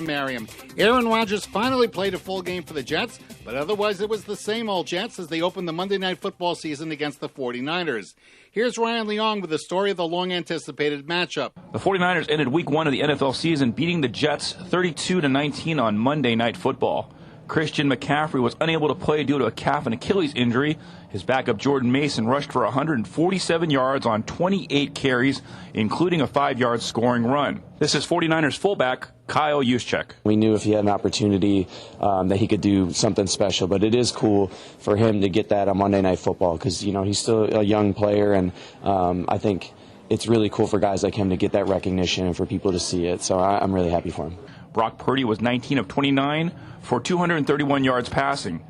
Merriam. Aaron Rodgers finally played a full game for the Jets, but otherwise it was the same old Jets as they opened the Monday Night Football season against the 49ers. Here's Ryan Leong with the story of the long-anticipated matchup. The 49ers ended Week 1 of the NFL season beating the Jets 32-19 on Monday Night Football. Christian McCaffrey was unable to play due to a calf and Achilles injury. His backup Jordan Mason rushed for 147 yards on 28 carries, including a 5-yard scoring run. This is 49ers fullback Kyle Juszczyk. We knew if he had an opportunity that he could do something special, but it is cool for him to get that on Monday Night Football because, he's still a young player, and I think it's really cool for guys like him to get that recognition and for people to see it. So I'm really happy for him. Brock Purdy was 19 of 29 for 231 yards passing.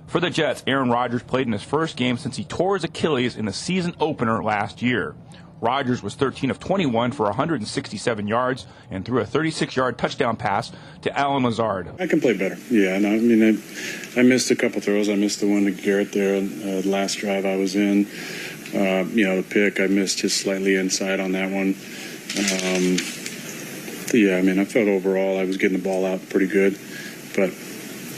For the Jets, Aaron Rodgers played in his first game since he tore his Achilles in the season opener last year. Rodgers was 13 of 21 for 167 yards and threw a 36-yard touchdown pass to Allen Lazard. I can play better. Yeah, no, I missed a couple throws. I missed the one to Garrett there last drive I was in. The pick, I missed just slightly inside on that one. I felt overall I was getting the ball out pretty good. But,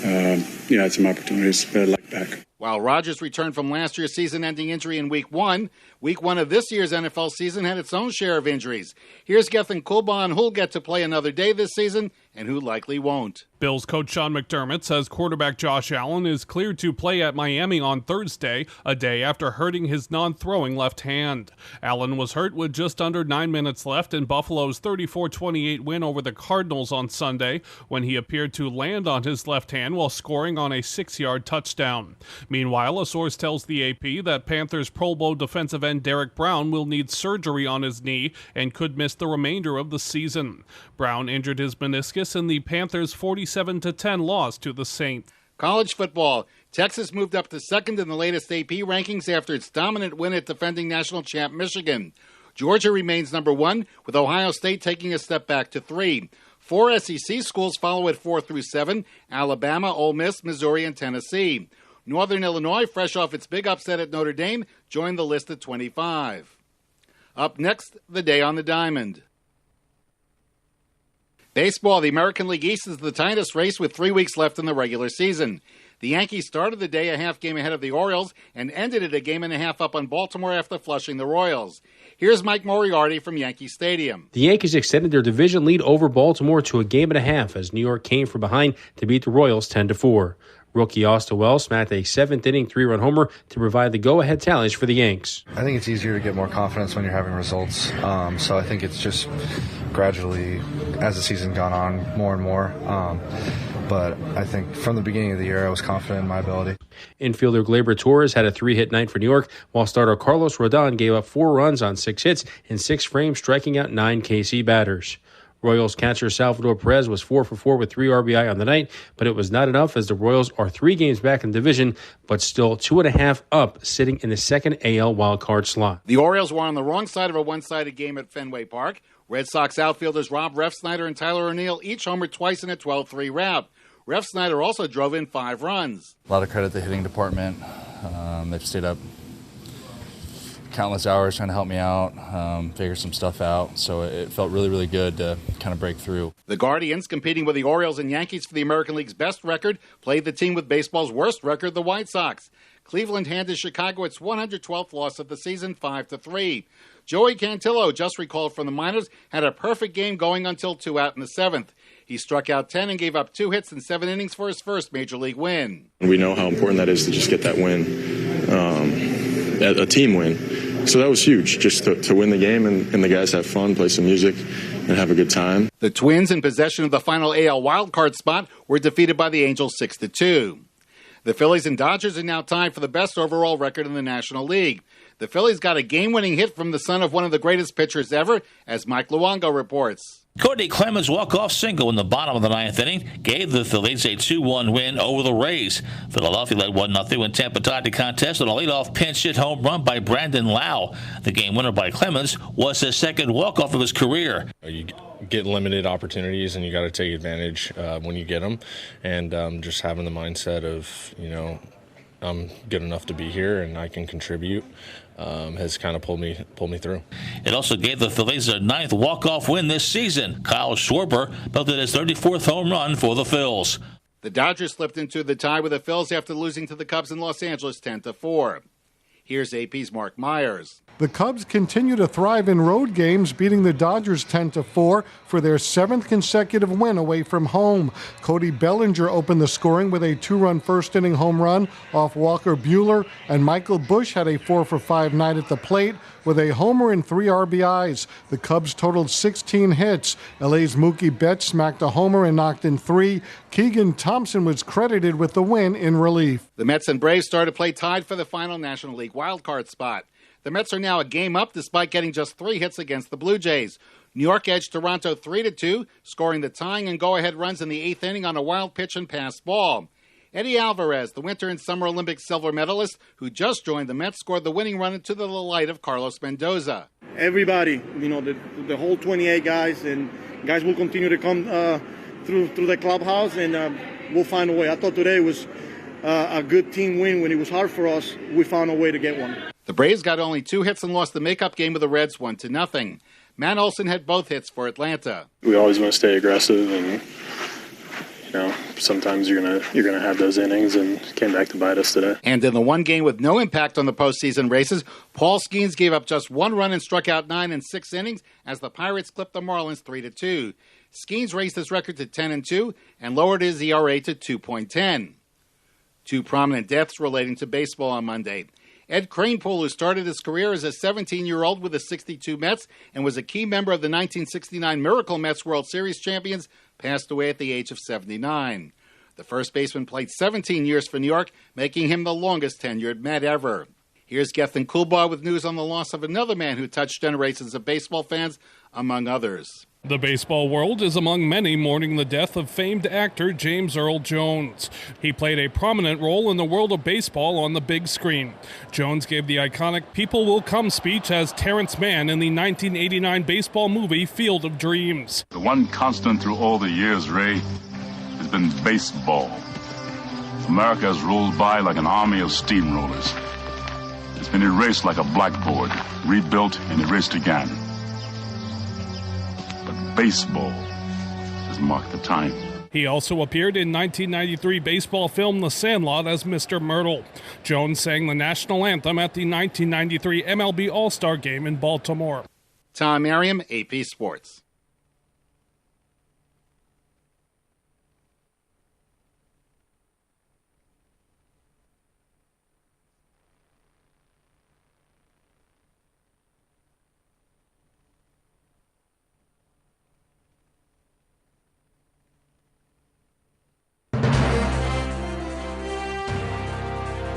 I had some opportunities that I like back. While Rodgers returned from last year's season-ending injury in Week 1, Week 1 of this year's NFL season had its own share of injuries. Here's Gethin Kulban, who'll get to play another day this season and who likely won't. Bills coach Sean McDermott says quarterback Josh Allen is cleared to play at Miami on Thursday, a day after hurting his non-throwing left hand. Allen was hurt with just under 9 minutes left in Buffalo's 34-28 win over the Cardinals on Sunday, when he appeared to land on his left hand while scoring on a 6-yard touchdown. Meanwhile, a source tells the AP that Panthers Pro Bowl defensive end Derek Brown will need surgery on his knee and could miss the remainder of the season. Brown injured his meniscus in the Panthers' 47-10 loss to the Saints. College football. Texas moved up to second in the latest AP rankings after its dominant win at defending national champ Michigan. Georgia remains number 1, with Ohio State taking a step back to 3. 4 SEC schools follow at 4 through 7, Alabama, Ole Miss, Missouri, and Tennessee. Northern Illinois, fresh off its big upset at Notre Dame, joined the list at 25. Up next, the day on the diamond. Baseball, the American League East is the tightest race with 3 weeks left in the regular season. The Yankees started the day a half game ahead of the Orioles and ended it a game and a half up on Baltimore after flushing the Royals. Here's Mike Moriarty from Yankee Stadium. The Yankees extended their division lead over Baltimore to a game and a half as New York came from behind to beat the Royals 10-4. Rookie Austin Wells smacked a 7th-inning 3-run homer to provide the go-ahead challenge for the Yanks. I think it's easier to get more confidence when you're having results. So I think it's just gradually, as the season's gone on, more and more. But I think from the beginning of the year, I was confident in my ability. Infielder Gleyber Torres had a 3-hit night for New York, while starter Carlos Rodon gave up 4 runs on 6 hits in 6 frames, striking out 9 KC batters. Royals catcher Salvador Perez was 4 for 4 with 3 RBI on the night, but it was not enough as the Royals are 3 games back in the division, but still 2.5 up, sitting in the second AL wildcard slot. The Orioles were on the wrong side of a one-sided game at Fenway Park. Red Sox outfielders Rob Refsnyder and Tyler O'Neill each homered twice in a 12-3 rout. Refsnyder also drove in 5 runs. A lot of credit to the hitting department. They've stayed up countless hours trying to help me out, figure some stuff out. So it felt really, really good to kind of break through. The Guardians, competing with the Orioles and Yankees for the American League's best record, played the team with baseball's worst record, the White Sox. Cleveland handed Chicago its 112th loss of the season, 5-3. Joey Cantillo, just recalled from the minors, had a perfect game going until 2 out in the 7th. He struck out 10 and gave up 2 hits in 7 innings for his first major league win. We know how important that is to just get that win, a team win. So that was huge, just to win the game and the guys have fun, play some music, and have a good time. The Twins, in possession of the final AL wildcard spot, were defeated by the Angels 6-2. The Phillies and Dodgers are now tied for the best overall record in the National League. The Phillies got a game-winning hit from the son of one of the greatest pitchers ever, as Mike Luongo reports. Courtney Clemens' walk-off single in the bottom of the 9th inning gave the Phillies a 2-1 win over the Rays. Philadelphia led 1-0 when Tampa tied the contest on a leadoff pinch hit home run by Brandon Lau. The game winner by Clemens was his second walk-off of his career. You get limited opportunities, and you got to take advantage when you get them. And just having the mindset of, I'm good enough to be here and I can contribute has kind of pulled me through. It also gave the Phillies their 9th walk-off win this season. Kyle Schwarber belted his 34th home run for the Phils. The Dodgers slipped into the tie with the Phils after losing to the Cubs in Los Angeles 10-4. Here's AP's Mark Myers. The Cubs continue to thrive in road games, beating the Dodgers 10-4 for their 7th consecutive win away from home. Cody Bellinger opened the scoring with a 2-run first-inning home run off Walker Buehler, and Michael Busch had a 4-for-5 night at the plate with a homer and 3 RBIs. The Cubs totaled 16 hits. LA's Mookie Betts smacked a homer and knocked in 3. Keegan Thompson was credited with the win in relief. The Mets and Braves started play tied for the final National League wildcard spot. The Mets are now a game up despite getting just 3 hits against the Blue Jays. New York edged Toronto 3-2, scoring the tying and go-ahead runs in the 8th inning on a wild pitch and pass ball. Eddie Alvarez, the Winter and Summer Olympic silver medalist who just joined the Mets, scored the winning run to the delight of Carlos Mendoza. Everybody, the whole 28 guys, and guys will continue to come through the clubhouse, and we'll find a way. I thought today was a good team win. When it was hard for us, we found a way to get one. The Braves got only 2 hits and lost the makeup game with the Reds 1-0. Matt Olson had both hits for Atlanta. We always want to stay aggressive, and sometimes you're gonna have those innings, and came back to bite us today. And in the one game with no impact on the postseason races, Paul Skeens gave up just 1 run and struck out 9 in 6 innings as the Pirates clipped the Marlins 3-2. Skeens raised his record to 10-2 and lowered his ERA to 2.10. 2 prominent deaths relating to baseball on Monday. Ed Kranepool, who started his career as a 17-year-old with the 62 Mets and was a key member of the 1969 Miracle Mets World Series champions, passed away at the age of 79. The first baseman played 17 years for New York, making him the longest-tenured Met ever. Here's Gethin Coolbaugh with news on the loss of another man who touched generations of baseball fans, among others. The baseball world is among many mourning the death of famed actor James Earl Jones. He played a prominent role in the world of baseball on the big screen. Jones gave the iconic People Will Come speech as Terrence Mann in the 1989 baseball movie Field of Dreams. The one constant through all the years, Ray, has been baseball. America has rolled by like an army of steamrollers. It's been erased like a blackboard, rebuilt and erased again. Baseball has marked the time. He also appeared in 1993 baseball film The Sandlot as Mr. Myrtle. Jones sang the national anthem at the 1993 MLB All-Star Game in Baltimore. Tom Merriam, AP Sports.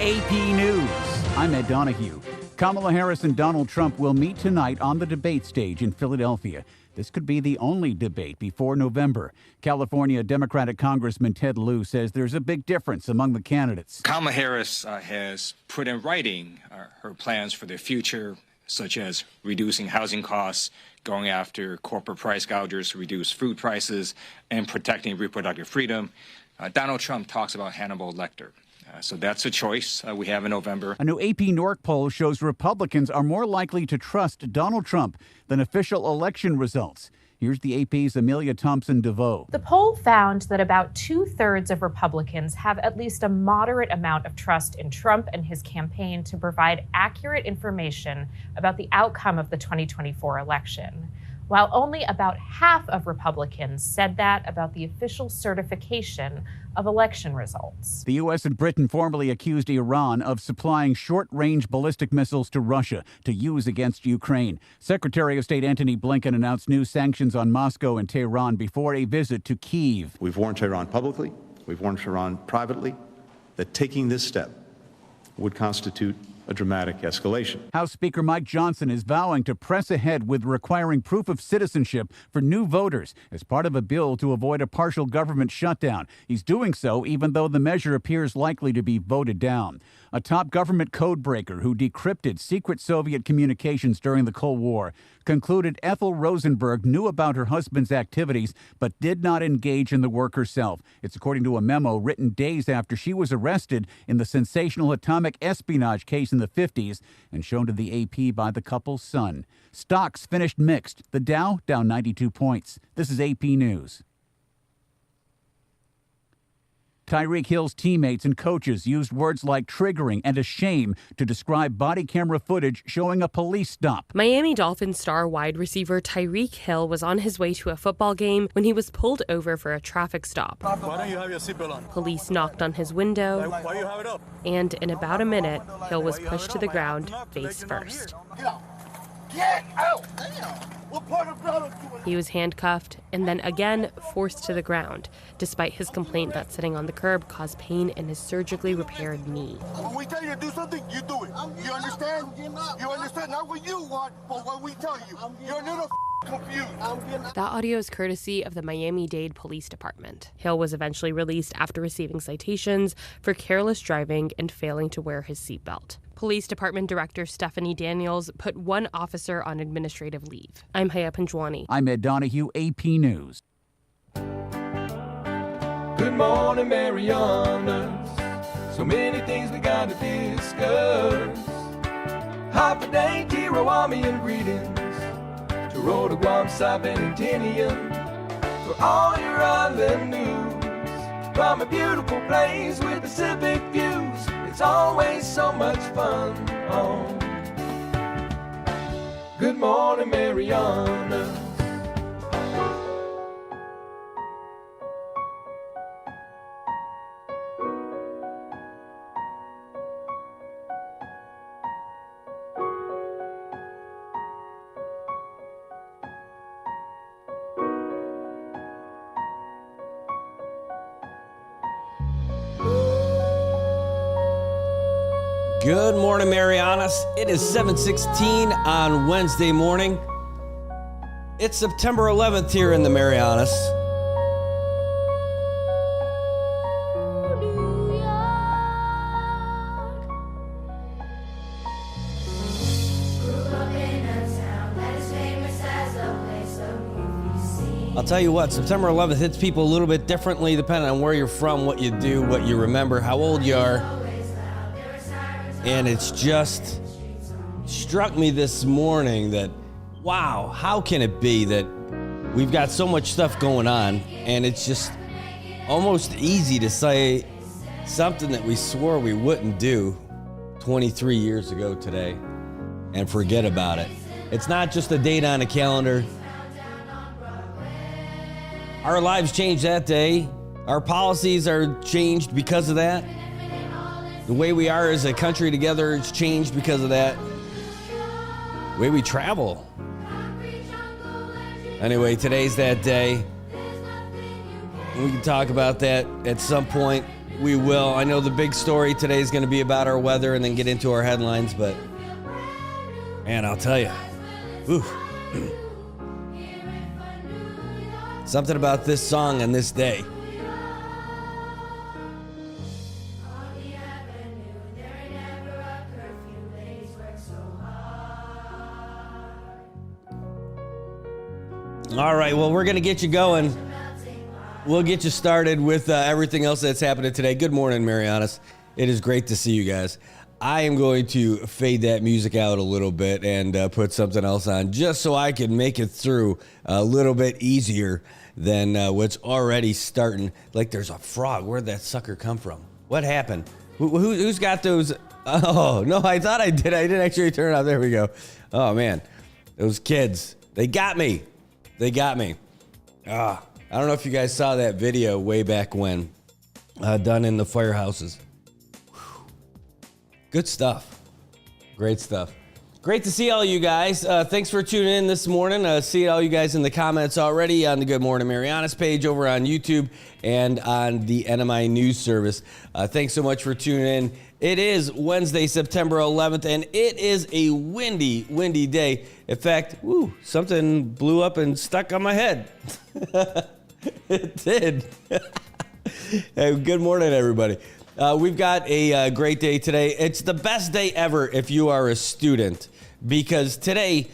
AP News. I'm Ed Donahue. Kamala Harris and Donald Trump will meet tonight on the debate stage in Philadelphia. This could be the only debate before November. California Democratic Congressman Ted Lieu says there's a big difference among the candidates. Kamala Harris has put in writing her plans for the future, such as reducing housing costs, going after corporate price gougers to reduce food prices, and protecting reproductive freedom. Donald Trump talks about Hannibal Lecter. So that's a choice we have in November. A new AP North poll shows Republicans are more likely to trust Donald Trump than official election results. Here's the AP's Amelia Thompson-DeVoe. The poll found that about 2/3 of Republicans have at least a moderate amount of trust in Trump and his campaign to provide accurate information about the outcome of the 2024 election, while only about half of Republicans said that about the official certification of election results. The U.S. and Britain formally accused Iran of supplying short-range ballistic missiles to Russia to use against Ukraine. Secretary of State Antony Blinken announced new sanctions on Moscow and Tehran before a visit to Kyiv. We've warned Tehran publicly, we've warned Tehran privately, that taking this step would constitute a dramatic escalation. House Speaker Mike Johnson is vowing to press ahead with requiring proof of citizenship for new voters as part of a bill to avoid a partial government shutdown. He's doing so even though the measure appears likely to be voted down. a top government codebreaker who decrypted secret Soviet communications during the Cold War, concluded Ethel Rosenberg knew about her husband's activities but did not engage in the work herself. It's according to a memo written days after she was arrested in the sensational atomic espionage case in the 50s and shown to the AP by the couple's son. Stocks finished mixed. The Dow down 92 points. This is AP News. Tyreek Hill's teammates and coaches used words like triggering and a shame to describe body camera footage showing a police stop. Miami Dolphins star wide receiver Tyreek Hill was on his way to a football game when he was pulled over for a traffic stop. Why don't you have your seatbelt on? Police knocked on his window, Why you have it up? and in about a minute, Hill was pushed to the ground face first. Get out! Damn! What part of ground? He was handcuffed and then again forced to the ground, despite his complaint that sitting on the curb caused pain in his surgically repaired knee. When we tell you to do something, you do it. You understand? You understand? Not what you want, but what we tell you. You're a little confused. That audio is courtesy of the Miami-Dade Police Department. Hill was eventually released after receiving citations for careless driving and failing to wear his seatbelt. Police Department Director Stephanie Daniels put one officer on administrative leave. I'm Haya Panjwani. I'm Ed Donahue, AP News. Good morning, Marianas. So many things we gotta discuss. Happy day, Tirawamian greetings. To Rhoda, Guam, Sabin, and Tinian. For all your island news. From a beautiful place with Pacific views. It's always so much fun on Good Morning Marianas. Good morning, Marianas. It is 7:16 on Wednesday morning. It's September 11th here in the Marianas. I'll tell you what, September 11th hits people a little bit differently depending on where you're from, what you do, what you remember, how old you are. And it's just struck me this morning that, wow, how can it be that we've got so much stuff going on and it's just almost easy to say something that we swore we wouldn't do 23 years ago today and forget about it. It's not just a date on a calendar. Our lives changed that day. Our policies are changed because of that. The way we are as a country together has changed because of that. The way we travel. Anyway, today's that day. We can talk about that at some point. We will. I know the big story today is going to be about our weather and then get into our headlines, but man, I'll tell you. Ooh. Something about this song and this day. All right, well, we're going to get you going. We'll get you started with everything else that's happening today. Good morning, Marianas. It is great to see you guys. I am going to fade that music out a little bit and put something else on just so I can make it through a little bit easier than what's already starting. Like there's a frog. Where'd that sucker come from? What happened? Who's got those? Oh, no, I thought I did. I didn't actually turn it off. There we go. Oh, man. Those kids. They got me. They got me. I don't know if you guys saw that video way back when, done in the firehouses. Whew. Good stuff. Great stuff. Great to see all you guys. Thanks for tuning in this morning. See all you guys in the comments already on the Good Morning Marianas page over on YouTube and on the NMI News Service. Thanks so much for tuning in. It is Wednesday, September 11th, and it is a windy, windy day. In fact, something blew up and stuck on my head. It did. Hey, good morning, everybody. We've got a great day today. It's the best day ever if you are a student, because today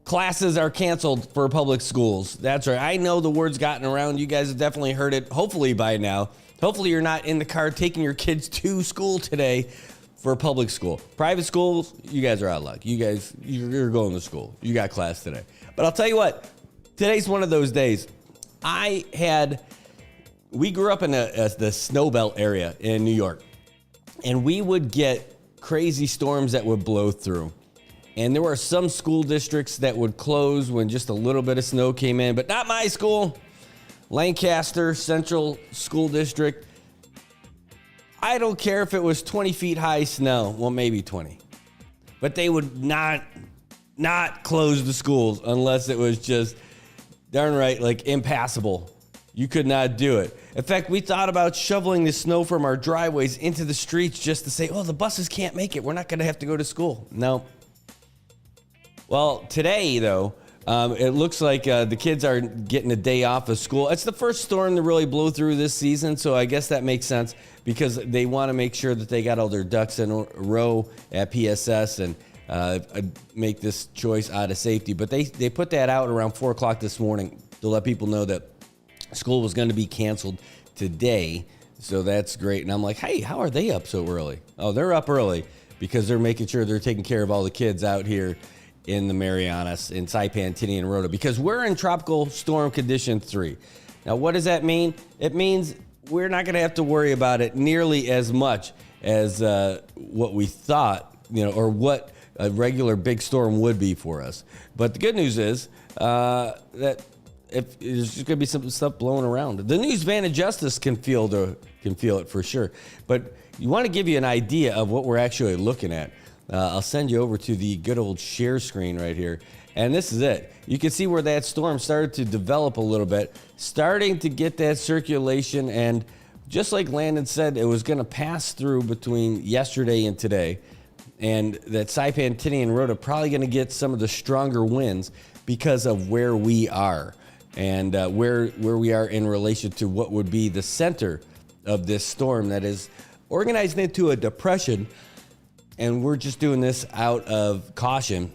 classes are canceled for public schools. That's right. I know the word's gotten around. You guys have definitely heard it, hopefully by now. Hopefully you're not in the car taking your kids to school today for public school. Private schools, you guys are out of luck. You're going to school. You got class today. But I'll tell you what, today's one of those days. We grew up in the snow belt area in New York, and we would get crazy storms that would blow through. And there were some school districts that would close when just a little bit of snow came in, but not my school. Lancaster Central School District. I don't care if it was 20 feet high snow, well, maybe 20, but they would not close the schools unless it was just darn right, like impassable. You could not do it. In fact, we thought about shoveling the snow from our driveways into the streets just to say, oh, the buses can't make it. We're not going to have to go to school. No. Well, today, though, it looks like the kids are getting a day off of school. It's the first storm to really blow through this season, so I guess that makes sense because they want to make sure that they got all their ducks in a row at PSS and make this choice out of safety. But they put that out around 4 o'clock this morning to let people know that school was going to be canceled today. So that's great. And I'm like, hey, how are they up so early? Oh, they're up early because they're making sure they're taking care of all the kids out here in the Marianas, in Saipan, Tinian, and Rota, because we're in Tropical Storm Condition 3. Now, what does that mean? It means we're not going to have to worry about it nearly as much as what we thought, or what a regular big storm would be for us. But the good news is that if there's just going to be some stuff blowing around. The News Van of Justice can feel it for sure. But you want to give you an idea of what we're actually looking at. I'll send you over to the good old share screen right here. And this is it. You can see where that storm started to develop a little bit, starting to get that circulation. And just like Landon said, it was going to pass through between yesterday and today. And that Saipan, Tinian, and Rota probably going to get some of the stronger winds because of where we are and where we are in relation to what would be the center of this storm that is organized into a depression. And we're just doing this out of caution,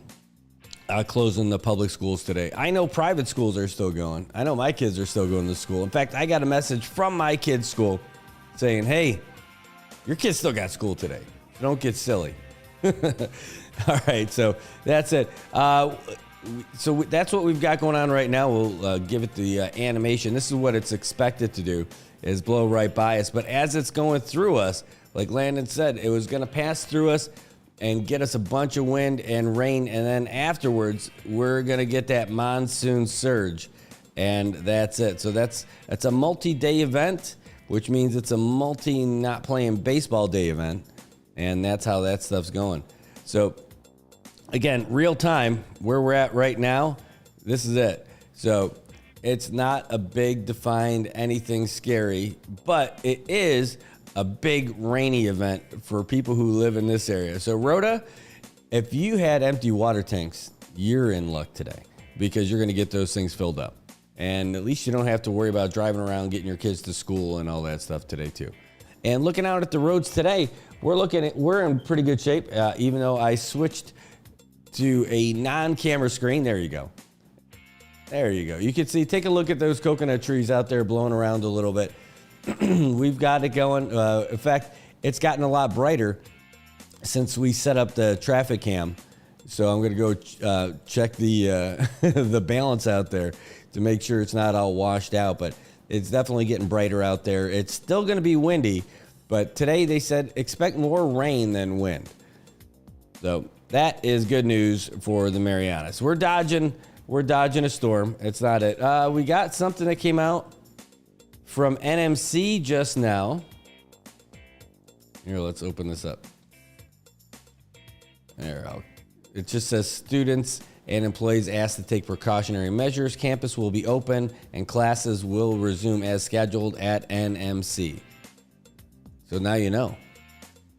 closing the public schools today. I know private schools are still going. I know my kids are still going to school. In fact, I got a message from my kids' school saying, hey, your kids still got school today. Don't get silly. All right, so that's it. So that's what we've got going on right now. We'll give it the animation. This is what it's expected to do, is blow right by us. But as it's going through us, like Landon said, it was going to pass through us and get us a bunch of wind and rain. And then afterwards, we're going to get that monsoon surge. And that's it. So that's a multi-day event, which means it's a not playing baseball day event. And that's how that stuff's going. So, again, real time, where we're at right now, this is it. So it's not a big defined anything scary, but it is a big rainy event for people who live in this area. So Rhoda, if you had empty water tanks, you're in luck today because you're going to get those things filled up. And at least you don't have to worry about driving around, getting your kids to school and all that stuff today too. And looking out at the roads today, we're in pretty good shape, even though I switched to a non-camera screen. There you go. There you go. You can see, take a look at those coconut trees out there blowing around a little bit. We've got it going. In fact, it's gotten a lot brighter since we set up the traffic cam. So I'm going to go check the the balance out there to make sure it's not all washed out. But it's definitely getting brighter out there. It's still going to be windy, but today they said expect more rain than wind. So that is good news for the Marianas. We're dodging a storm. It's not it. We got something that came out from NMC just now. Here, let's open this up. It just says students and employees asked to take precautionary measures. Campus will be open and classes will resume as scheduled at NMC. So now you know.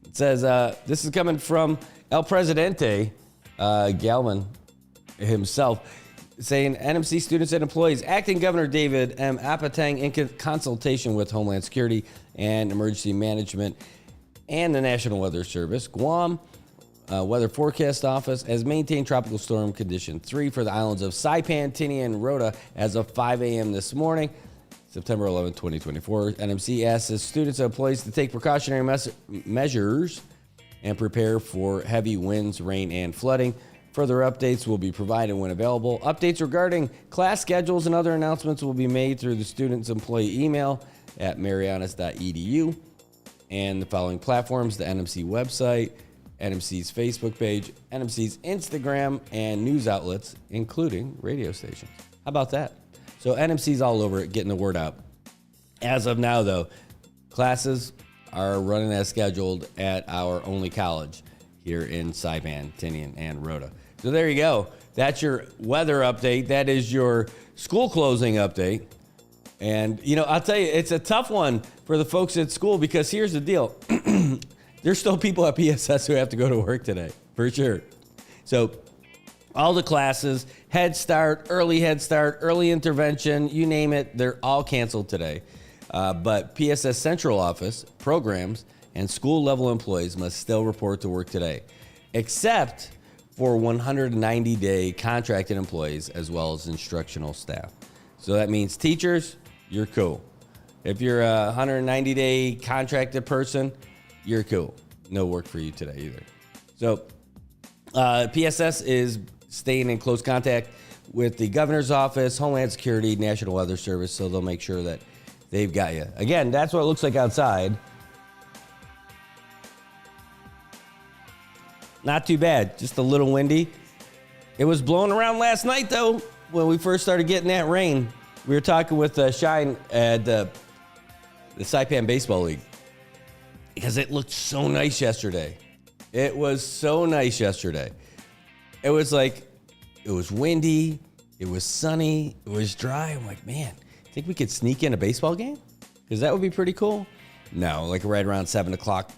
It says this is coming from El Presidente, Galman himself, saying NMC students and employees, Acting Governor David M. Apatang, in consultation with Homeland Security and Emergency Management, and the National Weather Service. Guam Weather Forecast Office has maintained tropical storm condition 3 for the islands of Saipan, Tinian, and Rota as of 5 a.m. this morning, September 11, 2024. NMC asks its students and employees to take precautionary measures and prepare for heavy winds, rain, and flooding. Further updates will be provided when available. Updates regarding class schedules and other announcements will be made through the student's employee email at marianas.edu and the following platforms: the NMC website, NMC's Facebook page, NMC's Instagram, and news outlets, including radio stations. How about that? So NMC's all over it, getting the word out. As of now, though, classes are running as scheduled at our only college here in Saipan, Tinian, and Rota. So there you go. That's your weather update. That is your school closing update. And, you know, I'll tell you, it's a tough one for the folks at school because here's the deal. There's still people at PSS who have to go to work today, for sure. So all the classes, Head Start, early intervention, you name it, they're all canceled today. But PSS Central Office, programs, and school-level employees must still report to work today, except for 190-day contracted employees as well as instructional staff. So that means teachers, you're cool. If you're a 190-day contracted person, you're cool. No work for you today either. So PSS is staying in close contact with the governor's office, Homeland Security, National Weather Service, so they'll make sure that they've got you. Again, that's what it looks like outside. Not too bad, just a little windy. It was blowing around last night, though, when we first started getting that rain. We were talking with Shine at the Saipan Baseball League because it looked so nice yesterday. It was so nice yesterday. It was like, it was windy, it was sunny, it was dry. I'm like, man, think we could sneak in a baseball game? Because that would be pretty cool. No, like right around 7 o'clock,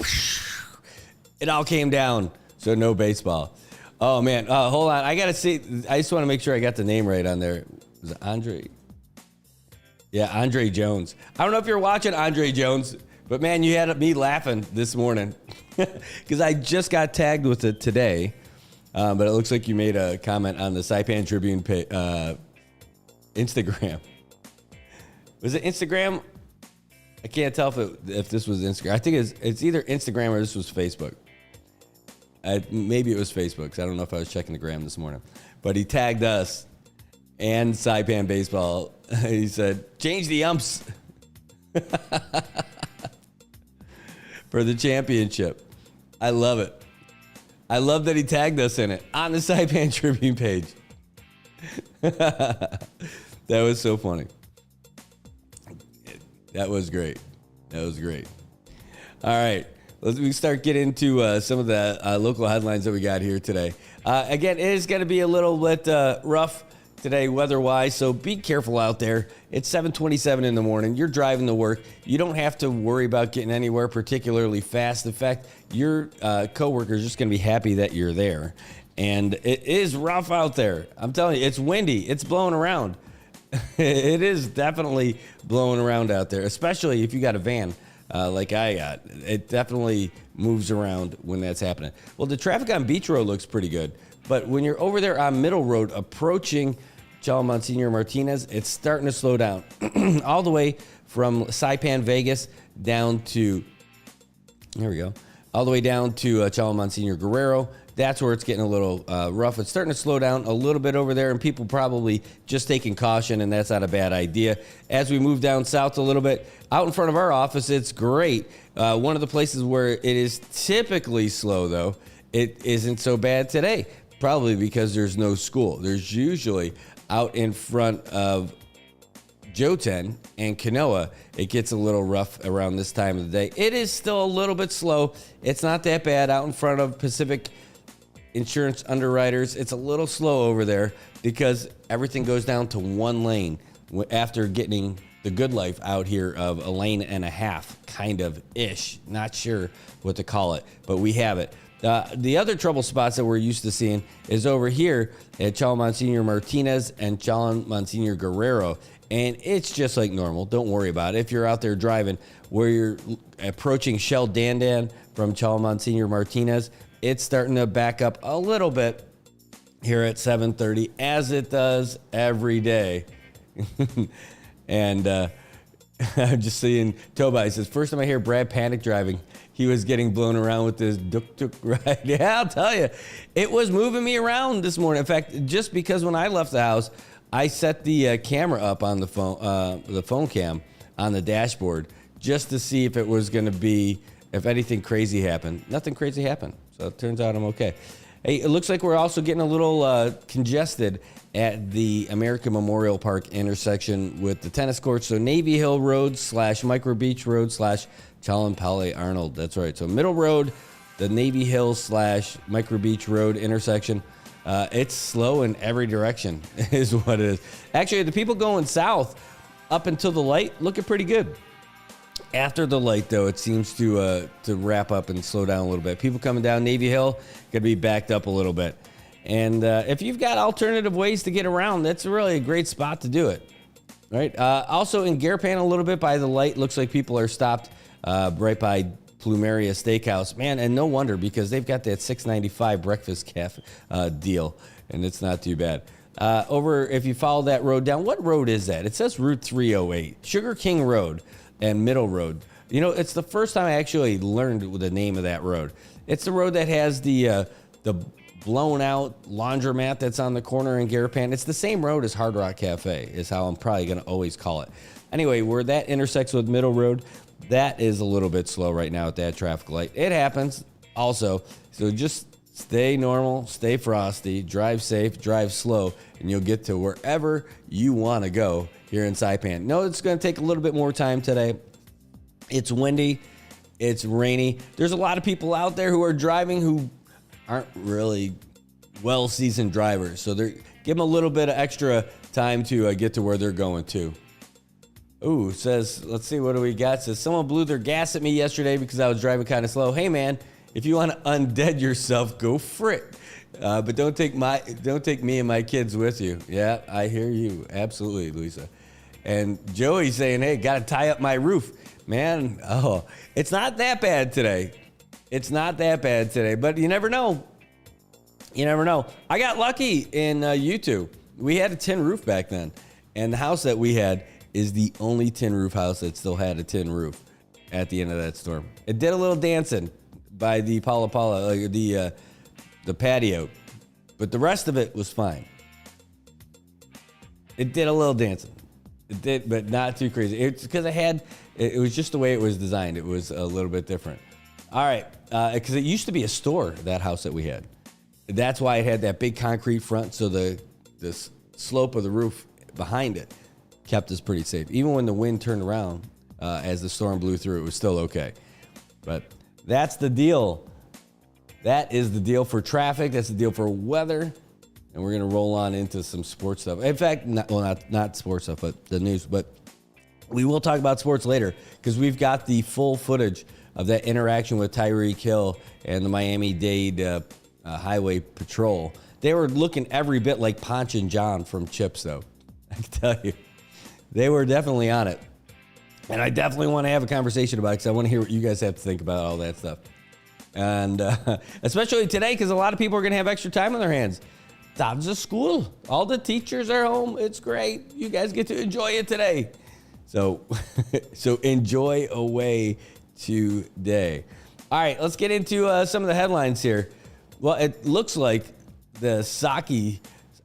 it all came down. So no baseball. Oh, man. Hold on. I got to see. I just want to make sure I got the name right on there. Was it Andre? Yeah, Andre Jones. I don't know if you're watching, Andre Jones, but, man, you had me laughing this morning because I just got tagged with it today. But it looks like you made a comment on the Saipan Tribune Instagram. Was it Instagram? I can't tell if this was Instagram. I think it's either Instagram or this was Facebook. Maybe it was Facebook, because I don't know if I was checking the gram this morning. But he tagged us and Saipan Baseball. He said, change the umps for the championship. I love it. I love that he tagged us in it on the Saipan Tribune page. That was so funny. That was great. That was great. All right. We start getting into some of the local headlines that we got here today. Again, it is going to be a little bit rough today weather-wise, so be careful out there. It's 7:27 in the morning. You're driving to work. You don't have to worry about getting anywhere particularly fast. In fact, your coworker is just going to be happy that you're there. And it is rough out there. I'm telling you, it's windy. It's blowing around. It is definitely blowing around out there, especially if you got a van. Like I got. It definitely moves around when that's happening. Well, the traffic on Beach Road looks pretty good, but when you're over there on Middle Road approaching Chala Monsignor Martinez, it's starting to slow down. All the way from Saipan, Vegas, down to, here we go, all the way down to Chala Monsignor Guerrero. That's where it's getting a little rough. It's starting to slow down a little bit over there, and people probably just taking caution, and that's not a bad idea. As we move down south a little bit, out in front of our office, it's great. One of the places where it is typically slow, though, it isn't so bad today, probably because there's no school. There's usually out in front of Joten and Kanoa, it gets a little rough around this time of the day. It is still a little bit slow. It's not that bad out in front of Pacific Insurance Underwriters. It's a little slow over there because everything goes down to one lane after getting the good life out here of a lane and a half, kind of ish. Not sure what to call it, but we have it. The other trouble spots that we're used to seeing is over here at Chala Monsignor Martinez and Chala Monsignor Guerrero. and it's just like normal. Don't worry about it. If you're out there driving where you're approaching Shell Dandan from Monsignor Martinez, it's starting to back up a little bit here at 7:30, as it does every day. And I'm just seeing Tobai says, first time I hear Brad panic driving, he was getting blown around with this tuk-tuk ride. Yeah, I'll tell you, it was moving me around this morning. In fact, just because when I left the house, I set the camera up on the phone cam on the dashboard just to see if it was going to be, if anything crazy happened. Nothing crazy happened, so it turns out I'm okay. Hey, it looks like we're also getting a little congested at the American Memorial Park intersection with the tennis courts. So Navy Hill Road / Micro Beach Road / Challen Pale Arnold. That's right. So Middle Road, the Navy Hill / Micro Beach Road intersection. It's slow in every direction is what it is. Actually, the people going south up until the light looking pretty good. After the light, though, it seems to wrap up and slow down a little bit. People coming down Navy Hill going to be backed up a little bit. And if you've got alternative ways to get around, that's really a great spot to do it. Right? Also in Garepan a little bit by the light, looks like people are stopped right by Plumeria Steakhouse. Man, and no wonder, because they've got that $6.95 breakfast cafe deal, and it's not too bad. Over, if you follow that road down, what road is that? It says Route 308, Sugar King Road and Middle Road. You know, it's the first time I actually learned the name of that road. It's the road that has the blown out laundromat that's on the corner in Garepan. It's the same road as Hard Rock Cafe, is how I'm probably going to always call it. Anyway, where that intersects with Middle Road, that is a little bit slow right now at that traffic light. It happens also, so just stay normal, stay frosty, drive safe, drive slow, and you'll get to wherever you want to go here in Saipan. No, it's going to take a little bit more time today. It's windy, it's rainy. There's a lot of people out there who are driving who aren't really well-seasoned drivers, so give them a little bit of extra time to get to where they're going to. Ooh, says, let's see, what do we got? Says, someone blew their gas at me yesterday because I was driving kind of slow. Hey, man, if you want to undead yourself, go for it. But don't take me and my kids with you. Yeah, I hear you. Absolutely, Lisa. And Joey's saying, hey, got to tie up my roof. Man, it's not that bad today. It's not that bad today, but you never know. You never know. I got lucky in U2. We had a tin roof back then, and the house that we had is the only tin roof house that still had a tin roof at the end of that storm. It did a little dancing by the the patio, but the rest of it was fine. It did a little dancing. It did, but not too crazy. It's because it was just the way it was designed. It was a little bit different. All right, because it used to be a store, that house that we had. That's why it had that big concrete front, so the slope of the roof behind it kept us pretty safe. Even when the wind turned around as the storm blew through, it was still okay. But that's the deal. That is the deal for traffic. That's the deal for weather. And we're going to roll on into some sports stuff. In fact, not sports stuff, but the news. But we will talk about sports later because we've got the full footage of that interaction with Tyreek Hill and the Miami-Dade Highway Patrol. They were looking every bit like Ponch and John from Chips, though. I can tell you. They were definitely on it. And I definitely want to have a conversation about it because I want to hear what you guys have to think about all that stuff. And especially today because a lot of people are going to have extra time on their hands. Time's of school. All the teachers are home. It's great. You guys get to enjoy it today. So enjoy away today. All right, let's get into some of the headlines here. Well, it looks like the Saki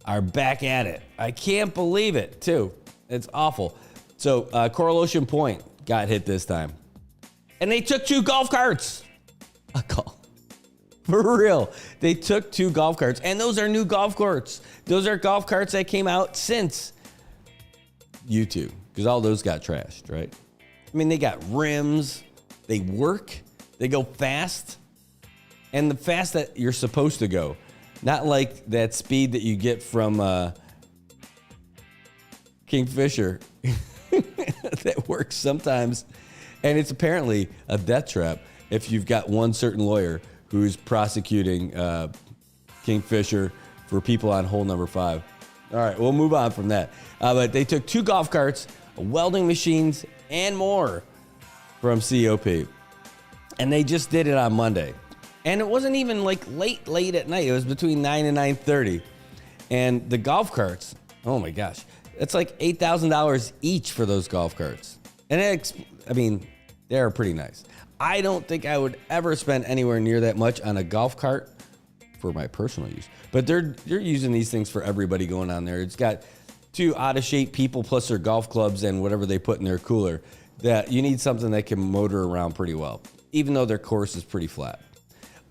are back at it. I can't believe it, too. It's awful. So Coral Ocean Point got hit this time. And they took 2 golf carts. A golf. For real. They took 2 golf carts. And those are new golf carts. Those are golf carts that came out since U2. Because all those got trashed, right? I mean, they got rims. They work. They go fast. And the fast that you're supposed to go. Not like that speed that you get from Kingfisher. That works sometimes. And it's apparently a death trap if you've got one certain lawyer who's prosecuting Kingfisher for people on hole number 5. All right, we'll move on from that. But they took 2 golf carts, welding machines, and more from COP. And they just did it on Monday. And it wasn't even like late at night. It was between 9 and 9:30. And the golf carts, oh my gosh, it's like $8,000 each for those golf carts. And they're pretty nice. I don't think I would ever spend anywhere near that much on a golf cart for my personal use. But they're using these things for everybody going on there. It's got 2 out-of-shape people plus their golf clubs and whatever they put in their cooler. That you need something that can motor around pretty well, even though their course is pretty flat.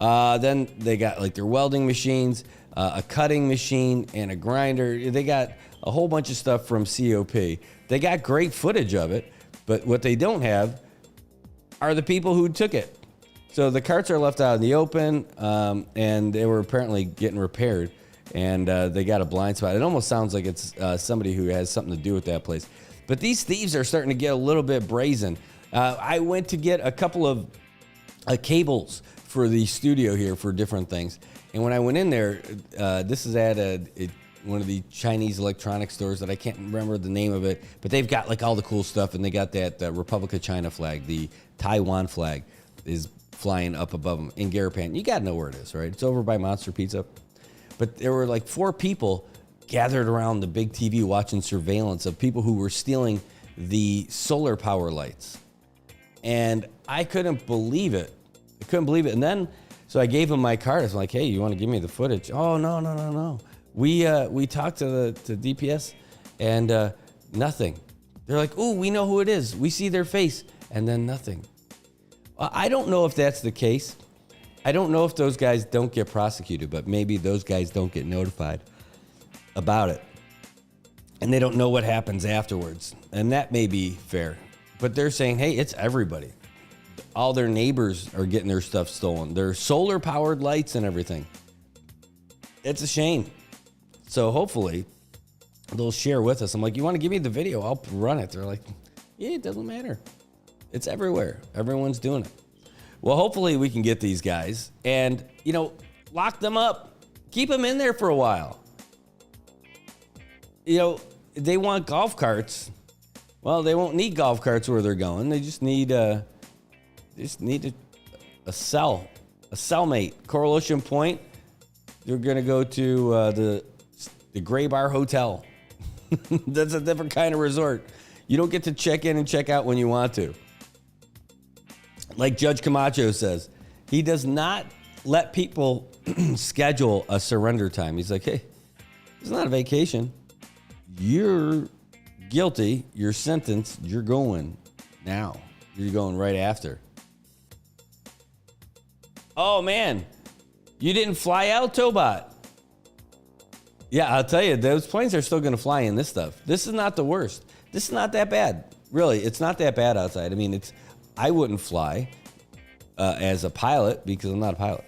Then they got like their welding machines, a cutting machine, and a grinder. They got a whole bunch of stuff from COP. They got great footage of it, but what they don't have are the people who took it. So the carts are left out in the open, and they were apparently getting repaired, and they got a blind spot. It almost sounds like it's somebody who has something to do with that place. But these thieves are starting to get a little bit brazen. I went to get a couple of cables for the studio here for different things. And when I went in there, this is at one of the Chinese electronic stores that I can't remember the name of it, but they've got like all the cool stuff, and they got that Republic of China flag. The Taiwan flag is flying up above them in Garapan. You got to know where it is, right? It's over by Monster Pizza. But there were like 4 people gathered around the big TV watching surveillance of people who were stealing the solar power lights. And I couldn't believe it. And then, so I gave them my card. I was like, hey, you want to give me the footage? Oh, no. We talked to DPS and nothing. They're like, ooh, we know who it is. We see their face. And then nothing. I don't know if that's the case. I don't know if those guys don't get prosecuted, but maybe those guys don't get notified about it. And they don't know what happens afterwards. And that may be fair. But they're saying, hey, it's everybody. All their neighbors are getting their stuff stolen. Their solar-powered lights and everything. It's a shame. So hopefully they'll share with us. I'm like, you want to give me the video? I'll run it. They're like, yeah, it doesn't matter. It's everywhere. Everyone's doing it. Well, hopefully we can get these guys and, lock them up. Keep them in there for a while. They want golf carts. Well, they won't need golf carts where they're going. They just need a cellmate. Coral Ocean Point. They're going to go to the Gray Bar Hotel. That's a different kind of resort. You don't get to check in and check out when you want to. Like Judge Camacho says, he does not let people schedule a surrender time. He's like, hey, it's not a vacation. You're guilty. You're sentenced. You're going now. You're going right after. Oh, man. You didn't fly out, Tobot. Yeah, I'll tell you, those planes are still going to fly in this stuff. This is not the worst. This is not that bad. Really, it's not that bad outside. I mean, I wouldn't fly as a pilot because I'm not a pilot.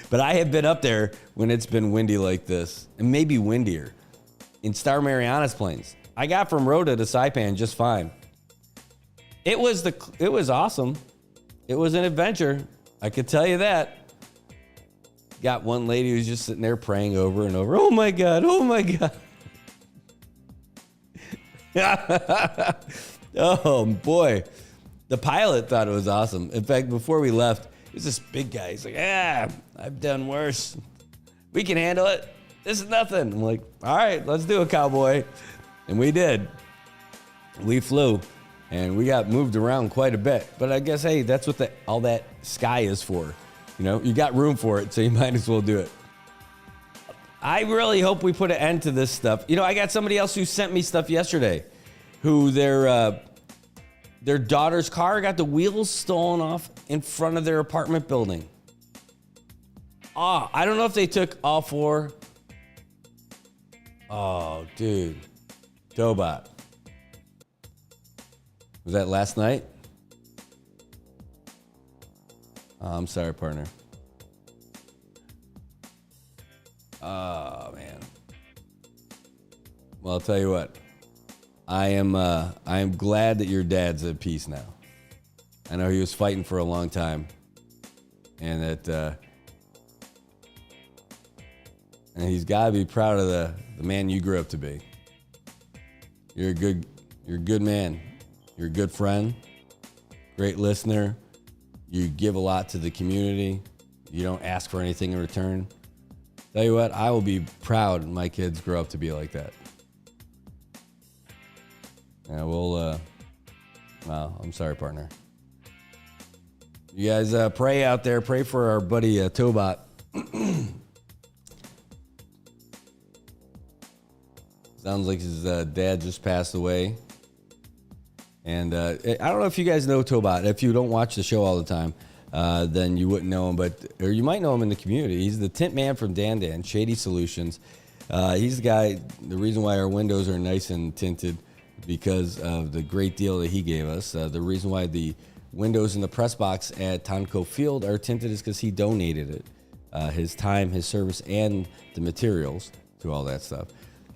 But I have been up there when it's been windy like this, and maybe windier, in Star Marianas planes. I got from Rota to Saipan just fine. It was awesome. It was an adventure. I could tell you that. Got one lady who's just sitting there praying over and over. Oh my God. Oh my God. Oh boy. The pilot thought it was awesome. In fact, before we left, it was this big guy. He's like, I've done worse. We can handle it. This is nothing. I'm like, all right, let's do it, cowboy. And we did. We flew and we got moved around quite a bit. But I guess, hey, that's what all that sky is for. You got room for it, so you might as well do it. I really hope we put an end to this stuff. I got somebody else who sent me stuff yesterday who their daughter's car got the wheels stolen off in front of their apartment building. I don't know if they took all 4. Oh, dude. Tobot. Was that last night? Oh, I'm sorry, partner. Oh, man. Well, I'll tell you what. I am glad that your dad's at peace now. I know he was fighting for a long time, and that and he's got to be proud of the man you grew up to be. You're a good man. You're a good friend, great listener. You give a lot to the community. You don't ask for anything in return. Tell you what, I will be proud my kids grow up to be like that. Yeah, well, I'm sorry, partner. You guys pray out there. Pray for our buddy Tobot. Sounds like his dad just passed away. And I don't know if you guys know Tobot. If you don't watch the show all the time, then you wouldn't know him. Or you might know him in the community. He's the tint man from Dan, Shady Solutions. He's the guy, the reason why our windows are nice and tinted, because of the great deal that he gave us. The reason why the windows in the press box at Tonco Field are tinted is because he donated it. His time, his service, and the materials to all that stuff.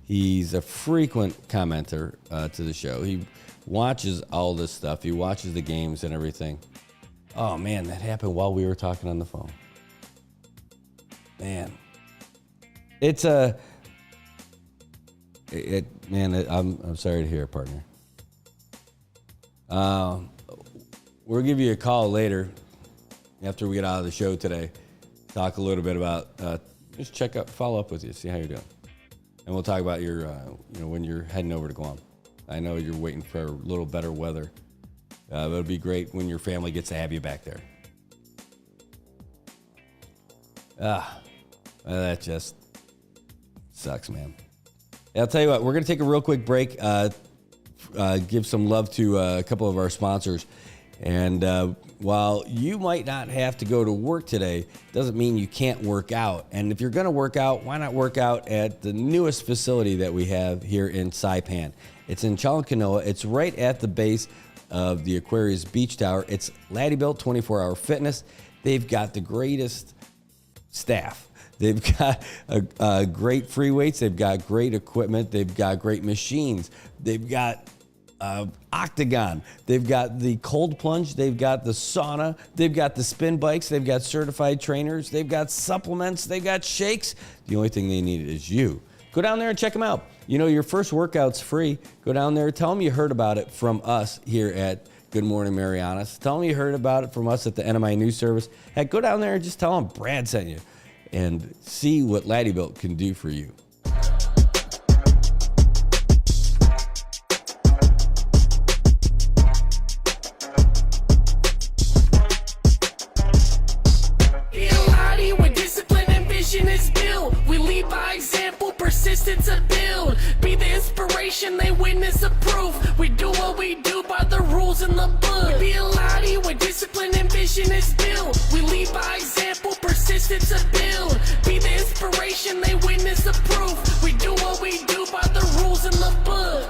He's a frequent commenter to the show. He watches all this stuff. He watches the games and everything. Oh man, that happened while we were talking on the phone. Man, it's a. I'm sorry to hear it, partner. We'll give you a call later after we get out of the show today. Talk a little bit about just follow up with you, see how you're doing, and we'll talk about your when you're heading over to Guam. I know you're waiting for a little better weather. It'll be great when your family gets to have you back there. That just sucks, man. I'll tell you what, we're going to take a real quick break, give some love to a couple of our sponsors. And while you might not have to go to work today, doesn't mean you can't work out. And if you're going to work out, why not work out at the newest facility that we have here in Saipan? It's in Chalakanoa. It's right at the base of the Aquarius Beach Tower. It's Laddie-built 24-hour fitness. They've got the greatest staff. They've got great free weights. They've got great equipment. They've got great machines. They've got Octagon. They've got the cold plunge. They've got the sauna. They've got the spin bikes. They've got certified trainers. They've got supplements. They've got shakes. The only thing they need is you. Go down there and check them out. You know, your first workout's free. Go down there. Tell them you heard about it from us here at Good Morning Marianas. Tell them you heard about it from us at the CNMI News Service. Heck, go down there and just tell them Brad sent you and see what Laddie-built can do for you. Persistence of build, be the inspiration, they witness approve. We do what we do by the rules in the book. We be a Lottie where discipline and vision is built. We lead by example, persistence of build, be the inspiration, they witness approve. We do what we do by the rules in the book.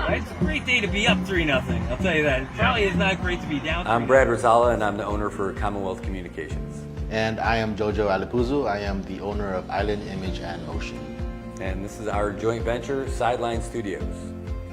It's a great day to be up 3-0. I'll tell you that. Probably is not great to be down 3-0. I'm Brad Rosala, and I'm the owner for Commonwealth Communications. And I am Jojo Alipuzu. I am the owner of Island Image and Motion. And this is our joint venture, Sideline Studios.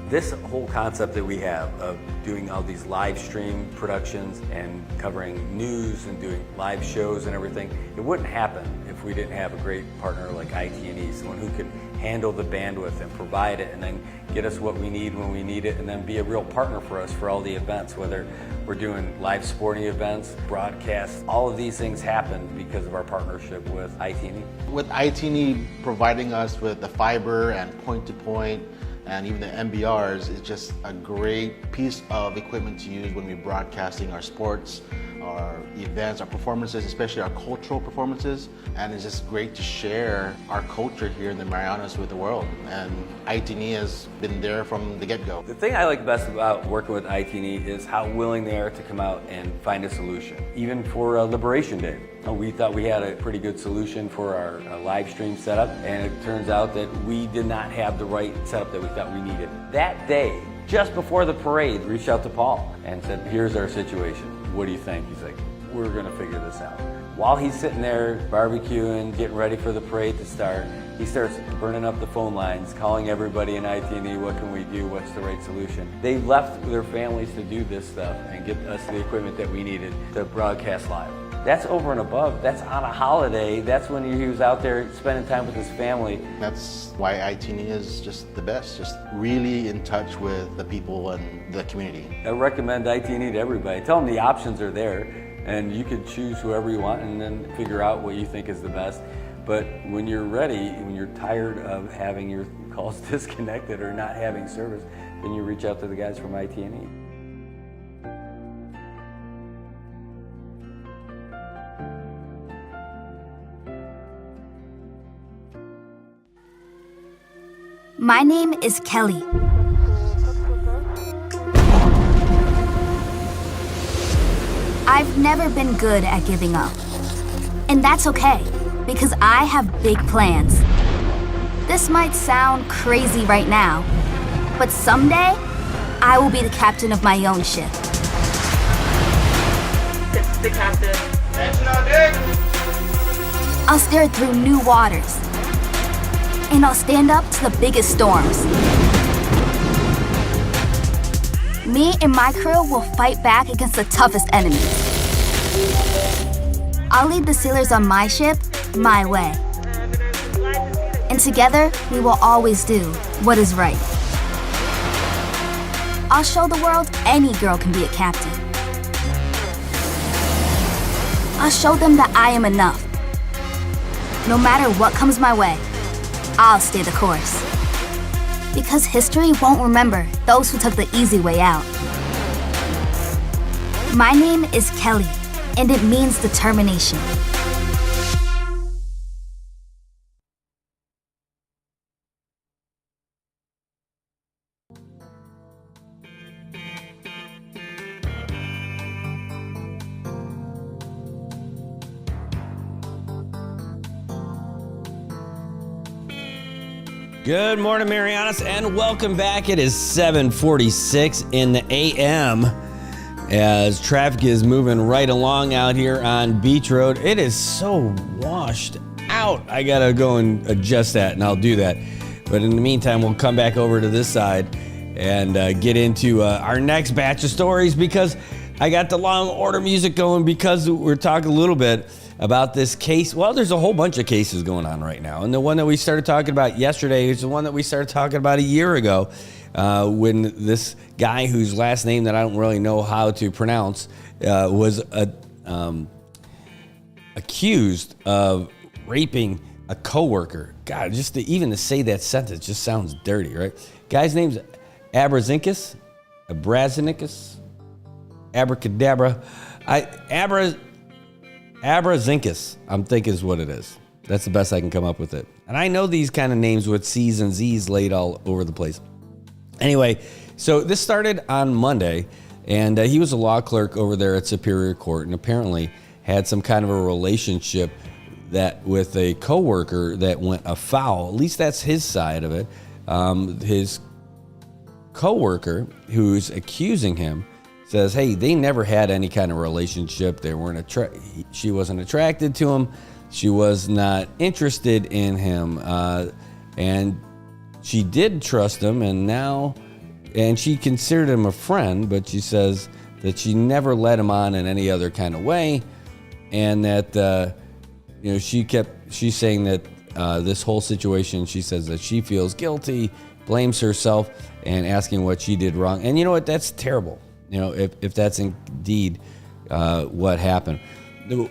This whole concept that we have of doing all these live stream productions and covering news and doing live shows and everything, it wouldn't happen if we didn't have a great partner like IT&E, someone who could handle the bandwidth and provide it and then get us what we need when we need it, and then be a real partner for us for all the events, whether we're doing live sporting events, broadcasts. All of these things happen because of our partnership with IT&E. With IT&E providing us with the fiber and point-to-point and even the MBRs, is just a great piece of equipment to use when we're broadcasting our sports, our events, our performances, especially our cultural performances. And it's just great to share our culture here in the Marianas with the world. And IT&E has been there from the get-go. The thing I like best about working with IT&E is how willing they are to come out and find a solution. Even for Liberation Day, we thought we had a pretty good solution for our live stream setup, and it turns out that we did not have the right setup that we thought we needed. That day just before the parade, reached out to Paul and said, here's our situation. What do you think? He's like, we're going to figure this out. While he's sitting there barbecuing, getting ready for the parade to start, he starts burning up the phone lines, calling everybody in IT&E, what can we do, what's the right solution? They left their families to do this stuff and get us the equipment that we needed to broadcast live. That's over and above. That's on a holiday. That's when he was out there spending time with his family. That's why IT&E is just the best, just really in touch with the people and the community. I recommend IT&E to everybody. Tell them the options are there, and you can choose whoever you want and then figure out what you think is the best. But when you're ready, when you're tired of having your calls disconnected or not having service, then you reach out to the guys from IT&E. My name is Kelly. I've never been good at giving up. And that's okay, because I have big plans. This might sound crazy right now, but someday, I will be the captain of my own ship. The captain. Attention on deck. I'll steer it through new waters. And I'll stand up to the biggest storms. Me and my crew will fight back against the toughest enemies. I'll lead the sailors on my ship, my way. And together, we will always do what is right. I'll show the world any girl can be a captain. I'll show them that I am enough. No matter what comes my way, I'll stay the course. Because history won't remember those who took the easy way out. My name is Kelly, and it means determination. Good morning, Marianas, and welcome back. It is 7:46 in the a.m. as traffic is moving right along out here on Beach Road. It is so washed out. I got to go and adjust that, and I'll do that. But in the meantime, we'll come back over to this side and get into our next batch of stories, because I got the long order music going, because we're talking a little bit about this case. Well, there's a whole bunch of cases going on right now. And the one that we started talking about yesterday is the one that we started talking about a year ago, when this guy whose last name that I don't really know how to pronounce was accused of raping a coworker. God, just even to say that sentence just sounds dirty, right? Guy's name's Abrazinkus, Abracadabra. Abrazinkus, I'm thinking is what it is. That's the best I can come up with it. And I know these kind of names with C's and Z's laid all over the place. Anyway, so this started on Monday, and he was a law clerk over there at Superior Court, and apparently had some kind of a relationship that with a coworker that went afoul. At least that's his side of it. His coworker, who's accusing him, says, hey, they never had any kind of relationship. They weren't she wasn't attracted to him. She was not interested in him. And she did trust him, and she considered him a friend, but she says that she never led him on in any other kind of way. And that, she's saying that this whole situation, she says that she feels guilty, blames herself, and asking what she did wrong. And you know what? That's terrible. If that's indeed what happened.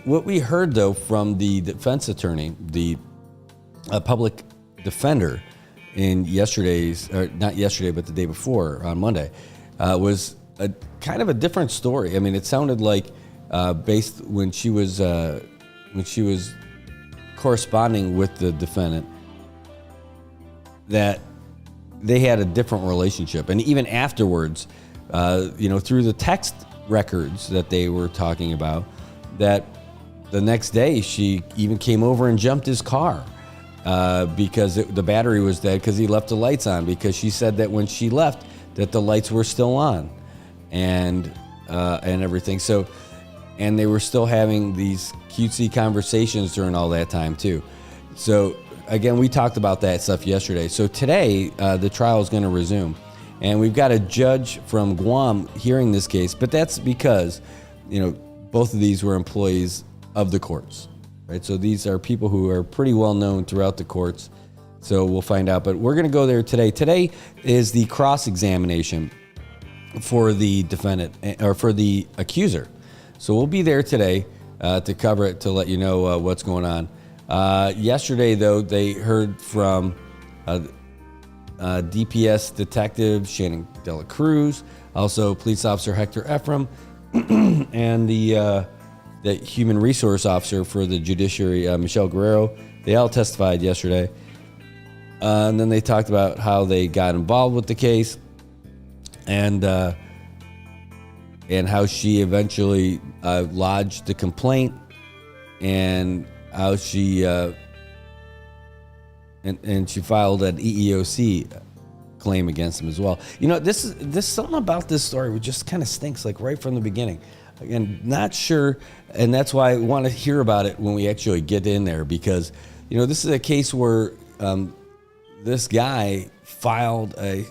What we heard, though, from the defense attorney, the public defender in yesterday's, or not yesterday, but the day before, on Monday, was a kind of a different story. I mean, it sounded like based when she was corresponding with the defendant, that they had a different relationship. And even afterwards, through the text records that they were talking about, that the next day she even came over and jumped his car because the battery was dead because he left the lights on, because she said that when she left, that the lights were still on, and everything. So, and they were still having these cutesy conversations during all that time too. So again, we talked about that stuff yesterday. So today, the trial is going to resume, and we've got a judge from Guam hearing this case. But that's because, both of these were employees of the courts, right? So these are people who are pretty well known throughout the courts. So we'll find out. But we're going to go there today. Today is the cross-examination for the defendant, or for the accuser. So we'll be there today to cover it, to let you know what's going on. Yesterday, though, they heard from DPS Detective Shannon Dela Cruz, also Police Officer Hector Ephraim, and the Human Resource Officer for the Judiciary, Michelle Guerrero. They all testified yesterday. And then they talked about how they got involved with the case, and how she eventually lodged the complaint, and how she and she filed an EEOC claim against him as well. This something about this story which just kind of stinks, like right from the beginning. Again, not sure, and that's why I want to hear about it when we actually get in there, because this is a case where this guy filed an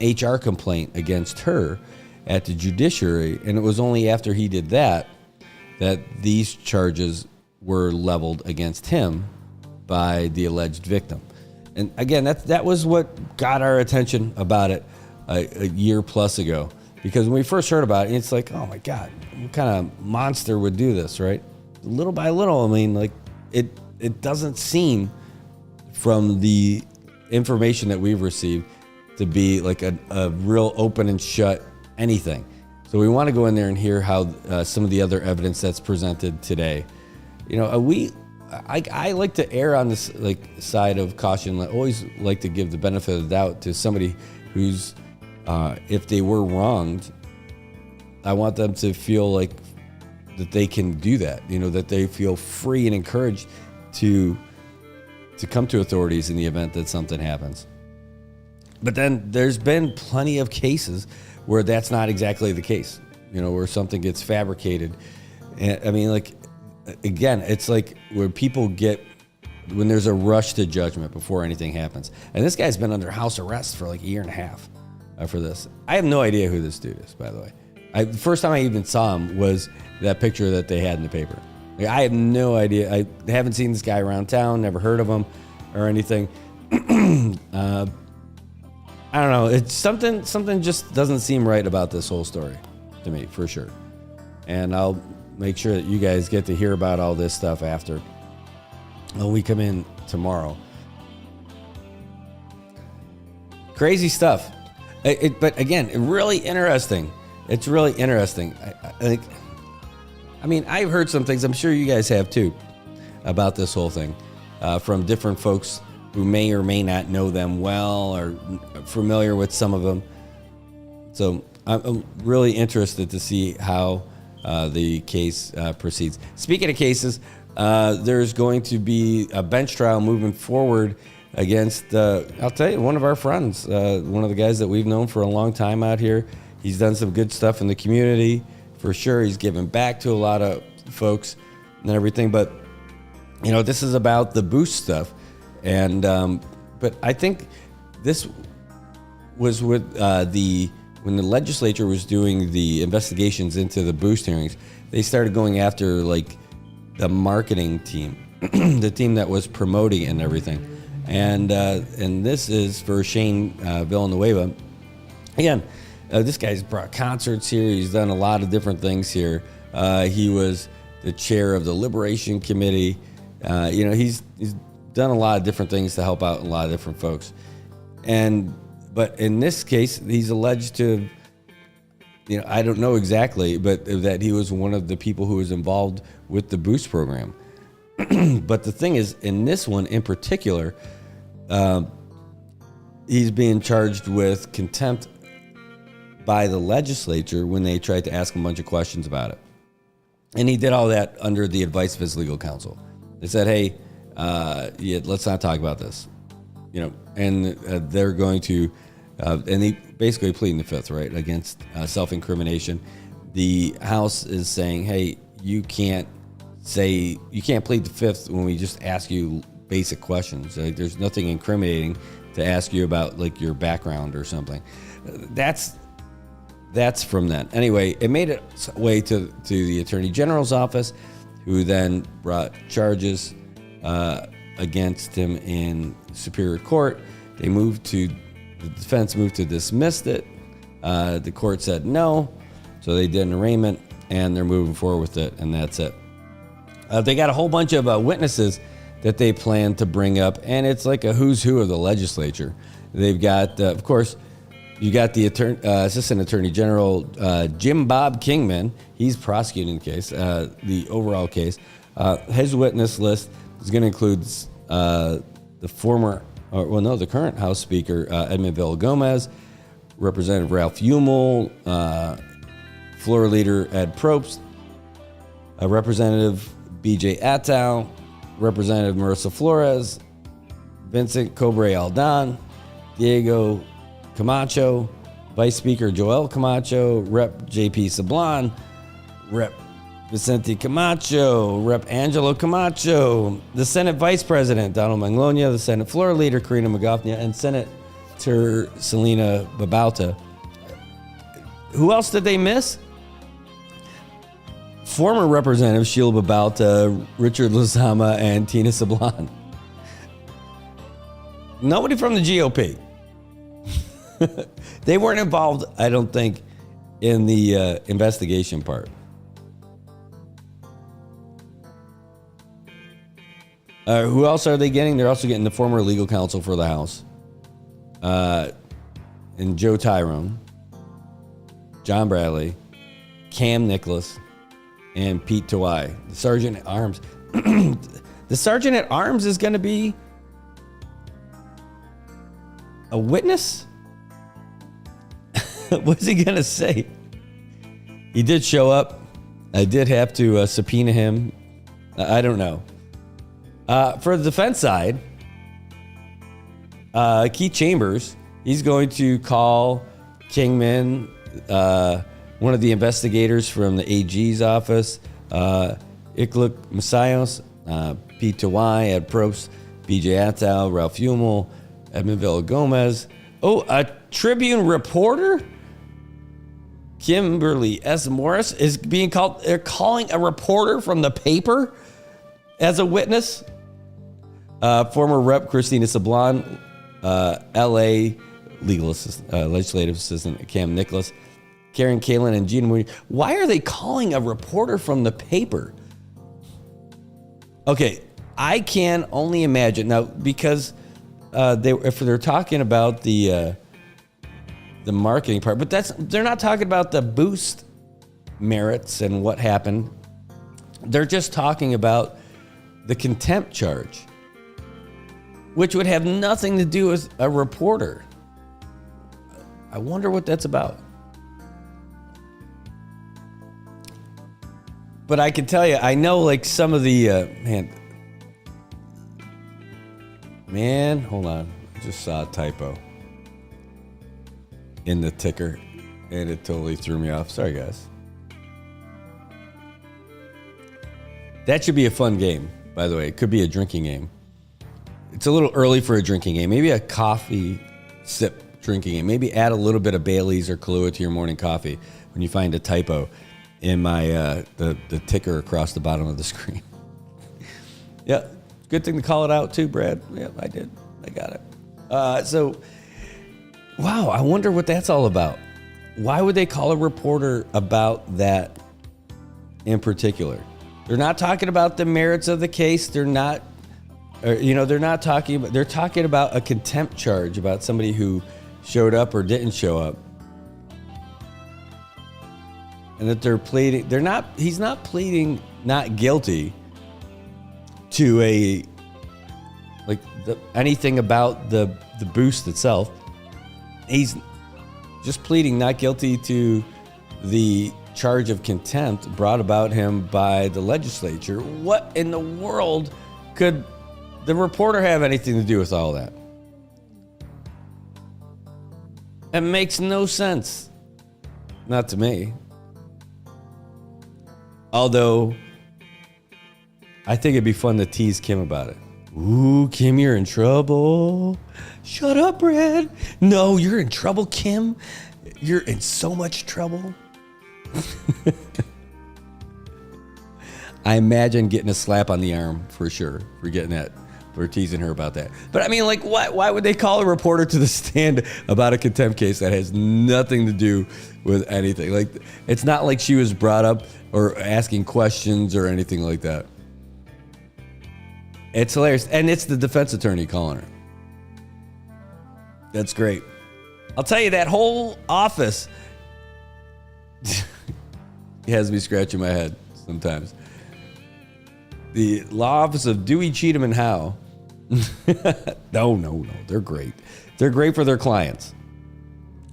HR complaint against her at the judiciary, and it was only after he did that these charges were leveled against him by the alleged victim. And again, that was what got our attention about it a year plus ago, because when we first heard about it, it's like, oh my God, what kind of monster would do this, right? Little by little, I mean, like it doesn't seem, from the information that we've received, to be like a real open and shut anything. So we want to go in there and hear how some of the other evidence that's presented today. I like to err on this side of caution. I always like to give the benefit of the doubt to somebody who's, if they were wronged, I want them to feel like that they can do that. That they feel free and encouraged to come to authorities in the event that something happens. But then there's been plenty of cases where that's not exactly the case, where something gets fabricated. And I mean, again, it's like where people when there's a rush to judgment before anything happens. And this guy's been under house arrest for like a year and a half for this. I have no idea who this dude is, by the way. The first time I even saw him was that picture that they had in the paper. I have no idea. I haven't seen this guy around town, never heard of him or anything. I don't know. It's something just doesn't seem right about this whole story to me, for sure. And I'll make sure that you guys get to hear about all this stuff after when we come in tomorrow. Crazy stuff. But again, really interesting. It's really interesting. I mean, I've heard some things, I'm sure you guys have too, about this whole thing from different folks who may or may not know them well or familiar with some of them. So I'm really interested to see how the case proceeds. Speaking of cases, there's going to be a bench trial moving forward against, I'll tell you, one of our friends, one of the guys that we've known for a long time out here. He's done some good stuff in the community, for sure. He's given back to a lot of folks and everything. But, this is about the boost stuff. And but I think this was with when the legislature was doing the investigations into the boost hearings, they started going after the marketing team, the team that was promoting it and everything. And this is for Shane Villanueva. Again, this guy's brought concerts here. He's done a lot of different things here. He was the chair of the Liberation Committee. He's done a lot of different things to help out a lot of different folks. But in this case, he's alleged to, I don't know exactly, but that he was one of the people who was involved with the boost program. But the thing is, in this one in particular, he's being charged with contempt by the legislature when they tried to ask him a bunch of questions about it. And he did all that under the advice of his legal counsel. They said, hey, let's not talk about this. and they're going to, and they basically pleading the fifth, right, against self-incrimination. The House is saying, hey, you can't plead the fifth when we just ask you basic questions. Like, there's nothing incriminating to ask you about like your background or something. That's from that. Anyway, it made its way to the Attorney General's office, who then brought charges against him in Superior Court. The defense moved to dismiss it. The court said no, so they did an arraignment, and they're moving forward with it, and that's it. They got a whole bunch of witnesses that they plan to bring up, and it's like a who's who of the legislature. They've got, of course, you got the Assistant Attorney General, Jim Bob Kingman. He's prosecuting the case, the overall case. His witness list is going to include the current House Speaker, Edmund Villa-Gomez, Representative Ralph Umel, Floor Leader Ed Probst, Representative B.J. Attow, Representative Marissa Flores, Vincent Cobre-Aldon, Diego Camacho, Vice Speaker Joel Camacho, Rep. J.P. Sablon, Rep. Vicente Camacho, Rep. Angelo Camacho, the Senate Vice President, Donald Manglona, the Senate Floor Leader, Karina Magofnia, and Senator Selena Babauta. Who else did they miss? Former Representative Sheila Babauta, Richard Lozama, and Tina Sablon. Nobody from the GOP. They weren't involved, I don't think, in the investigation part. Who else are they getting? They're also getting the former legal counsel for the House, and Joe Tyrone, John Bradley, Cam Nicholas, and Pete Tawai, the Sergeant at Arms. The Sergeant at Arms is going to be a witness? What's he going to say? He did show up. I did have to subpoena him. I don't know. For the defense side, Keith Chambers, he's going to call Kingman, one of the investigators from the AG's office, Iqluk Masios, Pete Tawai, Ed Probst, B.J. Attow, Ralph Umel, Edmund Villa-Gomez. Oh, a Tribune reporter? Kimberly S. Morris is being called. They're calling a reporter from the paper as a witness. Former Rep. Christina Sablon, L.A. Legislative Assistant Cam Nicholas, Karen Kalin, and Gina Mooney. Why are they calling a reporter from the paper? Okay, I can only imagine now, because if they're talking about the marketing part, but they're not talking about the boost merits and what happened. They're just talking about the contempt charge, which would have nothing to do with a reporter. I wonder what that's about. But I can tell you, I know like some of the, hold on. I just saw a typo in the ticker and it totally threw me off. Sorry, guys. That should be a fun game, by the way. It could be a drinking game. It's a little early for a drinking game. Maybe a coffee sip drinking game. Maybe add a little bit of Bailey's or Kahlua to your morning coffee when you find a typo in my the ticker across the bottom of the screen. Yeah, good thing to call it out too, Brad. Yeah, I did. I got it. So, wow, I wonder what that's all about. Why would they call a reporter about that in particular? They're not talking about the merits of the case. They're not talking about. They're talking about a contempt charge about somebody who showed up or didn't show up. And that they're pleading, he's not pleading not guilty to anything about the boost itself. He's just pleading not guilty to the charge of contempt brought about him by the legislature. What in the world could the reporter have anything to do with all that? It makes no sense. Not to me. Although, I think it'd be fun to tease Kim about it. Ooh, Kim, you're in trouble. Shut up, Brad. No, you're in trouble, Kim. You're in so much trouble. I imagine getting a slap on the arm for sure for getting that, for teasing her about that. But I mean, like, why would they call a reporter to the stand about a contempt case that has nothing to do with anything? Like, it's not like she was brought up or asking questions or anything like that. It's hilarious. And it's the defense attorney calling her. That's great. I'll tell you, that whole office has me scratching my head sometimes. The law office of Dewey, Cheatham, and Howe. No. They're great. They're great for their clients.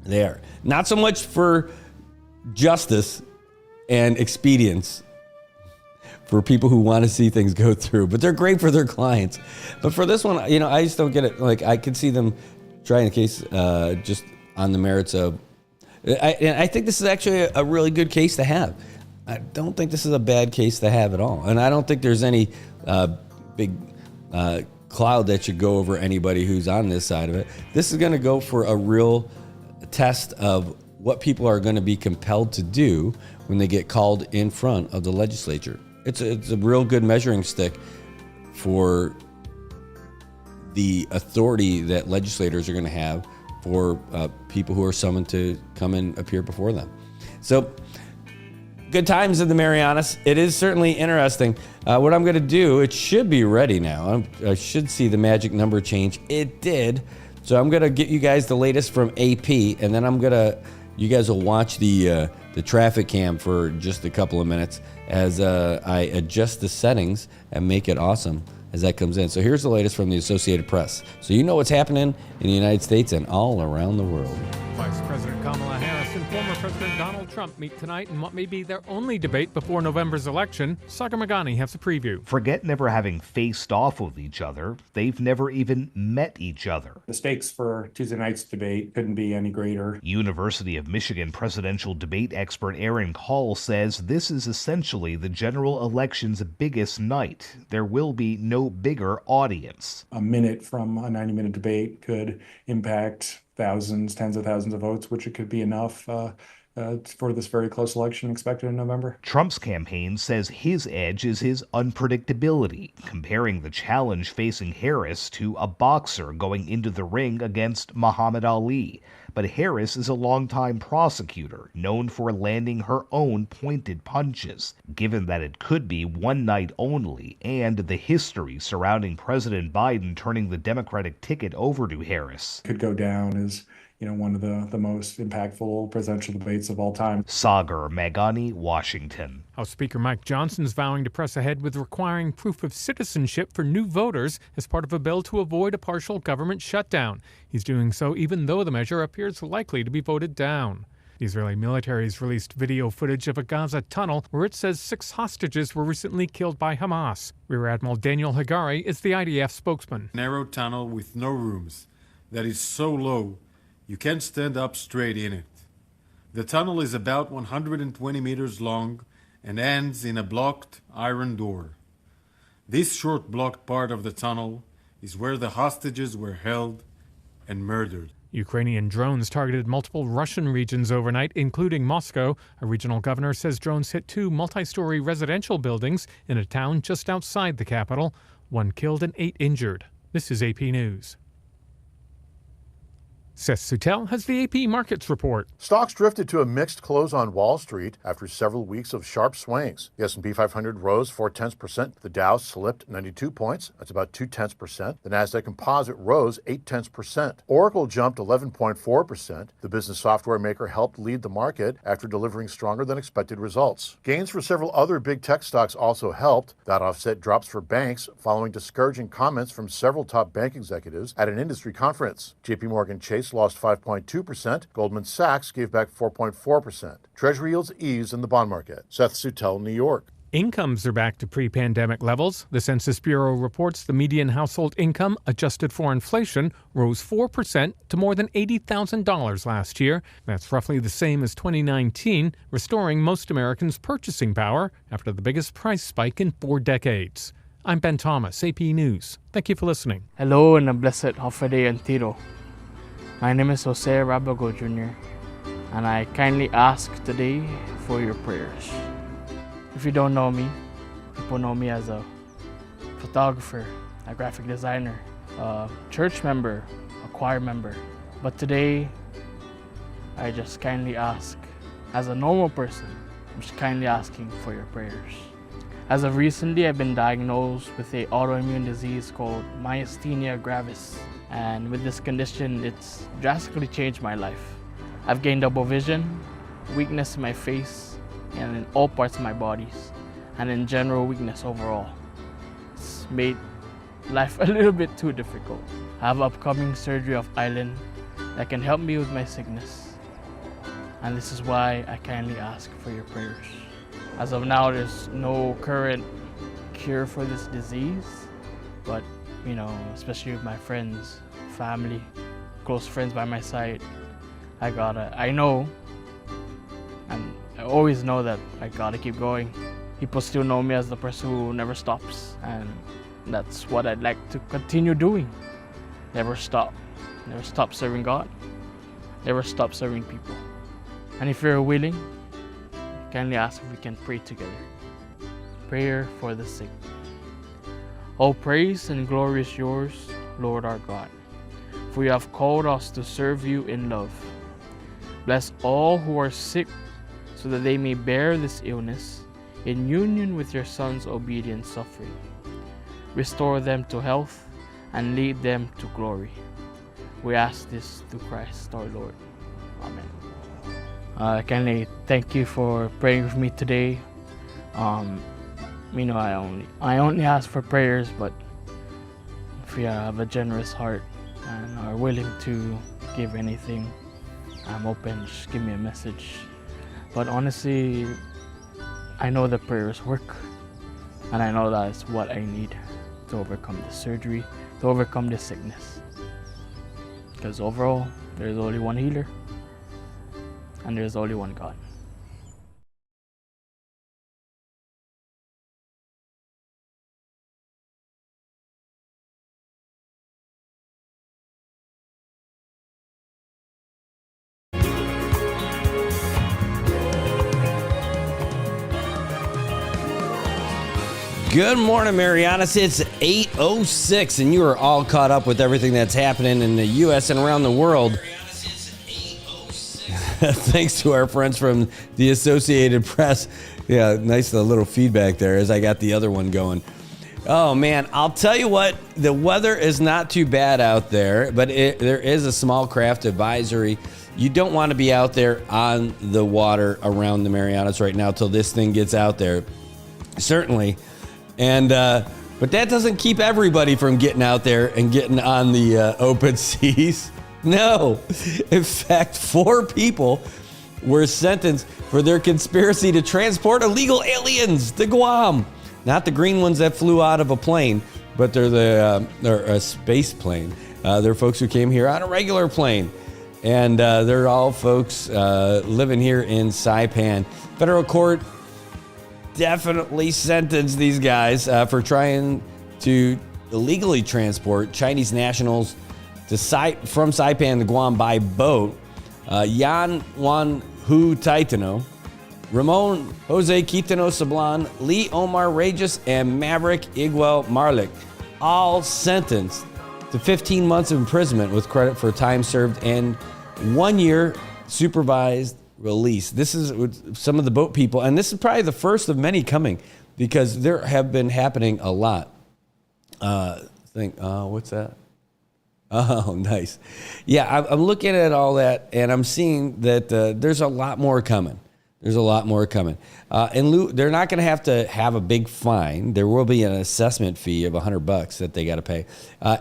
They are. Not so much for justice and expedience for people who want to see things go through, but they're great for their clients. But for this one, I just don't get it. Like, I could see them trying a case just on the merits of. I think this is actually a really good case to have. I don't think this is a bad case to have at all. And I don't think there's any big cloud that should go over anybody who's on this side of it. This is going to go for a real test of what people are going to be compelled to do when they get called in front of the legislature. It's a real good measuring stick for the authority that legislators are going to have for people who are summoned to come and appear before them. So, good times in the Marianas. It is certainly interesting. What I'm going to do, it should be ready now. I should see the magic number change. It did. So I'm going to get you guys the latest from AP, and then you guys will watch the traffic cam for just a couple of minutes as I adjust the settings and make it awesome as that comes in. So here's the latest from the Associated Press. So you know what's happening in the United States and all around the world. Vice President Kamala Harris and former President Donald Trump meet tonight in what may be their only debate before November's election. Sagar Magani has a preview. Forget never having faced off with each other. They've never even met each other. The stakes for Tuesday night's debate couldn't be any greater. University of Michigan presidential debate expert Aaron Call says this is essentially the general election's biggest night. There will be no bigger audience. A minute from a 90-minute debate could impact thousands, tens of thousands of votes, which it could be enough for this very close election expected in November. Trump's campaign says his edge is his unpredictability, comparing the challenge facing Harris to a boxer going into the ring against Muhammad Ali. But Harris is a longtime prosecutor, known for landing her own pointed punches. Given that it could be one night only, and the history surrounding President Biden turning the Democratic ticket over to Harris, could go down as one of the most impactful presidential debates of all time. Sagar Magani, Washington. House Speaker Mike Johnson's vowing to press ahead with requiring proof of citizenship for new voters as part of a bill to avoid a partial government shutdown. He's doing so even though the measure appears likely to be voted down. The Israeli military has released video footage of a Gaza tunnel where it says 6 hostages were recently killed by Hamas. Rear Admiral Daniel Hagari is the IDF spokesman. Narrow tunnel with no rooms that is so low you can't stand up straight in it. The tunnel is about 120 meters long and ends in a blocked iron door. This short blocked part of the tunnel is where the hostages were held and murdered. Ukrainian drones targeted multiple Russian regions overnight, including Moscow. A regional governor says drones hit 2 multi-story residential buildings in a town just outside the capital. 1 killed and 8 injured. This is AP News. Seth Sutel has the AP Markets Report. Stocks drifted to a mixed close on Wall Street after several weeks of sharp swings. The S&P 500 rose 0.4%. The Dow slipped 92 points. That's about 0.2%. The Nasdaq Composite rose 0.8%. Oracle jumped 11.4%. The business software maker helped lead the market after delivering stronger than expected results. Gains for several other big tech stocks also helped. That offset drops for banks following discouraging comments from several top bank executives at an industry conference. JP Morgan Chase lost 5.2%. Goldman Sachs gave back 4.4%. Treasury yields eased in the bond market. Seth Sutel, New York. Incomes are back to pre-pandemic levels. The Census Bureau reports the median household income, adjusted for inflation, rose 4% to more than $80,000 last year. That's roughly the same as 2019, restoring most Americans' purchasing power after the biggest price spike in 4 decades. I'm Ben Thomas, AP News. Thank you for listening. Hello and a blessed Hofede Antiro. My name is Jose Rabago Jr., and I kindly ask today for your prayers. If you don't know me, people know me as a photographer, a graphic designer, a church member, a choir member. But today, I just kindly ask, as a normal person, I'm just kindly asking for your prayers. As of recently, I've been diagnosed with an autoimmune disease called myasthenia gravis. And with this condition, it's drastically changed my life. I've gained double vision, weakness in my face, and in all parts of my bodies, and in general weakness overall. It's made life a little bit too difficult. I have upcoming surgery of island that can help me with my sickness, and this is why I kindly ask for your prayers. As of now, there's no current cure for this disease, but especially with my friends, family, close friends by my side, I know, and I always know that I gotta keep going. People still know me as the person who never stops, and that's what I'd like to continue doing. Never stop. Never stop serving God. Never stop serving people. And if you're willing, kindly ask if we can pray together. Prayer for the sick. All praise and glory is yours, Lord our God, for you have called us to serve you in love. Bless all who are sick, so that they may bear this illness in union with your Son's obedient suffering. Restore them to health and lead them to glory. We ask this through Christ our Lord. Amen. Kindly thank you for praying with me today. I only ask for prayers, but if you have a generous heart and are willing to give anything, I'm open. Just give me a message. But honestly, I know that prayers work, and I know that's what I need to overcome the surgery, to overcome the sickness. Because overall, there's only one healer, and there's only one God. Good morning, Marianas. It's 8:06, and you are all caught up with everything that's happening in the U.S. and around the world. Thanks to our friends from the Associated Press. Yeah, nice little feedback there as I got the other one going. Oh, man, I'll tell you what, the weather is not too bad out there, but there is a small craft advisory. You don't want to be out there on the water around the Marianas right now till this thing gets out there. Certainly. And but that doesn't keep everybody from getting out there and getting on the open seas. No. In fact, 4 people were sentenced for their conspiracy to transport illegal aliens to Guam. Not the green ones that flew out of a plane, but they're a space plane. They're folks who came here on a regular plane. And they're all folks living here in Saipan. Federal court definitely sentenced these guys for trying to illegally transport Chinese nationals from Saipan to Guam by boat. Yan Wan Hu Taitano, Ramon Jose Quitano Sablan, Lee Omar Regis, and Maverick Iguel Marlik, all sentenced to 15 months of imprisonment with credit for time served and 1 year supervised release. This is some of the boat people, and this is probably the first of many coming because there have been happening a lot. What's that? Oh, nice. Yeah, I'm looking at all that, and I'm seeing that there's a lot more coming. There's a lot more coming. They're not going to have a big fine. There will be an assessment fee of $100 that they got to pay.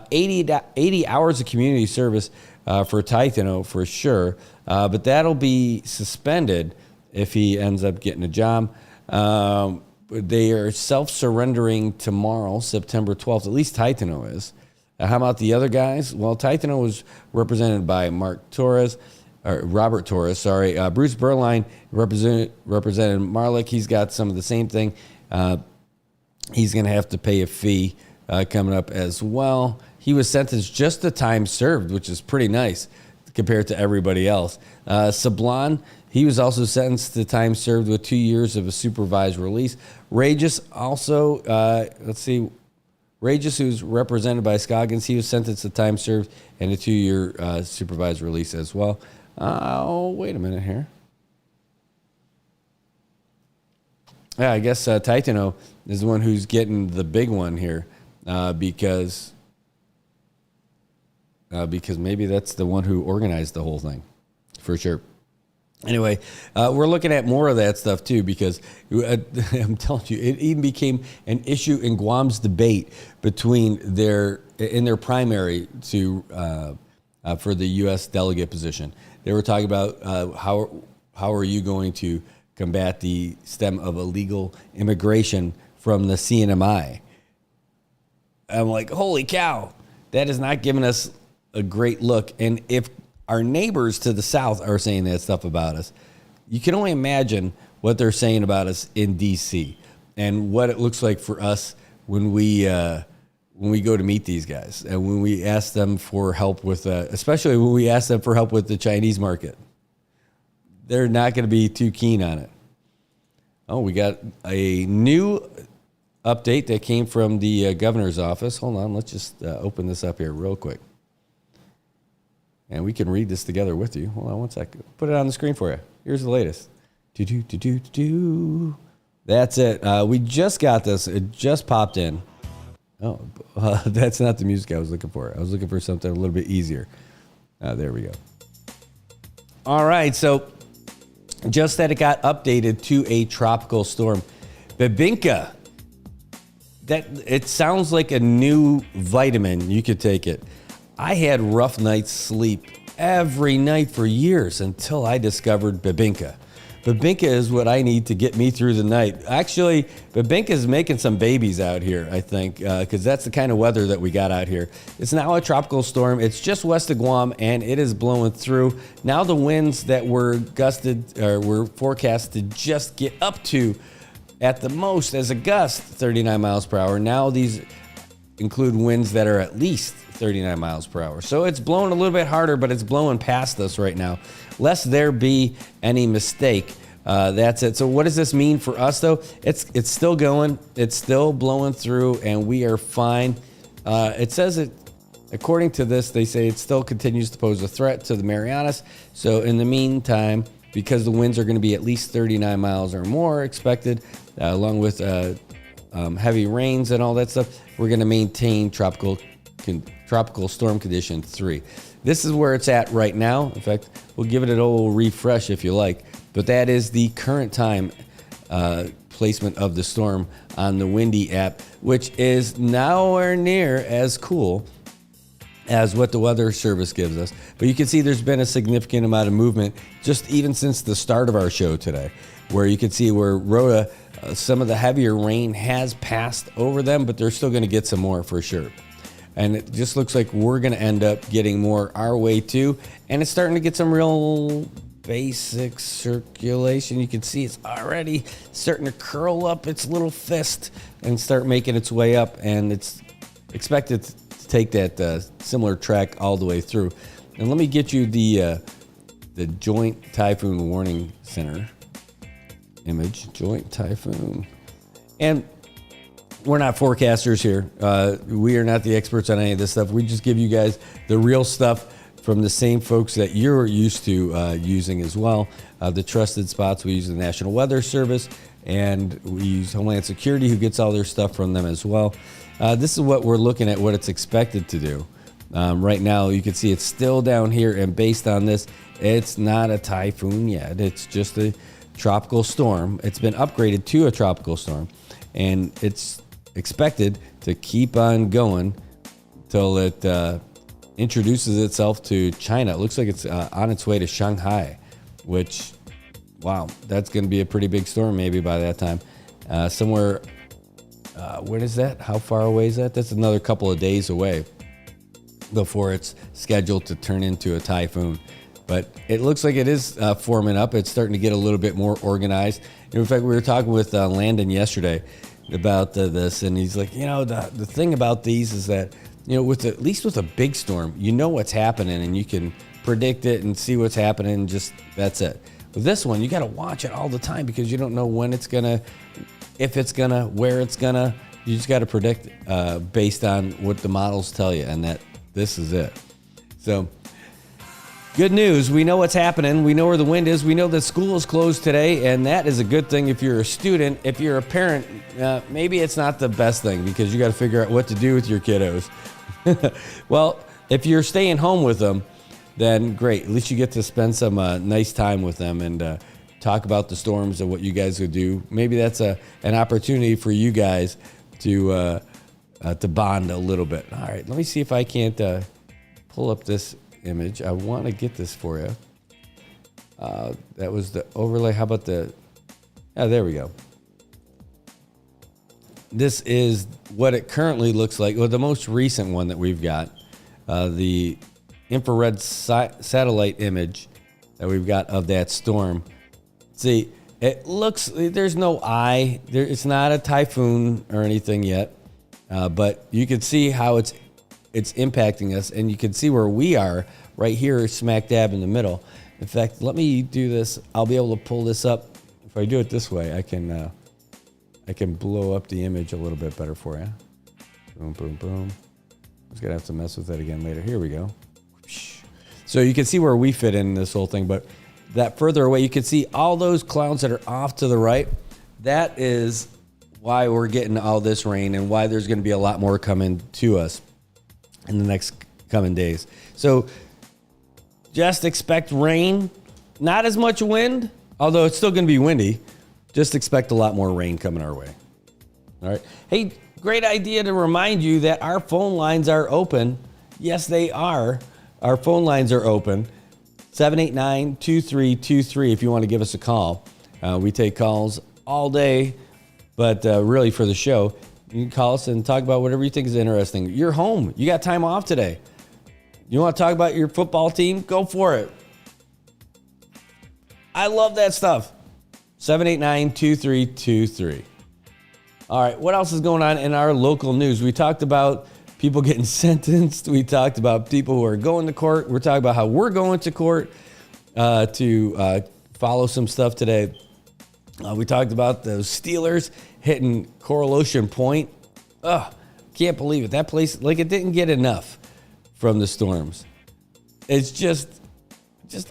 80 hours of community service for Taitano for sure, but that'll be suspended if he ends up getting a job. they are self-surrendering tomorrow, September 12th. At least Taitano is. How about the other guys? Well, Taitano was represented by Robert Torres. Bruce Berline represented Marlick. He's got some of the same thing. He's going to have to pay a fee coming up as well. He was sentenced just to time served, which is pretty nice compared to everybody else. Sablon, he was also sentenced to time served with 2 years of a supervised release. Regis also, Regis, who's represented by Scoggins, he was sentenced to time served and a 2-year supervised release as well. Wait a minute here. Yeah, I guess Taitano is the one who's getting the big one here because maybe that's the one who organized the whole thing, for sure. Anyway, we're looking at more of that stuff too because I'm telling you, it even became an issue in Guam's debate between their primary for the U.S. delegate position. They were talking about how are you going to combat the stem of illegal immigration from the CNMI. I'm like, holy cow, that is not giving us a great look. And if our neighbors to the south are saying that stuff about us, you can only imagine what they're saying about us in D.C. and what it looks like for us when we go to meet these guys and when we ask them for help with, especially when we ask them for help with the Chinese market. They're not going to be too keen on it. Oh, we got a new update that came from the governor's office. Hold on, let's just open this up here real quick. And we can read this together with you. Hold on one second. Put it on the screen for you. Here's the latest. That's it. We just got this. It just popped in. Oh, that's not the music I was looking for. I was looking for something a little bit easier. There we go. All right, so just that it got updated to a tropical storm. Bebinca. It sounds like a new vitamin. You could take it. I had rough nights sleep every night for years until I discovered Bebinca. Bebinca is what I need to get me through the night. Actually, Bebinca is making some babies out here, I think, because that's the kind of weather that we got out here. It's now a tropical storm. It's just west of Guam, and it is blowing through. Now the winds that were forecast to just get up to, at the most, as a gust, 39 miles per hour. Now these include winds that are at least 39 miles per hour. So it's blowing a little bit harder, but it's blowing past us right now. Lest there be any mistake. That's it. So what does this mean for us, though? It's still going. It's still blowing through, and we are fine. It says it, according to this, they say it still continues to pose a threat to the Marianas. So in the meantime, because the winds are going to be at least 39 miles or more expected, along with heavy rains and all that stuff, we're going to maintain tropical storm condition 3. This is where it's at right now. In fact, we'll give it an old refresh if you like. But that is the current time placement of the storm on the Windy app, which is nowhere near as cool as what the Weather Service gives us. But you can see there's been a significant amount of movement just even since the start of our show today, where you can see where Rhoda, some of the heavier rain has passed over them, but they're still going to get some more for sure. And it just looks like we're going to end up getting more our way too. And it's starting to get some real basic circulation. You can see it's already starting to curl up its little fist and start making its way up. And it's expected to take that similar track all the way through. And let me get you the Joint Typhoon Warning Center image. Joint Typhoon. And we're not forecasters here. We are not the experts on any of this stuff. We just give you guys the real stuff from the same folks that you're used to using as well. The trusted spots, we use the National Weather Service, and we use Homeland Security, who gets all their stuff from them as well. This is what we're looking at, what it's expected to do. Right now, you can see it's still down here, and based on this, it's not a typhoon yet. It's just a tropical storm. It's been upgraded to a tropical storm, and it's expected to keep on going till it introduces itself to China. It looks like it's on its way to Shanghai, which, wow, that's going to be a pretty big storm maybe by that time. somewhere. When is that? How far away is that? That's another couple of days away before it's scheduled to turn into a typhoon. But it looks like it is forming up. It's starting to get a little bit more organized. In fact, we were talking with Landon yesterday about this, and he's like, the thing about these is that, at least with a big storm, you know what's happening, and you can predict it and see what's happening, and just that's it. With this one, you got to watch it all the time because you don't know when it's gonna, if it's gonna, where it's gonna. You just got to predict based on what the models tell you, and that this is it. So, good news. We know what's happening. We know where the wind is. We know that school is closed today, and that is a good thing if you're a student. If you're a parent, maybe it's not the best thing because you got to figure out what to do with your kiddos. Well, if you're staying home with them, then great. At least you get to spend some nice time with them and talk about the storms and what you guys would do. Maybe that's an opportunity for you guys to bond a little bit. All right, let me see if I can't pull up this image. I want to get this for you. That was the overlay. How about there we go. This is what it currently looks like. Well, the most recent one that we've got, the infrared satellite image that we've got of that storm. See, it looks, there's no eye. It's not a typhoon or anything yet, but you can see how it's impacting us, and you can see where we are right here, smack dab in the middle. In fact, let me do this. I'll be able to pull this up. If I do it this way, I can blow up the image a little bit better for you. Boom, boom, boom. I'm just gonna have to mess with that again later. Here we go. So you can see where we fit in this whole thing, but that further away, you can see all those clouds that are off to the right. That is why we're getting all this rain and why there's going to be a lot more coming to us in the next coming days. So just expect rain, not as much wind, although it's still going to be windy. Just expect a lot more rain coming our way. All right. Hey, great idea to remind you that our phone lines are open. Yes, they are. Our phone lines are open. 789-2323 if you want to give us a call. We take calls all day, but really for the show, you can call us and talk about whatever you think is interesting. You're home. You got time off today. You want to talk about your football team? Go for it. I love that stuff. 789-2323. All right, what else is going on in our local news? We talked about people getting sentenced. We talked about people who are going to court. We're talking about how we're going to court to follow some stuff today. We talked about those Steelers hitting Coral Ocean Point. Ugh, can't believe it. That place, like, it didn't get enough from the storms. It's just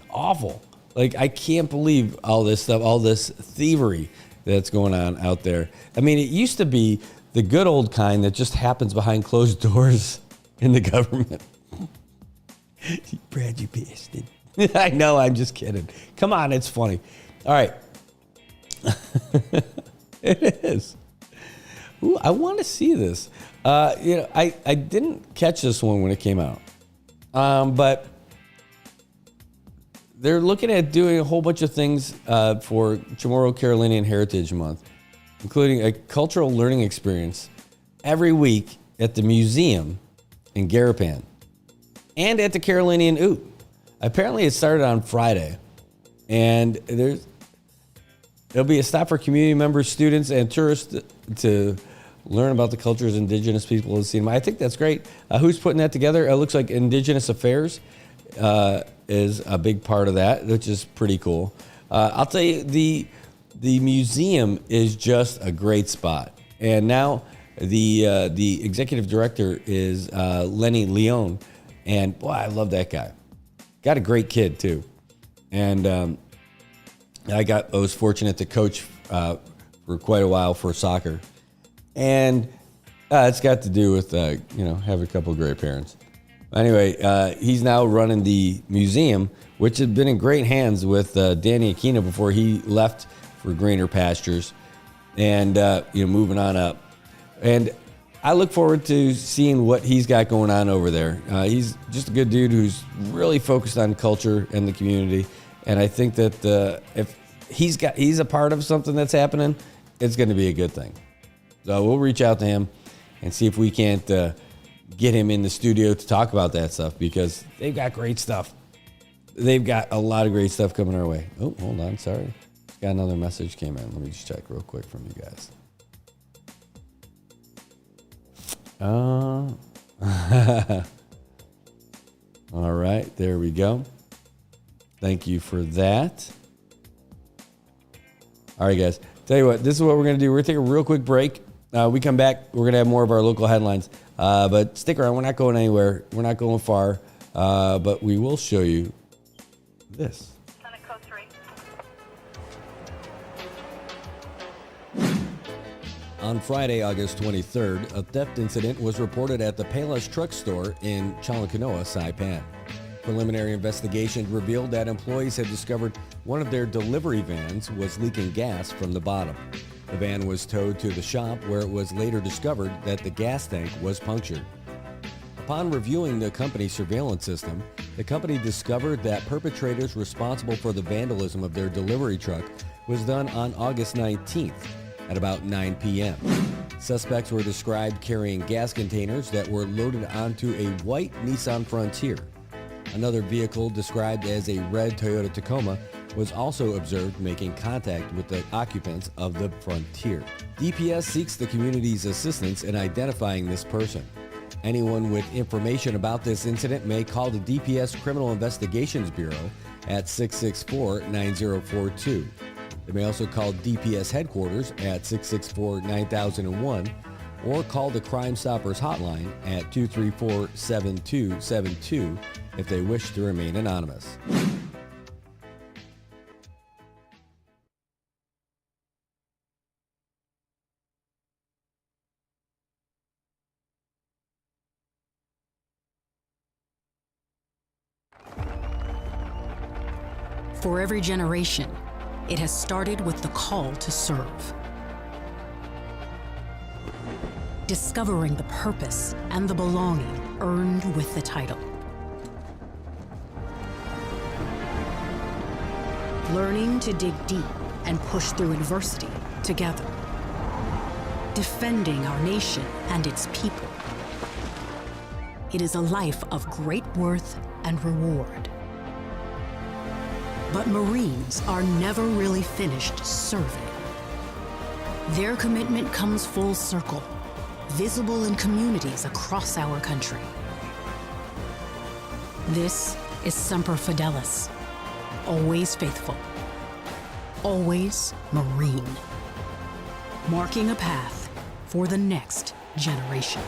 awful. Like, I can't believe all this stuff, all this thievery that's going on out there. I mean, it used to be the good old kind that just happens behind closed doors in the government. Brad, you bastard. I know, I'm just kidding. Come on, it's funny. All right. It is. Ooh, I want to see this. I didn't catch this one when it came out. But they're looking at doing a whole bunch of things for Chamorro Carolinian Heritage Month, including a cultural learning experience every week at the museum in Garapan and at the Carolinian Oot. Apparently it started on Friday, and there'll be a stop for community members, students, and tourists to learn about the cultures of indigenous people of the CNMI. I think that's great. Who's putting that together? It looks like Indigenous Affairs is a big part of that, which is pretty cool. I'll tell you, the museum is just a great spot. And now the executive director is Lenny Leon. And boy, I love that guy. Got a great kid too. And I was fortunate to coach for quite a while for soccer. And it's got to do with, having a couple of great parents. Anyway, he's now running the museum, which had been in great hands with Danny Aquino before he left for greener pastures and, moving on up. And I look forward to seeing what he's got going on over there. He's just a good dude who's really focused on culture and the community. And I think that if he's a part of something that's happening it's going to be a good thing. So we'll reach out to him and see if we can't get him in the studio to talk about that stuff, because they've got great stuff. They've got a lot of great stuff coming our way. Oh, hold on. Sorry. Got another message came in. Let me just check real quick from you guys. All right. There we go. Thank you for that. All right, guys. Tell you what, this is what we're going to do. We're going to take a real quick break. We come back. We're going to have more of our local headlines. But stick around. We're not going anywhere. We're not going far. But we will show you this. On Friday, August 23rd, a theft incident was reported at the Payless Truck Store in Chalakanoa, Saipan. Preliminary investigation revealed that employees had discovered one of their delivery vans was leaking gas from the bottom. The van was towed to the shop, where it was later discovered that the gas tank was punctured. Upon reviewing the company's surveillance system, the company discovered that perpetrators responsible for the vandalism of their delivery truck was done on August 19th at about 9 p.m. Suspects were described carrying gas containers that were loaded onto a white Nissan Frontier. Another vehicle, described as a red Toyota Tacoma, was also observed making contact with the occupants of the Frontier. DPS seeks the community's assistance in identifying this person. Anyone with information about this incident may call the DPS Criminal Investigations Bureau at 664-9042. They may also call DPS headquarters at 664-9001 or call the Crime Stoppers hotline at 234-7272 if they wish to remain anonymous. For every generation, it has started with the call to serve. Discovering the purpose and the belonging earned with the title. Learning to dig deep and push through adversity together. Defending our nation and its people. It is a life of great worth and reward. But Marines are never really finished serving. Their commitment comes full circle, visible in communities across our country. This is Semper Fidelis, always faithful, always Marine, marking a path for the next generation.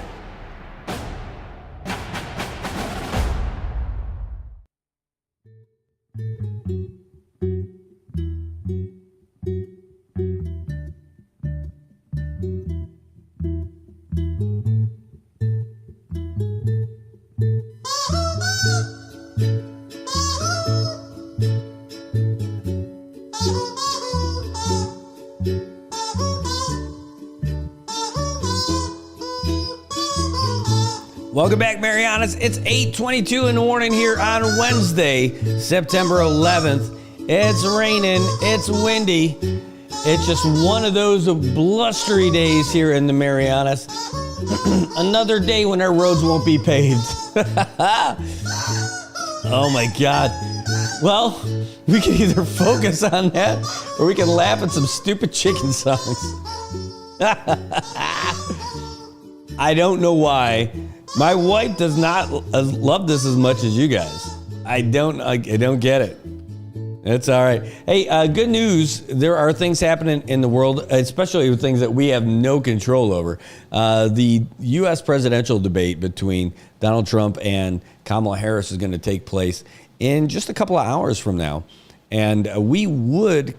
Welcome back, Marianas. It's 8:22 in the morning here on Wednesday, September 11th. It's raining. It's windy. It's just one of those blustery days here in the Marianas. Another day when our roads won't be paved. Oh, my God. Well, we can either focus on that or we can laugh at some stupid chicken songs. I don't know why. My wife does not love this as much as you guys. I don't get it. It's all right. Hey, good news. There are things happening in the world, especially with things that we have no control over. The U.S. presidential debate between Donald Trump and Kamala Harris is going to take place in just a couple of hours from now. And we would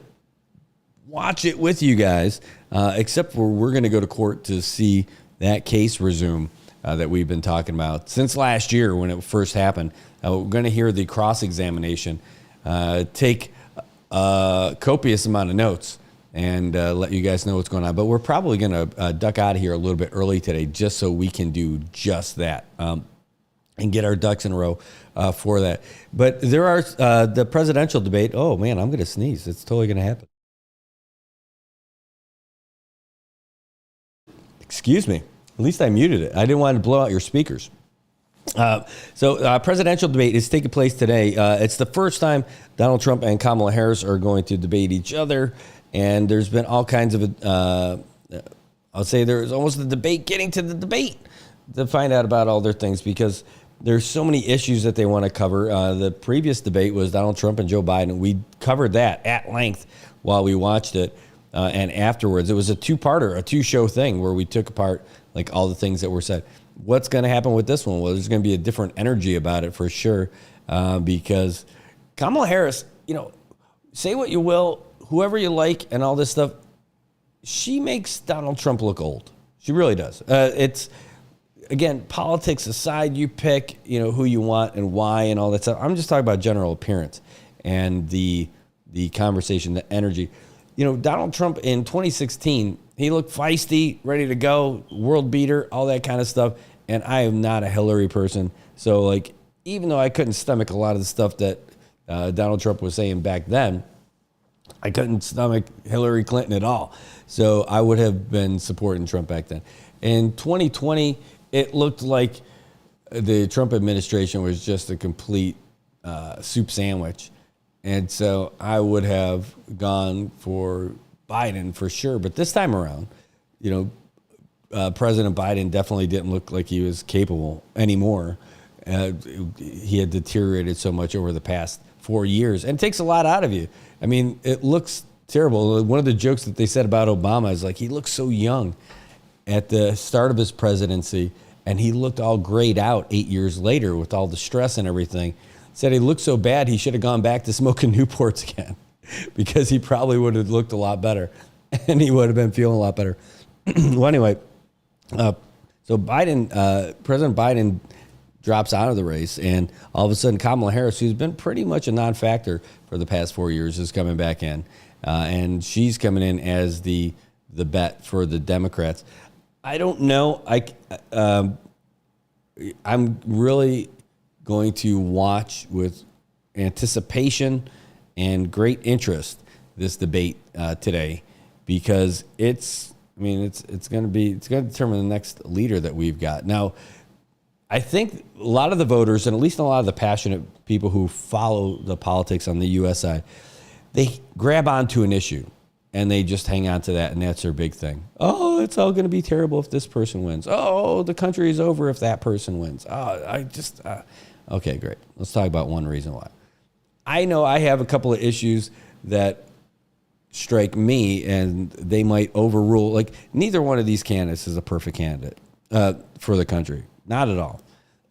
watch it with you guys, except for we're going to go to court to see that case resume. That we've been talking about since last year when it first happened. We're going to hear the cross-examination, take a copious amount of notes, and let you guys know what's going on. But we're probably going to duck out of here a little bit early today just so we can do just that and get our ducks in a row for that. But there are the presidential debate. Oh, man, I'm going to sneeze. It's totally going to happen. Excuse me. At least I muted it. I didn't want to blow out your speakers. Presidential debate is taking place today. It's the first time Donald Trump and Kamala Harris are going to debate each other. And there's been all kinds of, I'll say there's almost a debate getting to the debate to find out about all their things, because there's so many issues that they want to cover. The previous debate was Donald Trump and Joe Biden. We covered that at length while we watched it. And afterwards, it was a two-parter, a two-show thing where we took apart like all the things that were said. What's going to happen with this one? Well, there's going to be a different energy about it for sure, because Kamala Harris, say what you will, whoever you like and all this stuff, she makes Donald Trump look old. She really does. It's, again, politics aside, you pick, who you want and why and all that stuff. I'm just talking about general appearance and the conversation, the energy. Donald Trump in 2016, he looked feisty, ready to go, world beater, all that kind of stuff. And I am not a Hillary person. So, even though I couldn't stomach a lot of the stuff that Donald Trump was saying back then, I couldn't stomach Hillary Clinton at all. So I would have been supporting Trump back then. In 2020, it looked like the Trump administration was just a complete soup sandwich. And so I would have gone for Biden for sure. But this time around, President Biden definitely didn't look like he was capable anymore. He had deteriorated so much over the past 4 years. And it takes a lot out of you. I mean, it looks terrible. One of the jokes that they said about Obama is he looked so young at the start of his presidency, and he looked all grayed out 8 years later with all the stress and everything. Said he looked so bad he should have gone back to smoking Newports again, because he probably would have looked a lot better and he would have been feeling a lot better. Well, anyway, so President Biden drops out of the race, and all of a sudden Kamala Harris, who's been pretty much a non-factor for the past 4 years, is coming back in, and she's coming in as the bet for the Democrats. I don't know. I'm really going to watch with anticipation and great interest this debate today, because it's going to determine the next leader that we've got. Now, I think a lot of the voters, and at least a lot of the passionate people who follow the politics on the U.S. side, they grab onto an issue and they just hang on to that, and that's their big thing. Oh, it's all going to be terrible if this person wins. Oh, the country is over if that person wins. Okay, great. Let's talk about one reason why. I know I have a couple of issues that strike me, and they might overrule. Neither one of these candidates is a perfect candidate for the country. Not at all.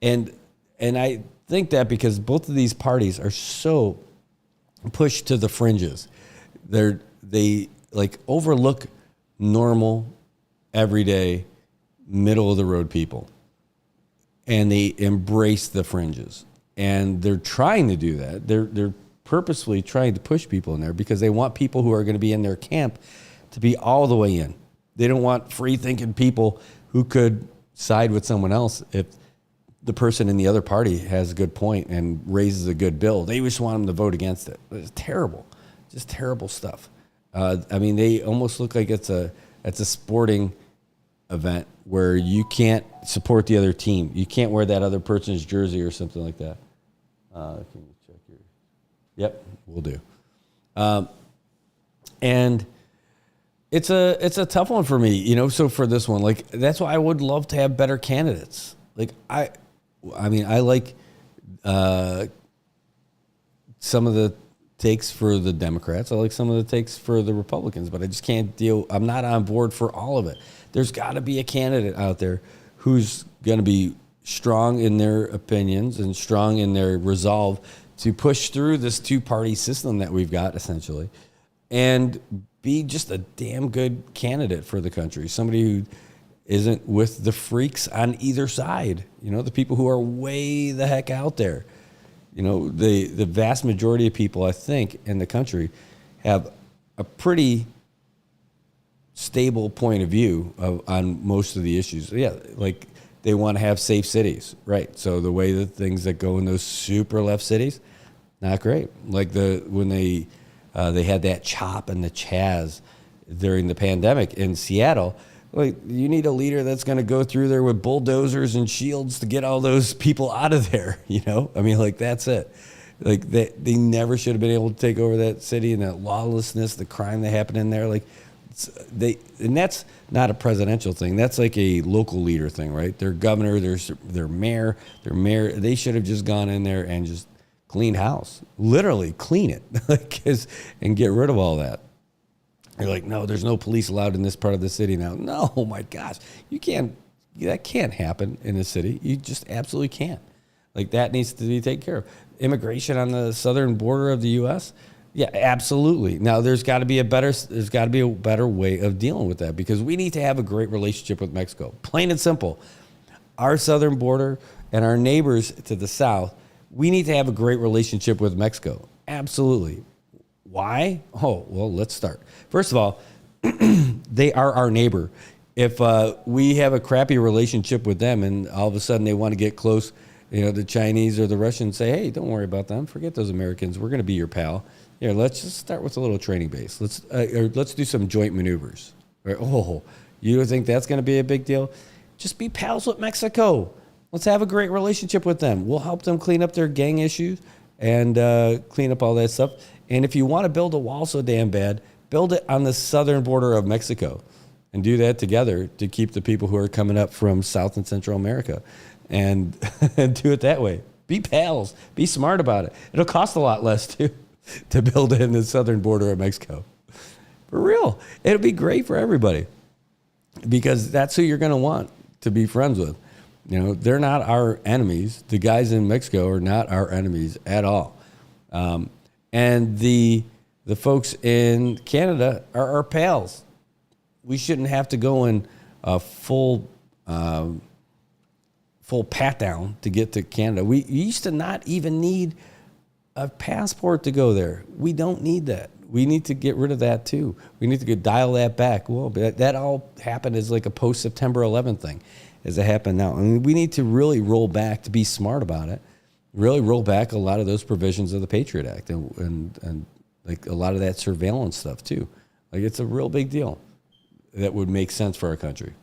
And I think that because both of these parties are so pushed to the fringes. They overlook normal, everyday, middle of the road people, and they embrace the fringes. And they're trying to do that. They're purposefully trying to push people in there because they want people who are going to be in their camp to be all the way in. They don't want free-thinking people who could side with someone else if the person in the other party has a good point and raises a good bill. They just want them to vote against it. It's terrible. Just terrible stuff. They almost look like it's a sporting event where you can't support the other team. You can't wear that other person's jersey or something like that. Can you check your? Yep, we'll do. And it's a tough one for me, So for this one, that's why I would love to have better candidates. I like some of the takes for the Democrats. I like some of the takes for the Republicans, but I just can't deal. I'm not on board for all of it. There's got to be a candidate out there who's going to be strong in their opinions and strong in their resolve to push through this two-party system that we've got, essentially, and be just a damn good candidate for the country. Somebody who isn't with the freaks on either side, the people who are way the heck out there. The vast majority of people, I think, in the country have a pretty stable point of view on most of the issues. Yeah, they want to have safe cities, right? So the way the things that go in those super left cities, not great. When they had that CHOP and the CHAZ during the pandemic in Seattle, Like, you need a leader that's going to go through there with bulldozers and shields to get all those people out of there, you know? I mean, like, that's it. Like, they never should have been able to take over that city, and that lawlessness, the crime that happened in there. Like, and that's not a presidential thing. That's like a local leader thing, right? Their governor, their mayor, they should have just gone in there and just cleaned house. Literally clean it, and get rid of all that. You're like, no, there's no police allowed in this part of the city now. No, oh my gosh, that can't happen in a city. You just absolutely can't. Like, that needs to be taken care of. Immigration on the southern border of the U.S., yeah, absolutely. Now, there's got to be a better way of dealing with that, because we need to have a great relationship with Mexico. Plain and simple. Our southern border and our neighbors to the south, we need to have a great relationship with Mexico. Absolutely. Why? Oh, well, let's start. First of all, they are our neighbor. If we have a crappy relationship with them and all of a sudden they want to get close, the Chinese or the Russians say, hey, don't worry about them. Forget those Americans. We're going to be your pal. Here, let's just start with a little training base. Let's do some joint maneuvers. Right? Oh, you think that's going to be a big deal? Just be pals with Mexico. Let's have a great relationship with them. We'll help them clean up their gang issues and clean up all that stuff. And if you want to build a wall so damn bad, build it on the southern border of Mexico and do that together to keep the people who are coming up from South and Central America, and do it that way. Be pals. Be smart about it. It'll cost a lot less, too, to build it in the southern border of Mexico. For real. It'll be great for everybody, because that's who you're going to want to be friends with. They're not our enemies. The guys in Mexico are not our enemies at all. And the folks in Canada are our pals. We shouldn't have to go in a full pat down to get to Canada. We used to not even need a passport to go there. We don't need that. We need to get rid of that too. We need to dial that back. Well, that all happened as like a post-September 11th thing, as it happened now. I mean, we need to really roll back, to be smart about it, really roll back a lot of those provisions of the Patriot Act and like a lot of that surveillance stuff too. Like, it's a real big deal that would make sense for our country.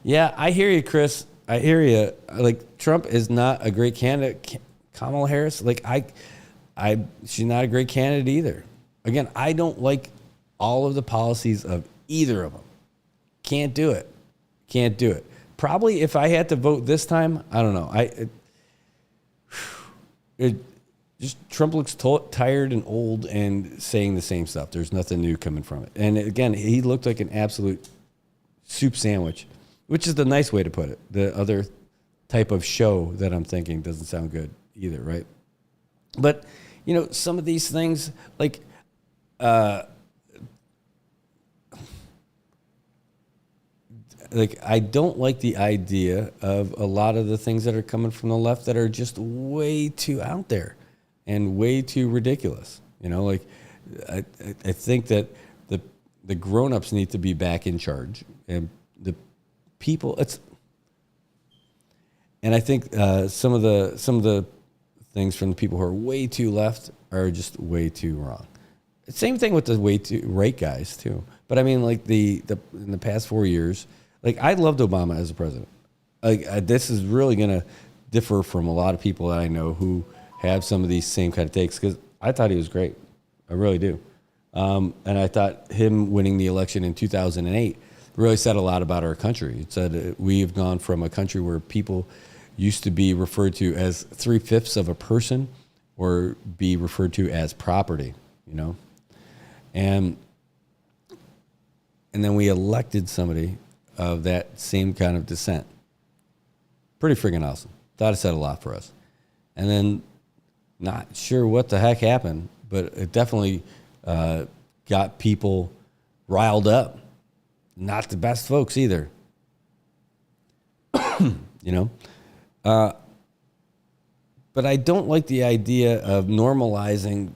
Yeah, I hear you, Chris. I hear you. Like, Trump is not a great candidate. Kamala Harris, like, she's not a great candidate either. Again, I don't like all of the policies of either of them. Can't do it. Probably if I had to vote this time, I don't know. Trump looks tired and old and saying the same stuff. There's nothing new coming from it. And again, he looked like an absolute soup sandwich, which is the nice way to put it. The other type of show that I'm thinking doesn't sound good either, right? But, some of these things, like, I don't like the idea of a lot of the things that are coming from the left that are just way too out there and way too ridiculous. I think that the grown-ups need to be back in charge, and the people. And I think some of the things from the people who are way too left are just way too wrong. Same thing with the way too right guys too. But I mean, like in the past 4 years, like, I loved Obama as a president. Like, this is really going to differ from a lot of people that I know who have some of these same kind of takes, because I thought he was great. I really do. And I thought him winning the election in 2008 really said a lot about our country. It said we've gone from a country where people used to be referred to as 3/5 of a person or be referred to as property, And then we elected somebody of that same kind of descent. Pretty friggin' awesome. Thought it said a lot for us. And then, not sure what the heck happened, but it definitely got people riled up. Not the best folks either. But I don't like the idea of normalizing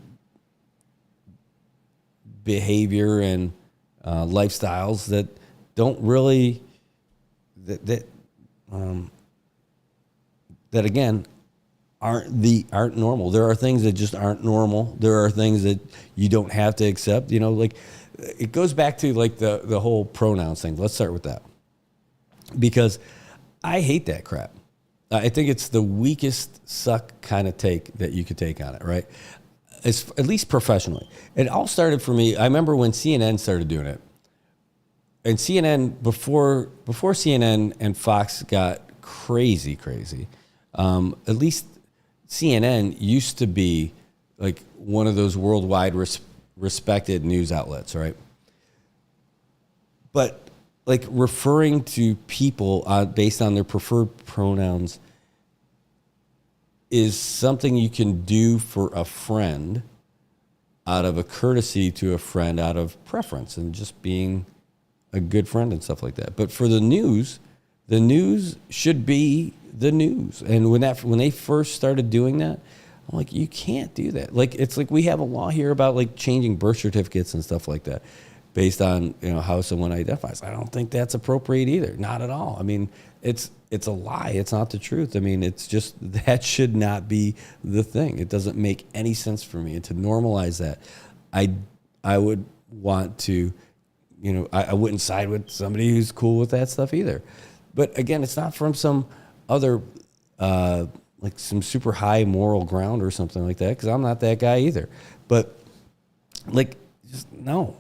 behavior and lifestyles that don't really, that again aren't normal. There are things that just aren't normal. There are things that you don't have to accept. Like it goes back to like the whole pronouns thing. Let's start with that, because I hate that crap. I think it's the weakest suck kind of take that you could take on it, right? It's, at least professionally. It all started for me. I remember when CNN started doing it. And CNN, before CNN and Fox got crazy, at least CNN used to be like one of those worldwide respected news outlets, right? But like referring to people based on their preferred pronouns is something you can do for a friend out of a courtesy to a friend, out of preference and just being a good friend and stuff like that. But for the news should be the news. And when they first started doing that, I'm like, you can't do that. Like, it's like we have a law here about like changing birth certificates and stuff like that based on, you know, how someone identifies. I don't think that's appropriate either. Not at all. I mean, it's a lie. It's not the truth. I mean, it's just, that should not be the thing. It doesn't make any sense for me. And to normalize that, I would want to, you know, I wouldn't side with somebody who's cool with that stuff either. But again, it's not from some other, like some super high moral ground or something like that, because I'm not that guy either. But like, just no.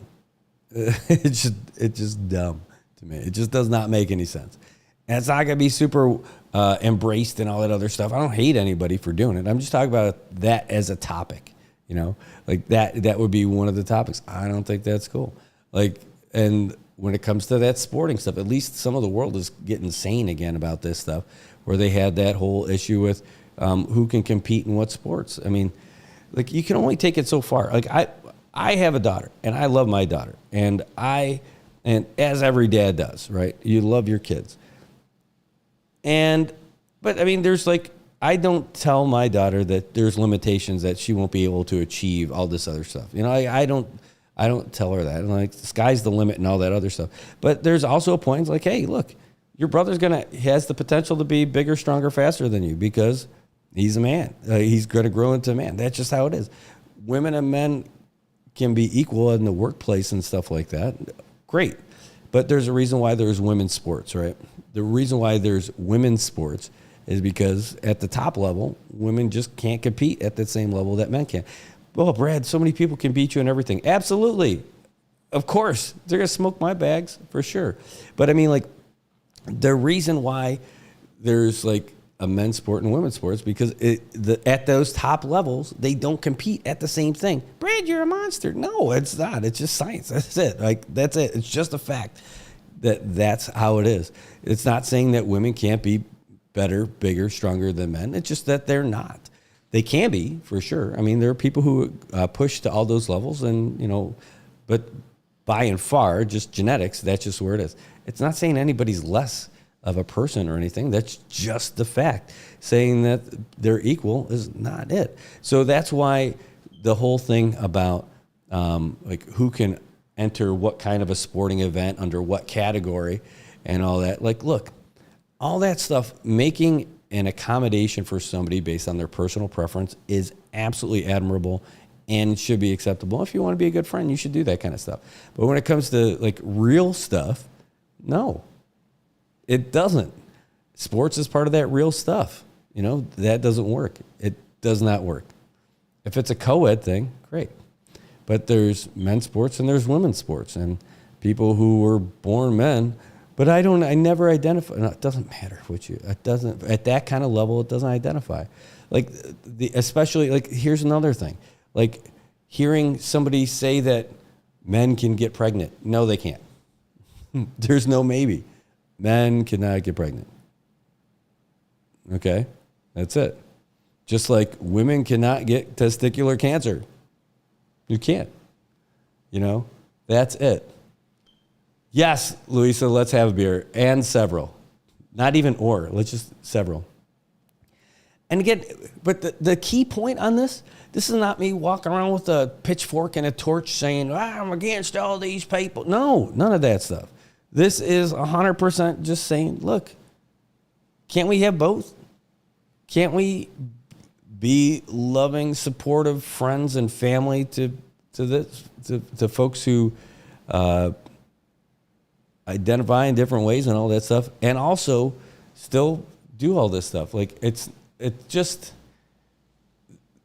It's just dumb to me. It just does not make any sense. And it's not going to be super embraced and all that other stuff. I don't hate anybody for doing it. I'm just talking about that as a topic, you know, like that would be one of the topics. I don't think that's cool. Like, and when it comes to that sporting stuff, at least some of the world is getting sane again about this stuff, where they had that whole issue with who can compete in what sports. I mean, like, you can only take it so far. Like, I have a daughter, and I love my daughter, and as every dad does, right? You love your kids. But I mean, there's like, I don't tell my daughter that there's limitations that she won't be able to achieve all this other stuff. You know, I don't tell her that. And like, the sky's the limit and all that other stuff. But there's also a point like, hey, look, your brother's has the potential to be bigger, stronger, faster than you because he's a man. He's going to grow into a man. That's just how it is. Women and men can be equal in the workplace and stuff like that. Great. But there's a reason why there's women's sports, right? The reason why there's women's sports is because at the top level, women just can't compete at the same level that men can. Well, Brad, so many people can beat you in everything. Absolutely. Of course. They're going to smoke my bags for sure. But I mean, like, the reason why there's like a men's sport and women's sports, because at those top levels, they don't compete at the same thing. Brad, you're a monster. No, it's not. It's just science. That's it. Like, that's it. It's just a fact that's how it is. It's not saying that women can't be better, bigger, stronger than men. It's just that they're not. They can be, for sure. I mean, there are people who push to all those levels, and, you know, but by and far, just genetics, that's just where it is. It's not saying anybody's less of a person or anything. That's just the fact. Saying that they're equal is not it. So that's why the whole thing about like who can enter what kind of a sporting event under what category and all that. Like, look, all that stuff, making an accommodation for somebody based on their personal preference is absolutely admirable and should be acceptable. If you want to be a good friend, you should do that kind of stuff. But when it comes to like real stuff, no, it doesn't. Sports is part of that real stuff. You know, that doesn't work. It does not work. If it's a co-ed thing, great. But there's men's sports and there's women's sports, and people who were born men. But I never identify. No, it doesn't matter what it doesn't, at that kind of level, it doesn't identify. Like, especially, like, here's another thing. Like, hearing somebody say that men can get pregnant. No, they can't. There's no maybe. Men cannot get pregnant. Okay? That's it. Just like women cannot get testicular cancer. You can't. You know? That's it. Yes, Louisa, let's have a beer. And several. Not even or. Let's just several. And again, but the key point on this is not me walking around with a pitchfork and a torch saying, I'm against all these people. No, none of that stuff. This is 100% just saying, look, can't we have both? Can't we be loving, supportive friends and family to folks who identify in different ways and all that stuff, and also still do all this stuff. Like it's just,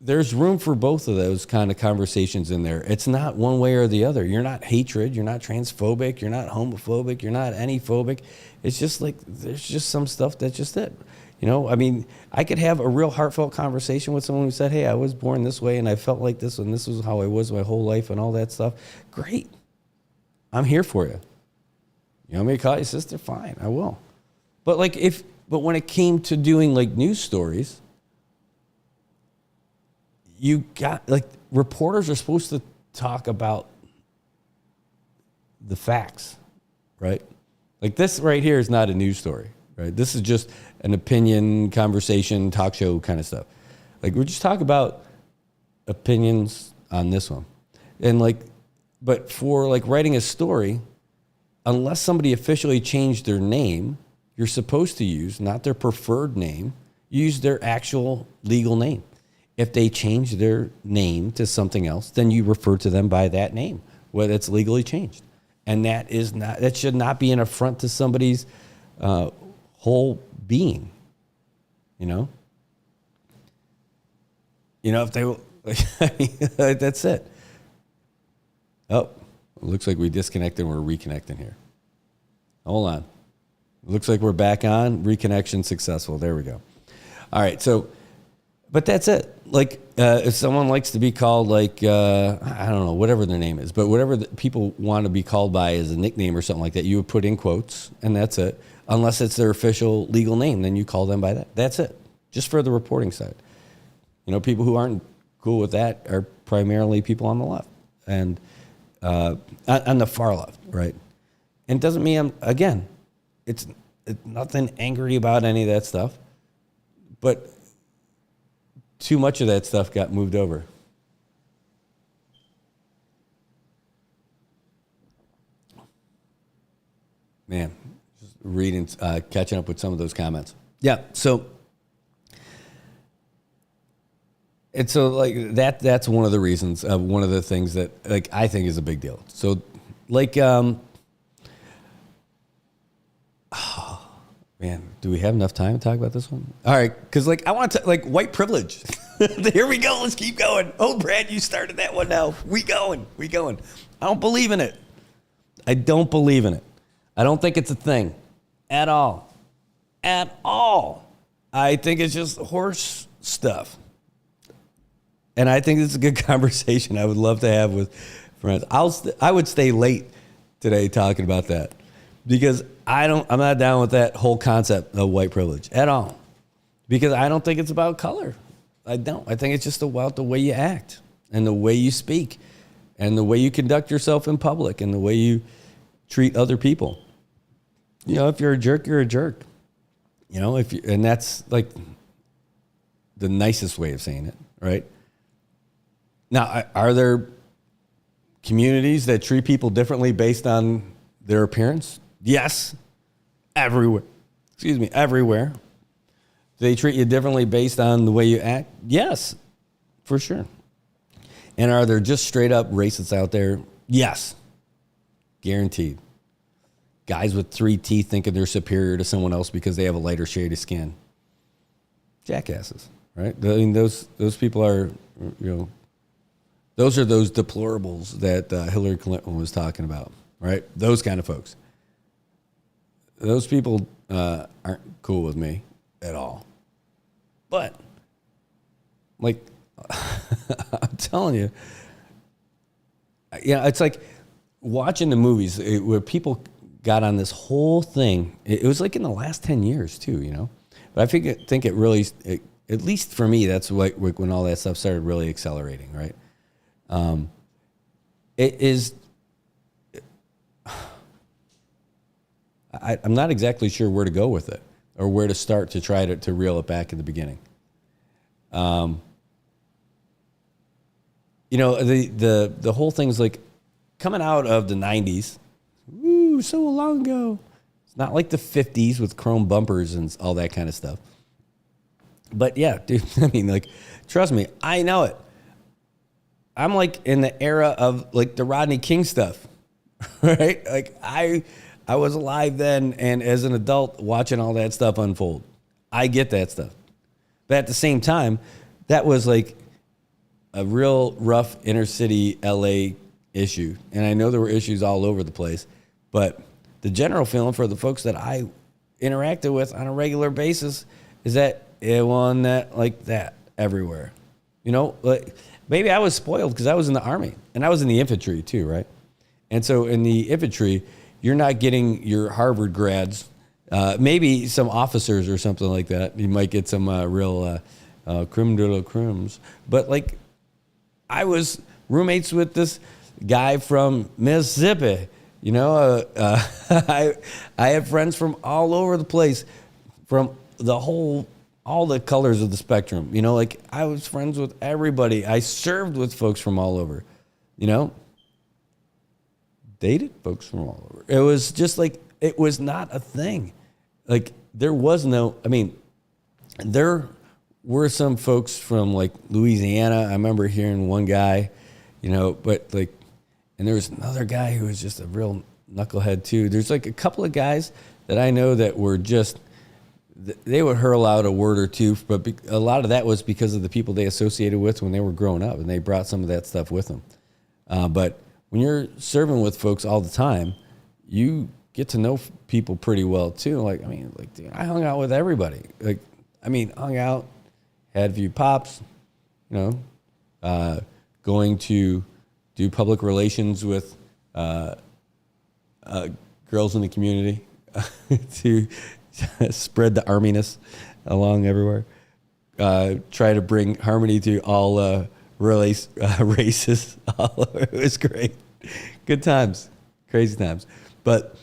there's room for both of those kind of conversations in there. It's not one way or the other. You're not hatred. You're not transphobic. You're not homophobic. You're not anyphobic. It's just like, there's just some stuff that's just it. You know, I mean, I could have a real heartfelt conversation with someone who said, hey, I was born this way and I felt like this and this was how I was my whole life and all that stuff. Great. I'm here for you. You want me to call you sister? Fine, I will. But when it came to doing like news stories, you got, like, reporters are supposed to talk about the facts, right? Like this right here is not a news story, right? This is just an opinion, conversation, talk show kind of stuff. Like, we just talk about opinions on this one. And like, but for like writing a story, unless somebody officially changed their name, you're supposed to use, not their preferred name, use their actual legal name. If they change their name to something else, then you refer to them by that name, whether it's legally changed. And that should not be an affront to somebody's whole being, you know? You know, if they, that's it. Oh, it looks like we disconnected and we're reconnecting here. Hold on. It looks like we're back on. Reconnection successful. There we go. All right, so, but that's it. Like, if someone likes to be called, like, I don't know, whatever their name is, but whatever people want to be called by as a nickname or something like that, you would put in quotes, and that's it. Unless it's their official legal name, then you call them by that. That's it. Just for the reporting side. You know, people who aren't cool with that are primarily people on the left and on the far left, right? And it doesn't mean, again, it's nothing angry about any of that stuff, but too much of that stuff got moved over. Man, just reading, catching up with some of those comments. Yeah, so and so like that's one of the reasons, one of the things that like I think is a big deal. So like man, do we have enough time to talk about this one? All right, because like I want to like white privilege. Here we go. Let's keep going. Oh, Brad, you started that one now. We going. I don't believe in it. I don't believe in it. I don't think it's a thing at all. At all. I think it's just horse stuff. And I think it's a good conversation I would love to have with friends. I would stay late today talking about that because I'm not down with that whole concept of white privilege at all. Because I don't think it's about color. I don't. I think it's just about the way you act and the way you speak and the way you conduct yourself in public and the way you treat other people. You know, if you're a jerk, you're a jerk. You know, and that's like the nicest way of saying it, right? Now, are there communities that treat people differently based on their appearance? Yes. Everywhere. Everywhere. Do they treat you differently based on the way you act? Yes, for sure. And are there just straight up racists out there? Yes. Guaranteed. Guys with 3 teeth thinking they're superior to someone else because they have a lighter shade of skin. Jackasses, right? I mean, those people are, you know, those are those deplorables that Hillary Clinton was talking about, right? Those kind of folks. Those people aren't cool with me at all. But, like, I'm telling you, it's like watching the movies where people got on this whole thing. It was like in the last 10 years too, you know? But I think it really, at least for me, that's when all that stuff started really accelerating, right? It is, I'm not exactly sure where to go with it or where to start to try to reel it back in the beginning. You know, the whole thing's like coming out of the 90s. Woo, so long ago. It's not like the 50s with chrome bumpers and all that kind of stuff. But yeah, dude, I mean, like, trust me, I know it. I'm like in the era of like the Rodney King stuff, right? Like I was alive then, and as an adult watching all that stuff unfold. I get that stuff. But at the same time, that was like a real rough inner city LA issue. And I know there were issues all over the place, but the general feeling for the folks that I interacted with on a regular basis is that it wasn't that like that everywhere. You know, like maybe I was spoiled because I was in the Army and I was in the infantry too, right? And so in the infantry, you're not getting your Harvard grads, maybe some officers or something like that. You might get some real creme de la cremes. But like, I was roommates with this guy from Mississippi. You know, I have friends from all over the place, from all the colors of the spectrum. You know, like I was friends with everybody. I served with folks from all over, you know, dated folks from all over. It was just like, it was not a thing. Like there was no, I mean, there were some folks from like Louisiana. I remember hearing one guy, you know, but like, and there was another guy who was just a real knucklehead too. There's like a couple of guys that I know that were just, they would hurl out a word or two, but a lot of that was because of the people they associated with when they were growing up, and they brought some of that stuff with them. But when you're serving with folks all the time, you get to know people pretty well too. Like, I mean, like, dude, I hung out with everybody. Like, I mean, hung out, had a few pops, you know, going to do public relations with girls in the community to spread the arminess along everywhere. Try to bring harmony to all races. It was great. Good times. Crazy times. But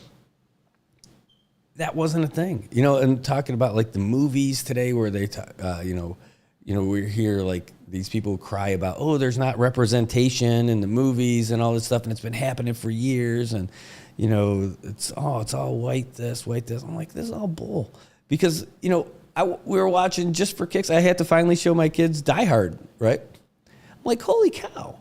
that wasn't a thing. You know, and talking about like the movies today where they talk, you know, we hear like these people cry about, oh, there's not representation in the movies and all this stuff, and it's been happening for years, and you know, it's all white this. I'm like, this is all bull. Because, you know, we were watching just for kicks. I had to finally show my kids Die Hard, right? I'm like, holy cow.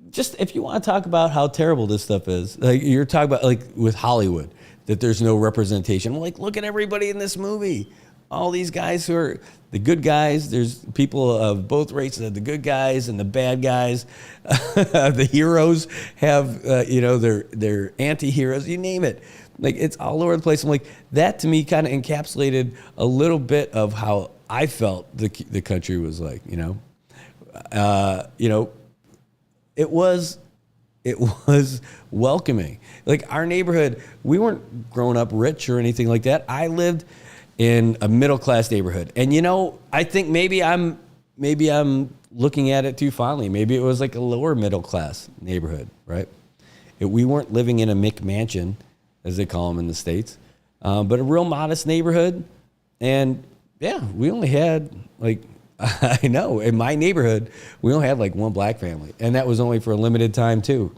Just if you want to talk about how terrible this stuff is, like you're talking about like with Hollywood, that there's no representation. I'm like, look at everybody in this movie. All these guys who are the good guys. There's people of both races, the good guys and the bad guys. The heroes have, you know, their anti-heroes, you name it. Like, it's all over the place. I'm like, that to me kind of encapsulated a little bit of how I felt the country was like, you know. You know, it was welcoming. Like, our neighborhood, we weren't growing up rich or anything like that. I lived in a middle-class neighborhood. And, you know, I think maybe I'm looking at it too fondly. Maybe it was like a lower middle-class neighborhood, right? We weren't living in a McMansion, as they call them in the States, but a real modest neighborhood. And, yeah, we only had, like, I know, in my neighborhood, we only had, like, one black family. And that was only for a limited time, too.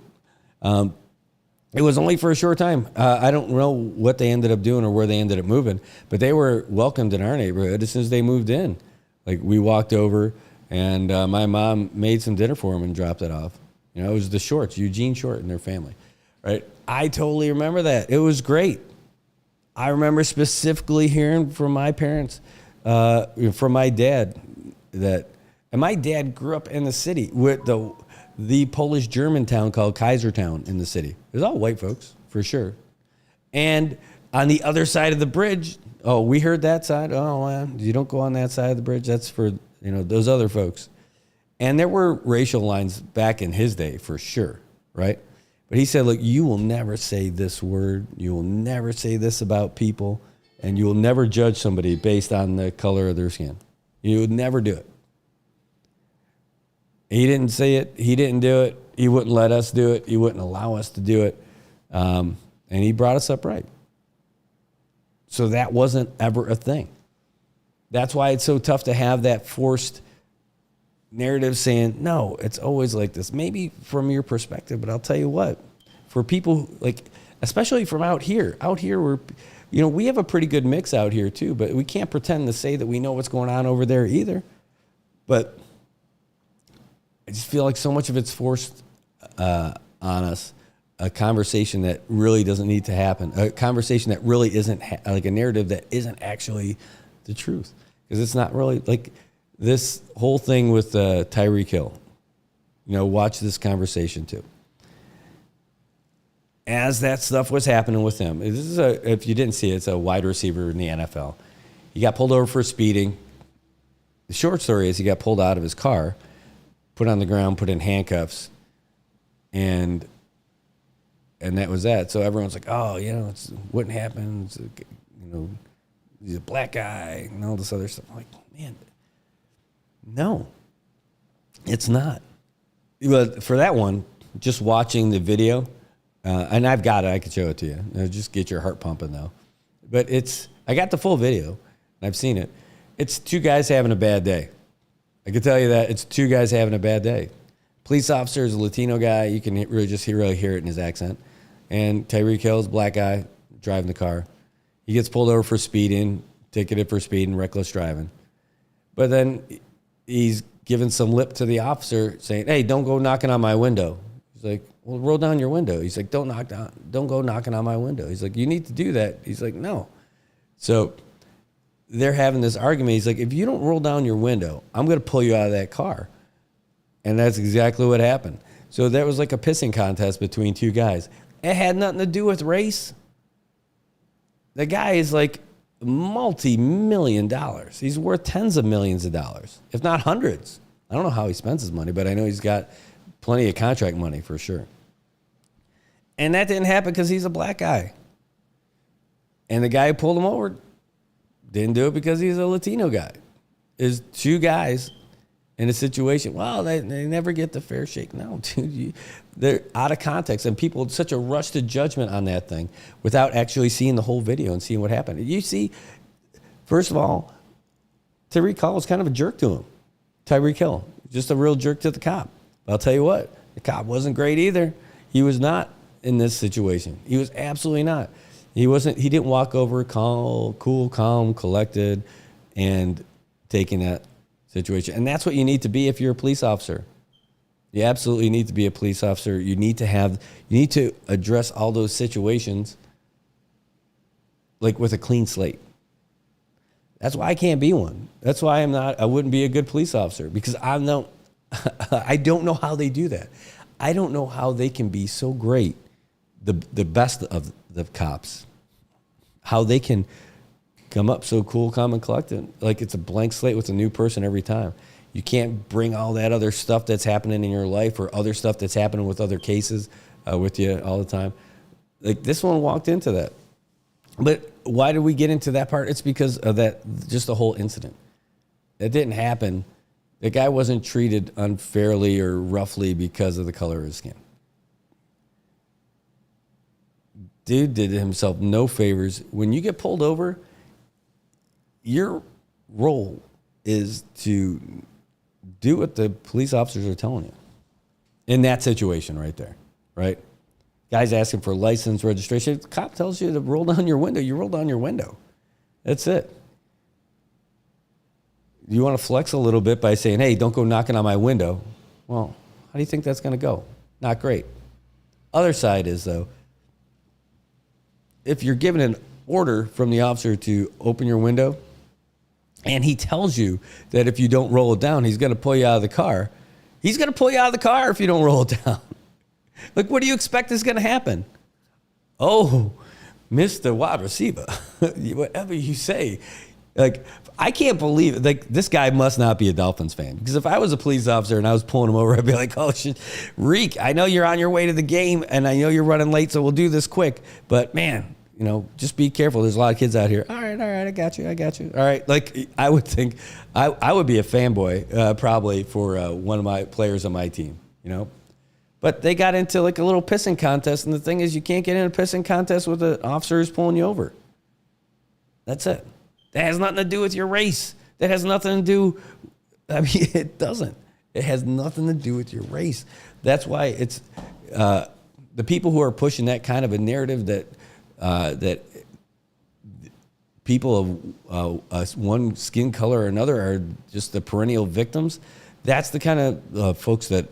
It was only for a short time. I don't know what they ended up doing or where they ended up moving, but they were welcomed in our neighborhood as soon as they moved in. Like, we walked over, and my mom made some dinner for them and dropped it off. You know, it was the Shorts, Eugene Short and their family, right? I totally remember that. It was great. I remember specifically hearing from my parents, from my dad, and my dad grew up in the city with the Polish German town called Kaisertown in the city. It was all white folks, for sure. And on the other side of the bridge, oh, we heard that side. Oh, well, you don't go on that side of the bridge. That's for, you know, those other folks. And there were racial lines back in his day, for sure, right? But he said, look, you will never say this word. You will never say this about people. And you will never judge somebody based on the color of their skin. You would never do it. He didn't say it. He didn't do it. He wouldn't let us do it. He wouldn't allow us to do it. And he brought us up right. So that wasn't ever a thing. That's why it's so tough to have that forced narrative saying, no, it's always like this. Maybe from your perspective, but I'll tell you what, for people like, especially from out here we're, you know, we have a pretty good mix out here too, but we can't pretend to say that we know what's going on over there either. But I just feel like so much of it's forced on us a conversation that really doesn't need to happen, a conversation that really isn't like a narrative that isn't actually the truth. Because it's not really like this whole thing with Tyreek Hill. Watch this conversation too. As that stuff was happening with him, this is if you didn't see it, it's a wide receiver in the NFL. He got pulled over for speeding. The short story is he got pulled out of his car, put on the ground, put in handcuffs, and that was that. So everyone's like, oh, it wouldn't happen. It's he's a black guy and all this other stuff. I'm like, man, no, it's not. But for that one, just watching the video, and I've got it, I could show it to you. Just get your heart pumping though. But I got the full video, and I've seen it. It's two guys having a bad day. I can tell you that. It's two guys having a bad day. Police officer is a Latino guy. You can really hear it in his accent. And Tyreek Hill is a black guy driving the car. He gets pulled over for speeding, ticketed for speeding, reckless driving. But then he's giving some lip to the officer saying, hey, don't go knocking on my window. He's like, well, roll down your window. He's like, don't go knocking on my window. He's like, you need to do that. He's like, no. So they're having this argument. He's like, if you don't roll down your window, I'm going to pull you out of that car. And that's exactly what happened. So there was like a pissing contest between two guys. It had nothing to do with race. The guy is like multi-million dollars. He's worth tens of millions of dollars, if not hundreds. I don't know how he spends his money, but I know he's got plenty of contract money for sure. And that didn't happen because he's a black guy. And the guy who pulled him over didn't do it because he's a Latino guy. There's two guys in a situation. Well, they never get the fair shake. No, dude, they're out of context. And people, such a rush to judgment on that thing without actually seeing the whole video and seeing what happened. You see, first of all, Tyreek Hill was kind of a jerk to him. Tyreek Hill, just a real jerk to the cop. But I'll tell you what, the cop wasn't great either. He was not in this situation. He was absolutely not. He didn't walk over cool, calm, collected, and taking that situation. And that's what you need to be if you're a police officer. You absolutely need to be a police officer. You need to address all those situations like with a clean slate. That's why I can't be one. That's why I wouldn't be a good police officer, because I don't know how they do that. I don't know how they can be so great, the best of the cops, how they can come up so cool, calm, and collected. Like it's a blank slate with a new person every time. You can't bring all that other stuff that's happening in your life or other stuff that's happening with other cases with you all the time. Like this one walked into that. But why did we get into that part? It's because of that, just the whole incident. That didn't happen. The guy wasn't treated unfairly or roughly because of the color of his skin. Dude did himself no favors. When you get pulled over, your role is to do what the police officers are telling you. In that situation right there, right? Guy's asking for license, registration. The cop tells you to roll down your window. You roll down your window. That's it. You want to flex a little bit by saying, hey, don't go knocking on my window. Well, how do you think that's going to go? Not great. Other side is, though, if you're given an order from the officer to open your window, and he tells you that if you don't roll it down, he's going to pull you out of the car. He's going to pull you out of the car if you don't roll it down. Like, what do you expect is going to happen? Oh, Mr. Wide Receiver, whatever you say. Like, I can't believe it. Like, this guy must not be a Dolphins fan. Because if I was a police officer and I was pulling him over, I'd be like, oh, shit, Reek, I know you're on your way to the game, and I know you're running late, so we'll do this quick. But, man, just be careful. There's a lot of kids out here. All right, I got you. All right, like, I would think, I would be a fanboy probably for one of my players on my team, But they got into like a little pissing contest, and the thing is, you can't get in a pissing contest with an officer who's pulling you over. That's it. That has nothing to do with your race. That has nothing to do, it doesn't. It has nothing to do with your race. That's why it's the people who are pushing that kind of a narrative that people of one skin color or another are just the perennial victims. That's the kind of folks that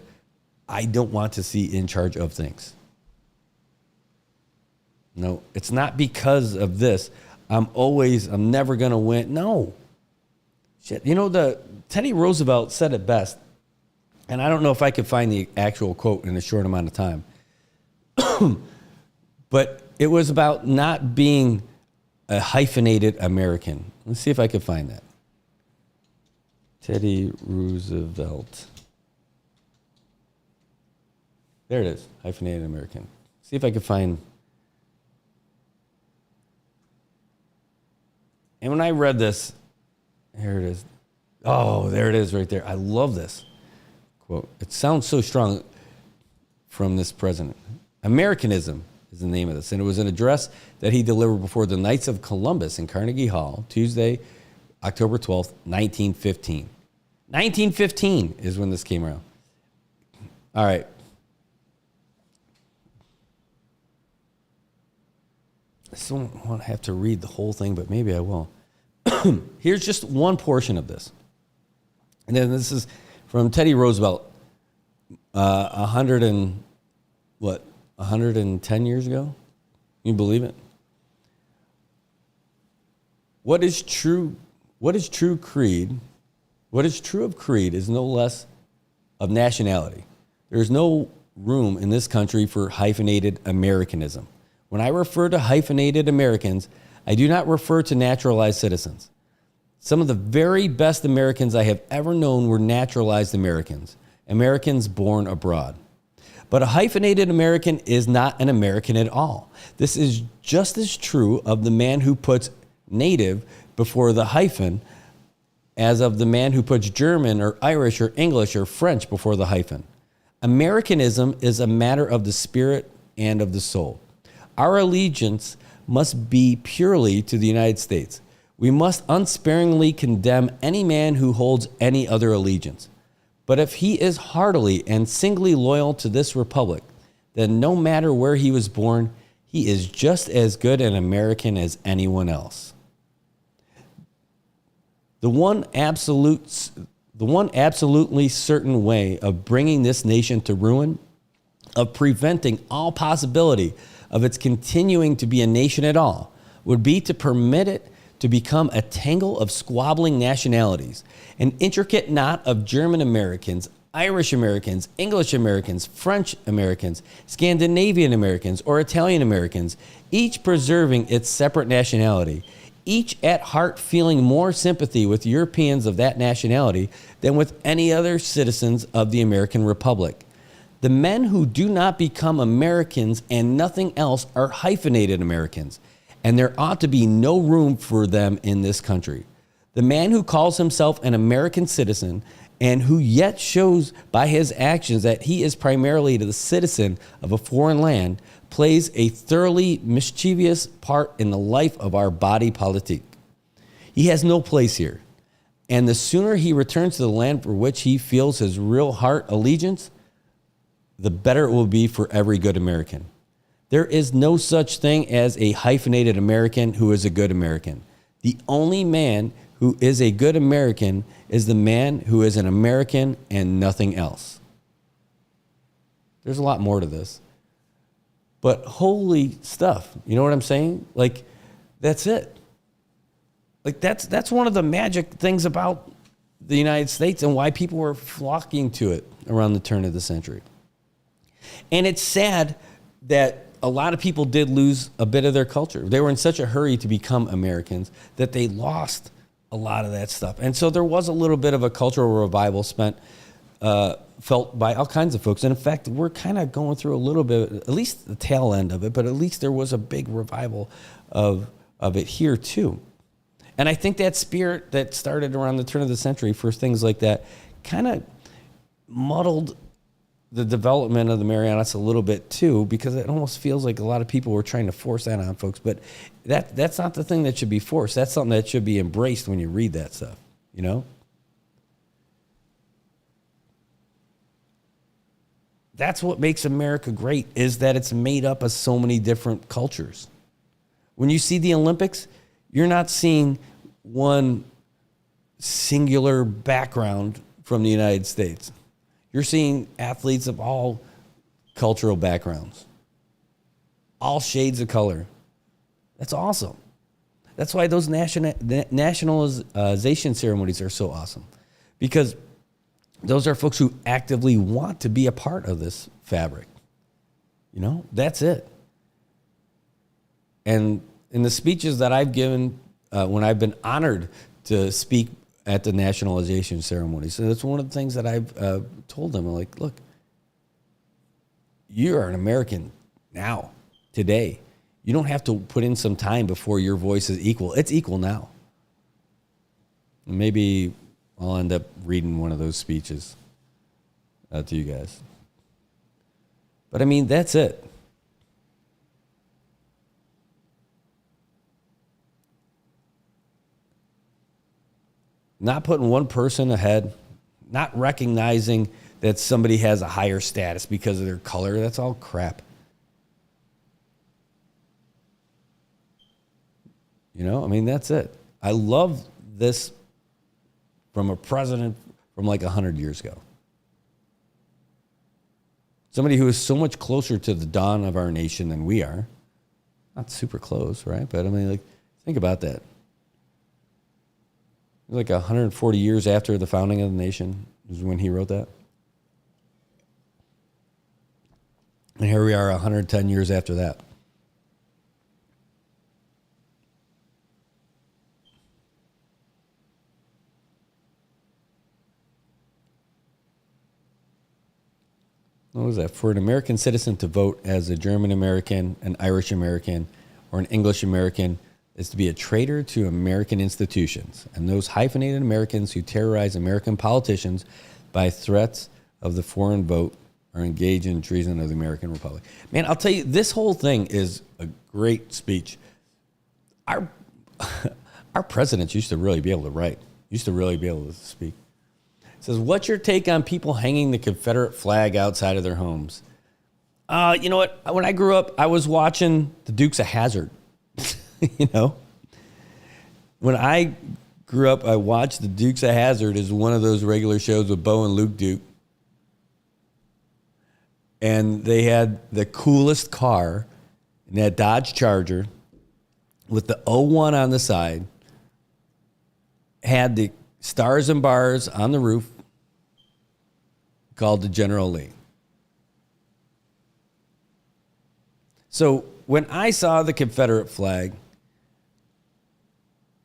I don't want to see in charge of things. No, it's not because of this. I'm never going to win. No. Shit. You know, Teddy Roosevelt said it best, and I don't know if I could find the actual quote in a short amount of time, but it was about not being a hyphenated American. Let's see if I can find that. Teddy Roosevelt. There it is, hyphenated American. See if I can find. And when I read this, here it is. Oh, there it is right there. I love this quote. It sounds so strong from this president. Americanism is the name of this. And it was an address that he delivered before the Knights of Columbus in Carnegie Hall, Tuesday, October 12th, 1915. 1915 is when this came around. All right. I still don't want to have to read the whole thing, but maybe I will. Here's just one portion of this. And then this is from Teddy Roosevelt, 110 years ago? Can you believe it? What is true of creed is no less of nationality. There's no room in this country for hyphenated Americanism. When I refer to hyphenated Americans, I do not refer to naturalized citizens. Some of the very best Americans I have ever known were naturalized Americans, Americans born abroad. But a hyphenated American is not an American at all. This is just as true of the man who puts native before the hyphen as of the man who puts German or Irish or English or French before the hyphen. Americanism is a matter of the spirit and of the soul. Our allegiance must be purely to the United States. We must unsparingly condemn any man who holds any other allegiance. But if he is heartily and singly loyal to this republic, then no matter where he was born, he is just as good an American as anyone else. The one absolutely certain way of bringing this nation to ruin, of preventing all possibility of its continuing to be a nation at all, would be to permit it to become a tangle of squabbling nationalities, an intricate knot of German Americans, Irish Americans, English Americans, French Americans, Scandinavian Americans, or Italian Americans, each preserving its separate nationality, each at heart feeling more sympathy with Europeans of that nationality than with any other citizens of the American Republic. The men who do not become Americans and nothing else are hyphenated Americans, and there ought to be no room for them in this country. The man who calls himself an American citizen and who yet shows by his actions that he is primarily the citizen of a foreign land plays a thoroughly mischievous part in the life of our body politique. He has no place here, and the sooner he returns to the land for which he feels his real heart allegiance, the better it will be for every good American. There is no such thing as a hyphenated American who is a good American. The only man who is a good American is the man who is an American and nothing else. There's a lot more to this. But holy stuff, you know what I'm saying? Like, that's it. Like, that's one of the magic things about the United States and why people were flocking to it around the turn of the century. And it's sad that a lot of people did lose a bit of their culture. They were in such a hurry to become Americans that they lost a lot of that stuff. And so there was a little bit of a cultural revival felt by all kinds of folks. And in fact, we're kind of going through a little bit, at least the tail end of it, but at least there was a big revival of it here too. And I think that spirit that started around the turn of the century for things like that kind of muddled the development of the Marianas a little bit too, because it almost feels like a lot of people were trying to force that on folks. But that's not the thing that should be forced. That's something that should be embraced when you read that stuff, you know? That's what makes America great, is that it's made up of so many different cultures. When you see the Olympics, you're not seeing one singular background from the United States. You're seeing athletes of all cultural backgrounds. all shades of color. That's awesome. That's why those nationalization ceremonies are so awesome, because those are folks who actively want to be a part of this fabric. You know, that's it. And in the speeches that I've given, when I've been honored to speak at the nationalization ceremony, so that's one of the things that I've told them. I'm like, look, you are an American now, today. You don't have to put in some time before your voice is equal. It's equal now. Maybe I'll end up reading one of those speeches to you guys. But I mean, that's it. Not putting one person ahead, not recognizing that somebody has a higher status because of their color, that's all crap. You know, I mean, that's it. I love this from a president from like 100 years ago. Somebody who is so much closer to the dawn of our nation than we are. Not super close, right? But I mean, like, think about that. Like 140 years after the founding of the nation is when he wrote that. And here we are 110 years after that. What was that? For an American citizen to vote as a German American, an Irish American, or an English American is to be a traitor to American institutions and those hyphenated Americans who terrorize American politicians by threats of the foreign vote or engage in treason of the American Republic. Man, I'll tell you, this whole thing is a great speech. Our presidents used to really be able to write, used to really be able to speak. It says, what's your take on people hanging the Confederate flag outside of their homes? You know what? When I grew up, I was watching the Dukes of Hazzard. You know? When I grew up, I watched the Dukes of Hazzard as one of those regular shows with Bo and Luke Duke. And they had the coolest car, in that Dodge Charger, with the 01 on the side, had the stars and bars on the roof, called the General Lee. So when I saw the Confederate flag,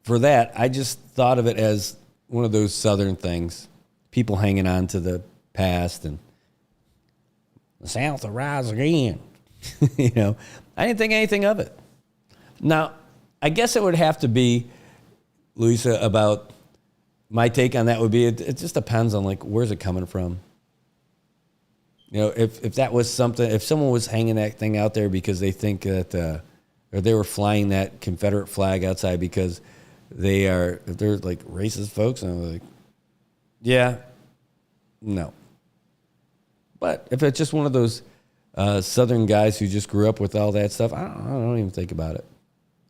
for that, I just thought of it as one of those Southern things, people hanging on to the past and the South will rise again. You know, I didn't think anything of it. Now, I guess it would have to be, Louisa, about my take on that would be, it just depends on, like, where's it coming from? You know, if that was something, if someone was hanging that thing out there because they think that, or they were flying that Confederate flag outside because if they're like racist folks, and I'm like, yeah, no. But if it's just one of those Southern guys who just grew up with all that stuff, I don't even think about it.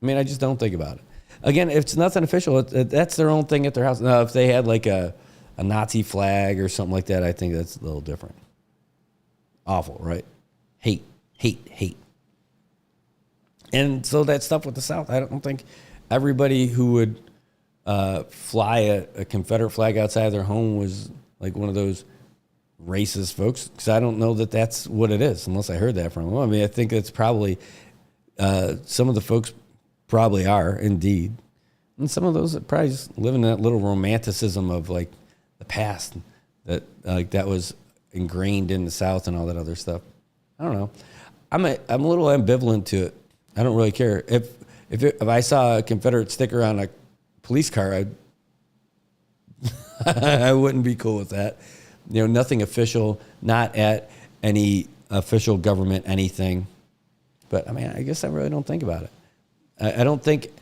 I mean, I just don't think about it. Again, if it's nothing official, that's their own thing at their house. Now, if they had like a Nazi flag or something like that, I think that's a little different. Awful, right? Hate. And so that stuff with the South, I don't think everybody who would fly a Confederate flag outside their home was like one of those racist folks, because I don't know that that's what it is, unless I heard that from them. I mean, I think it's probably, some of the folks probably are, indeed. And some of those that probably just live in that little romanticism of like the past that like that was ingrained in the South and all that other stuff. I don't know. I'm a little ambivalent to it. I don't really care. If I saw a Confederate sticker on a police car, I wouldn't be cool with that. You know, nothing official, not at any official government anything. But I mean, I guess I really don't think about it. I don't think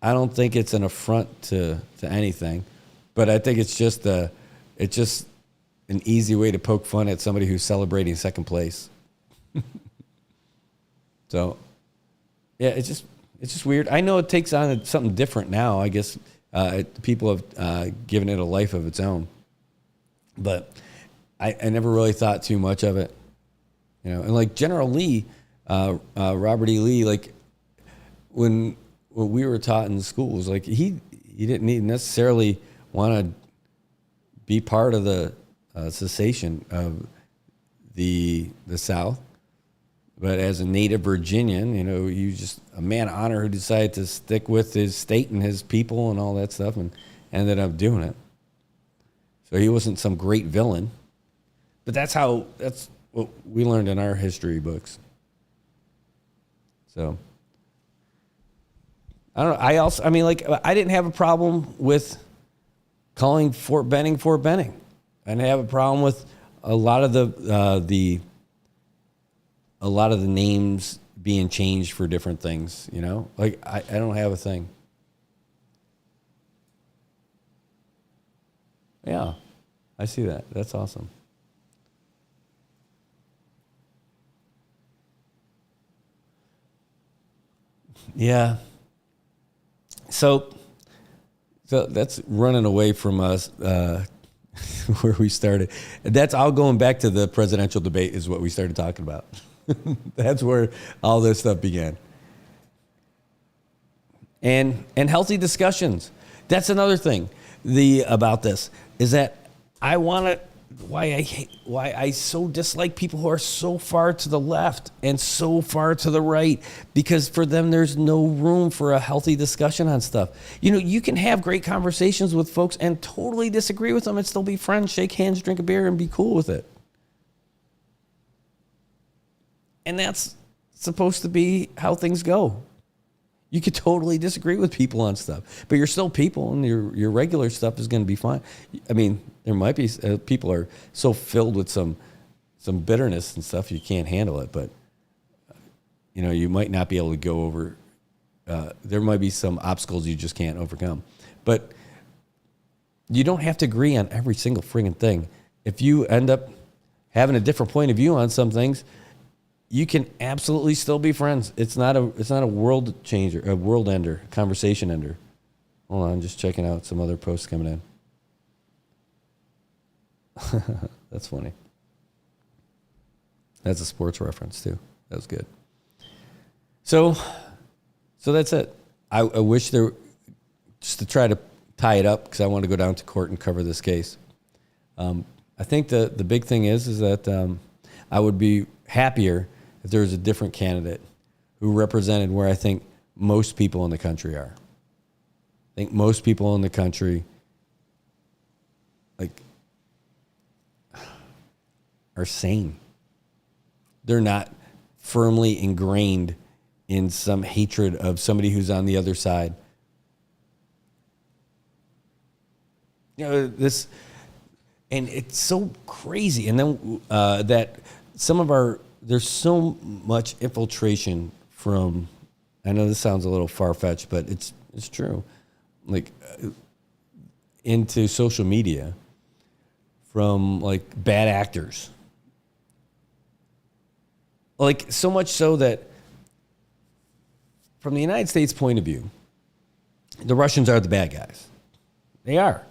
it's an affront to anything, but I think it's just an easy way to poke fun at somebody who's celebrating second place. So, yeah, it's just weird. I know it takes on something different now. I guess people have given it a life of its own, but I never really thought too much of it. You know, and like General Lee, Robert E. Lee, like when we were taught in schools, like he didn't necessarily want to be part of the cessation of the South, but as a native Virginian, you know, you just a man of honor who decided to stick with his state and his people and all that stuff, and ended up doing it. So he wasn't some great villain, but that's what we learned in our history books. So I don't know. I didn't have a problem with calling Fort Benning Fort Benning. I didn't have a problem with a lot of the names being changed for different things. You know, like I don't have a thing. Yeah, I see that. That's awesome. Yeah. So that's running away from us where we started. That's all going back to the presidential debate is what we started talking about. That's where all this stuff began. And healthy discussions. That's another thing about this is that I want to why I so dislike people who are so far to the left and so far to the right, because for them there's no room for a healthy discussion on stuff. You know, you can have great conversations with folks and totally disagree with them and still be friends, shake hands, drink a beer, and be cool with it. And that's supposed to be how things go. You could totally disagree with people on stuff, but you're still people, and your regular stuff is going to be fine. I mean, there might be people are so filled with some bitterness and stuff you can't handle it, but you know, you might not be able to go over. There might be some obstacles you just can't overcome, but you don't have to agree on every single friggin' thing. If you end up having a different point of view on some things, you can absolutely still be friends. It's not a world changer, a world ender, conversation ender. Hold on, I'm just checking out some other posts coming in. That's funny. That's a sports reference too. That was good. So that's it. I wish there, just to try to tie it up, because I want to go down to court and cover this case. I think the big thing is that I would be happier if there was a different candidate who represented where I think most people in the country are. I think most people in the country are sane. They're not firmly ingrained in some hatred of somebody who's on the other side. You know, and it's so crazy. And then that there's so much infiltration from, I know this sounds a little far-fetched, but it's true, into social media from bad actors. So much so that from the United States point of view, the Russians are the bad guys. They are.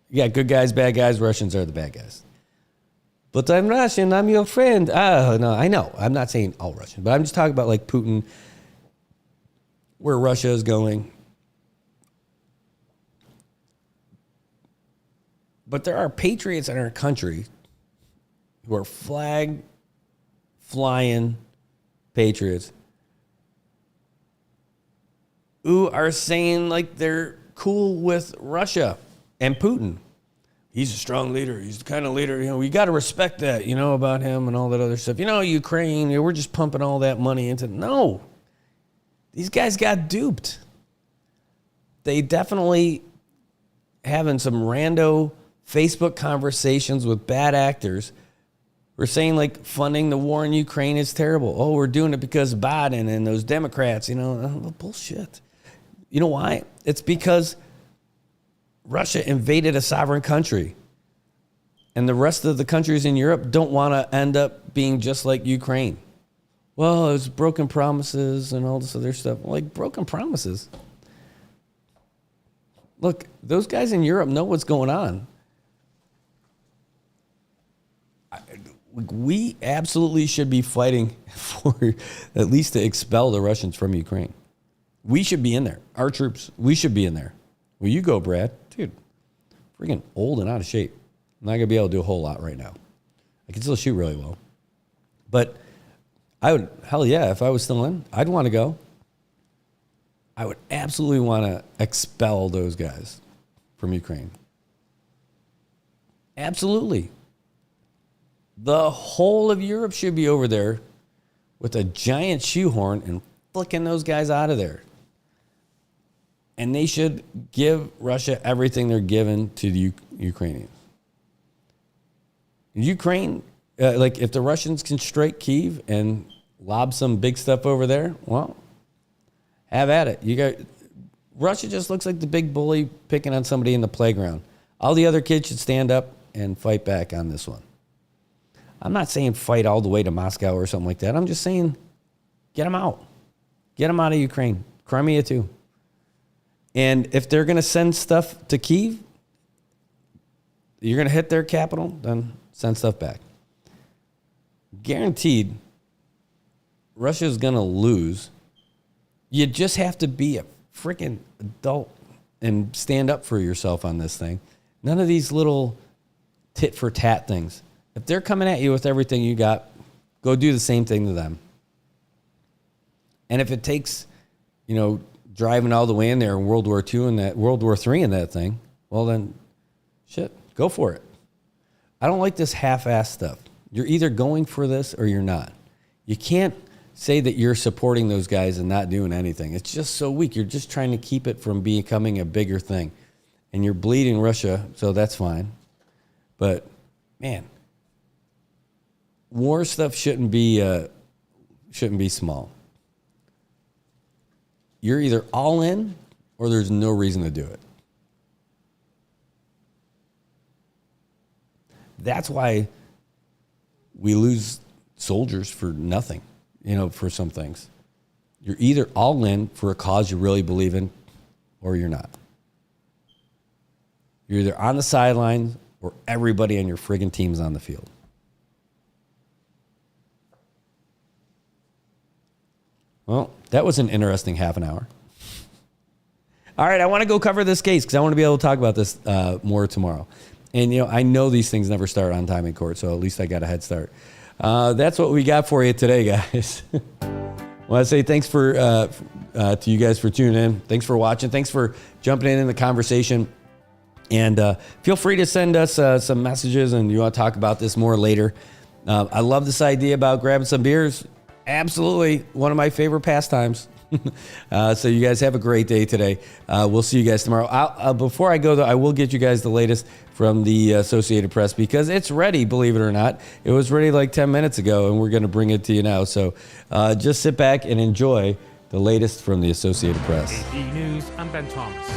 You got good guys, bad guys. Russians are the bad guys. But I'm Russian, I'm your friend. Oh, no, I know. I'm not saying all Russian, but I'm just talking about Putin, where Russia is going. But there are patriots in our country who are flag-flying patriots who are saying they're cool with Russia and Putin. He's a strong leader. He's the kind of leader, we got to respect that, about him and all that other stuff. Ukraine, we're just pumping all that money into. No. These guys got duped. They definitely having some rando Facebook conversations with bad actors. We're saying funding the war in Ukraine is terrible. Oh, we're doing it because of Biden and those Democrats, bullshit. You know why? It's because Russia invaded a sovereign country, and the rest of the countries in Europe don't want to end up being just like Ukraine. Well, it's broken promises and all this other stuff. Broken promises. Look, those guys in Europe know what's going on. we absolutely should be fighting for at least to expel the Russians from Ukraine. We should be in there. Our troops, we should be in there. Well, you go, Brad. Dude, freaking old and out of shape. I'm not going to be able to do a whole lot right now. I can still shoot really well. But I would, hell yeah, if I was still in, I'd want to go. I would absolutely want to expel those guys from Ukraine. Absolutely. The whole of Europe should be over there with a giant shoehorn and flicking those guys out of there. And they should give Russia everything they're giving to the Ukrainians. Ukraine, like if the Russians can strike Kyiv and lob some big stuff over there, well, have at it. You got Russia just looks like the big bully picking on somebody in the playground. All the other kids should stand up and fight back on this one. I'm not saying fight all the way to Moscow or something like that. I'm just saying get them out. Get them out of Ukraine. Crimea too. And if they're going to send stuff to Kyiv, you're going to hit their capital, then send stuff back. Guaranteed, Russia's going to lose. You just have to be a freaking adult and stand up for yourself on this thing. None of these little tit for tat things. If they're coming at you with everything you got, go do the same thing to them. And if it takes, driving all the way in there in World War II and that World War III and that thing, well then, shit, go for it. I don't like this half-ass stuff. You're either going for this or you're not. You can't say that you're supporting those guys and not doing anything. It's just so weak. You're just trying to keep it from becoming a bigger thing. And you're bleeding Russia, so that's fine. But, man, war stuff shouldn't be small. You're either all in or there's no reason to do it. That's why we lose soldiers for nothing, for some things. You're either all in for a cause you really believe in or you're not. You're either on the sidelines or everybody on your friggin' team's on the field. Well, that was an interesting half an hour. All right, I want to go cover this case because I want to be able to talk about this more tomorrow. And, I know these things never start on time in court, so at least I got a head start. That's what we got for you today, guys. I want to say thanks to you guys for tuning in. Thanks for watching. Thanks for jumping in the conversation. And feel free to send us some messages, and you want to talk about this more later. I love this idea about grabbing some beers. Absolutely one of my favorite pastimes. So you guys have a great day today. We'll see you guys tomorrow. Before I go, though, I will get you guys the latest from the Associated Press because it's ready, believe it or not. It was ready like 10 minutes ago, and we're going to bring it to you now. So just sit back and enjoy the latest from the Associated Press. AP News, I'm Ben Thomas.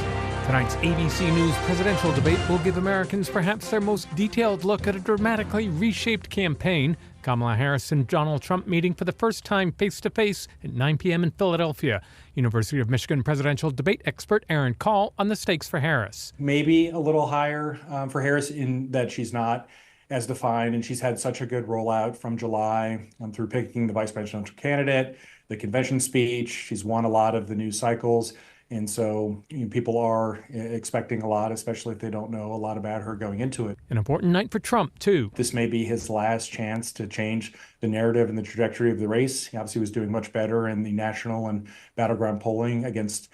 Tonight's ABC News presidential debate will give Americans perhaps their most detailed look at a dramatically reshaped campaign. Kamala Harris and Donald Trump meeting for the first time face-to-face at 9 p.m. in Philadelphia. University of Michigan presidential debate expert Aaron Call on the stakes for Harris. Maybe a little higher for Harris in that she's not as defined, and she's had such a good rollout from July through picking the vice presidential candidate, the convention speech. She's won a lot of the news cycles. And so people are expecting a lot, especially if they don't know a lot about her going into it. An important night for Trump, too. This may be his last chance to change the narrative and the trajectory of the race. He obviously was doing much better in the national and battleground polling against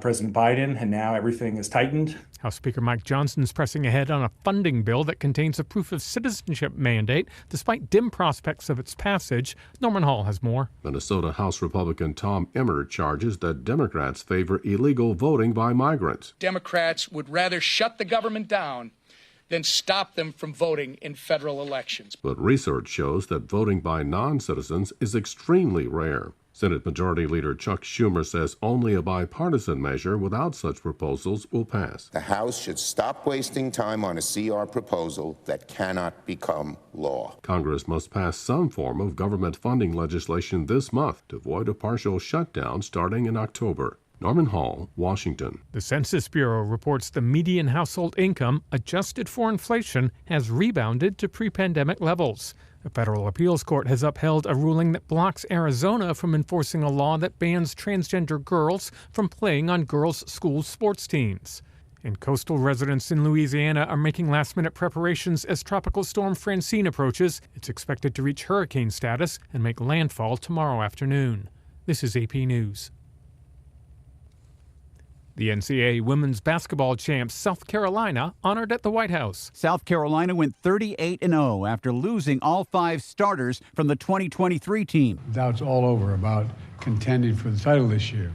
President Biden, and now everything is tightened. House Speaker Mike Johnson is pressing ahead on a funding bill that contains a proof of citizenship mandate, despite dim prospects of its passage. Norman Hall has more. Minnesota House Republican Tom Emmer charges that Democrats favor illegal voting by migrants. Democrats would rather shut the government down than stop them from voting in federal elections. But research shows that voting by non-citizens is extremely rare. Senate Majority Leader Chuck Schumer says only a bipartisan measure without such proposals will pass. The House should stop wasting time on a CR proposal that cannot become law. Congress must pass some form of government funding legislation this month to avoid a partial shutdown starting in October. Norman Hall, Washington. The Census Bureau reports the median household income, adjusted for inflation, has rebounded to pre-pandemic levels. A federal appeals court has upheld a ruling that blocks Arizona from enforcing a law that bans transgender girls from playing on girls' school sports teams. And coastal residents in Louisiana are making last-minute preparations as Tropical Storm Francine approaches. It's expected to reach hurricane status and make landfall tomorrow afternoon. This is AP News. The NCAA women's basketball champs South Carolina honored at the White House. South Carolina went 38-0 after losing all 5 starters from the 2023 team. Doubt's all over about contending for the title this year.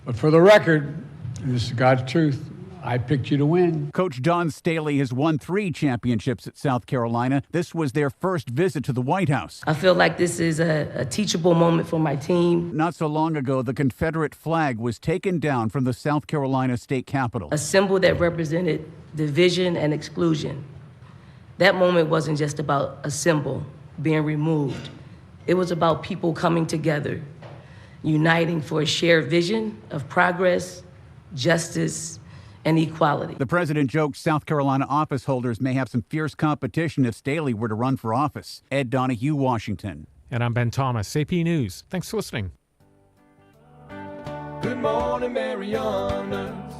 But for the record, and this is God's truth, I picked you to win. Coach Don Staley has won 3 championships at South Carolina. This was their first visit to the White House. I feel like this is a teachable moment for my team. Not so long ago, the Confederate flag was taken down from the South Carolina state capitol. A symbol that represented division and exclusion. That moment wasn't just about a symbol being removed. It was about people coming together, uniting for a shared vision of progress, justice, and equality. The president joked South Carolina office holders may have some fierce competition if Staley were to run for office. Ed Donahue, Washington. And I'm Ben Thomas, AP News. Thanks for listening. Good morning, Marianas.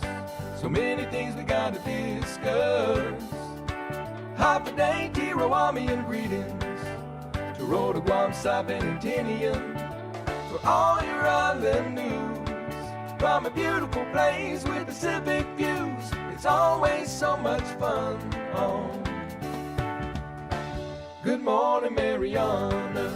So many things we gotta discuss. Happy day, Tirawami greetings. To Rhoda, Guam, Sabin, and Tinian. For all your island news. From a beautiful place with Pacific views, it's always so much fun on Good Morning Marianas.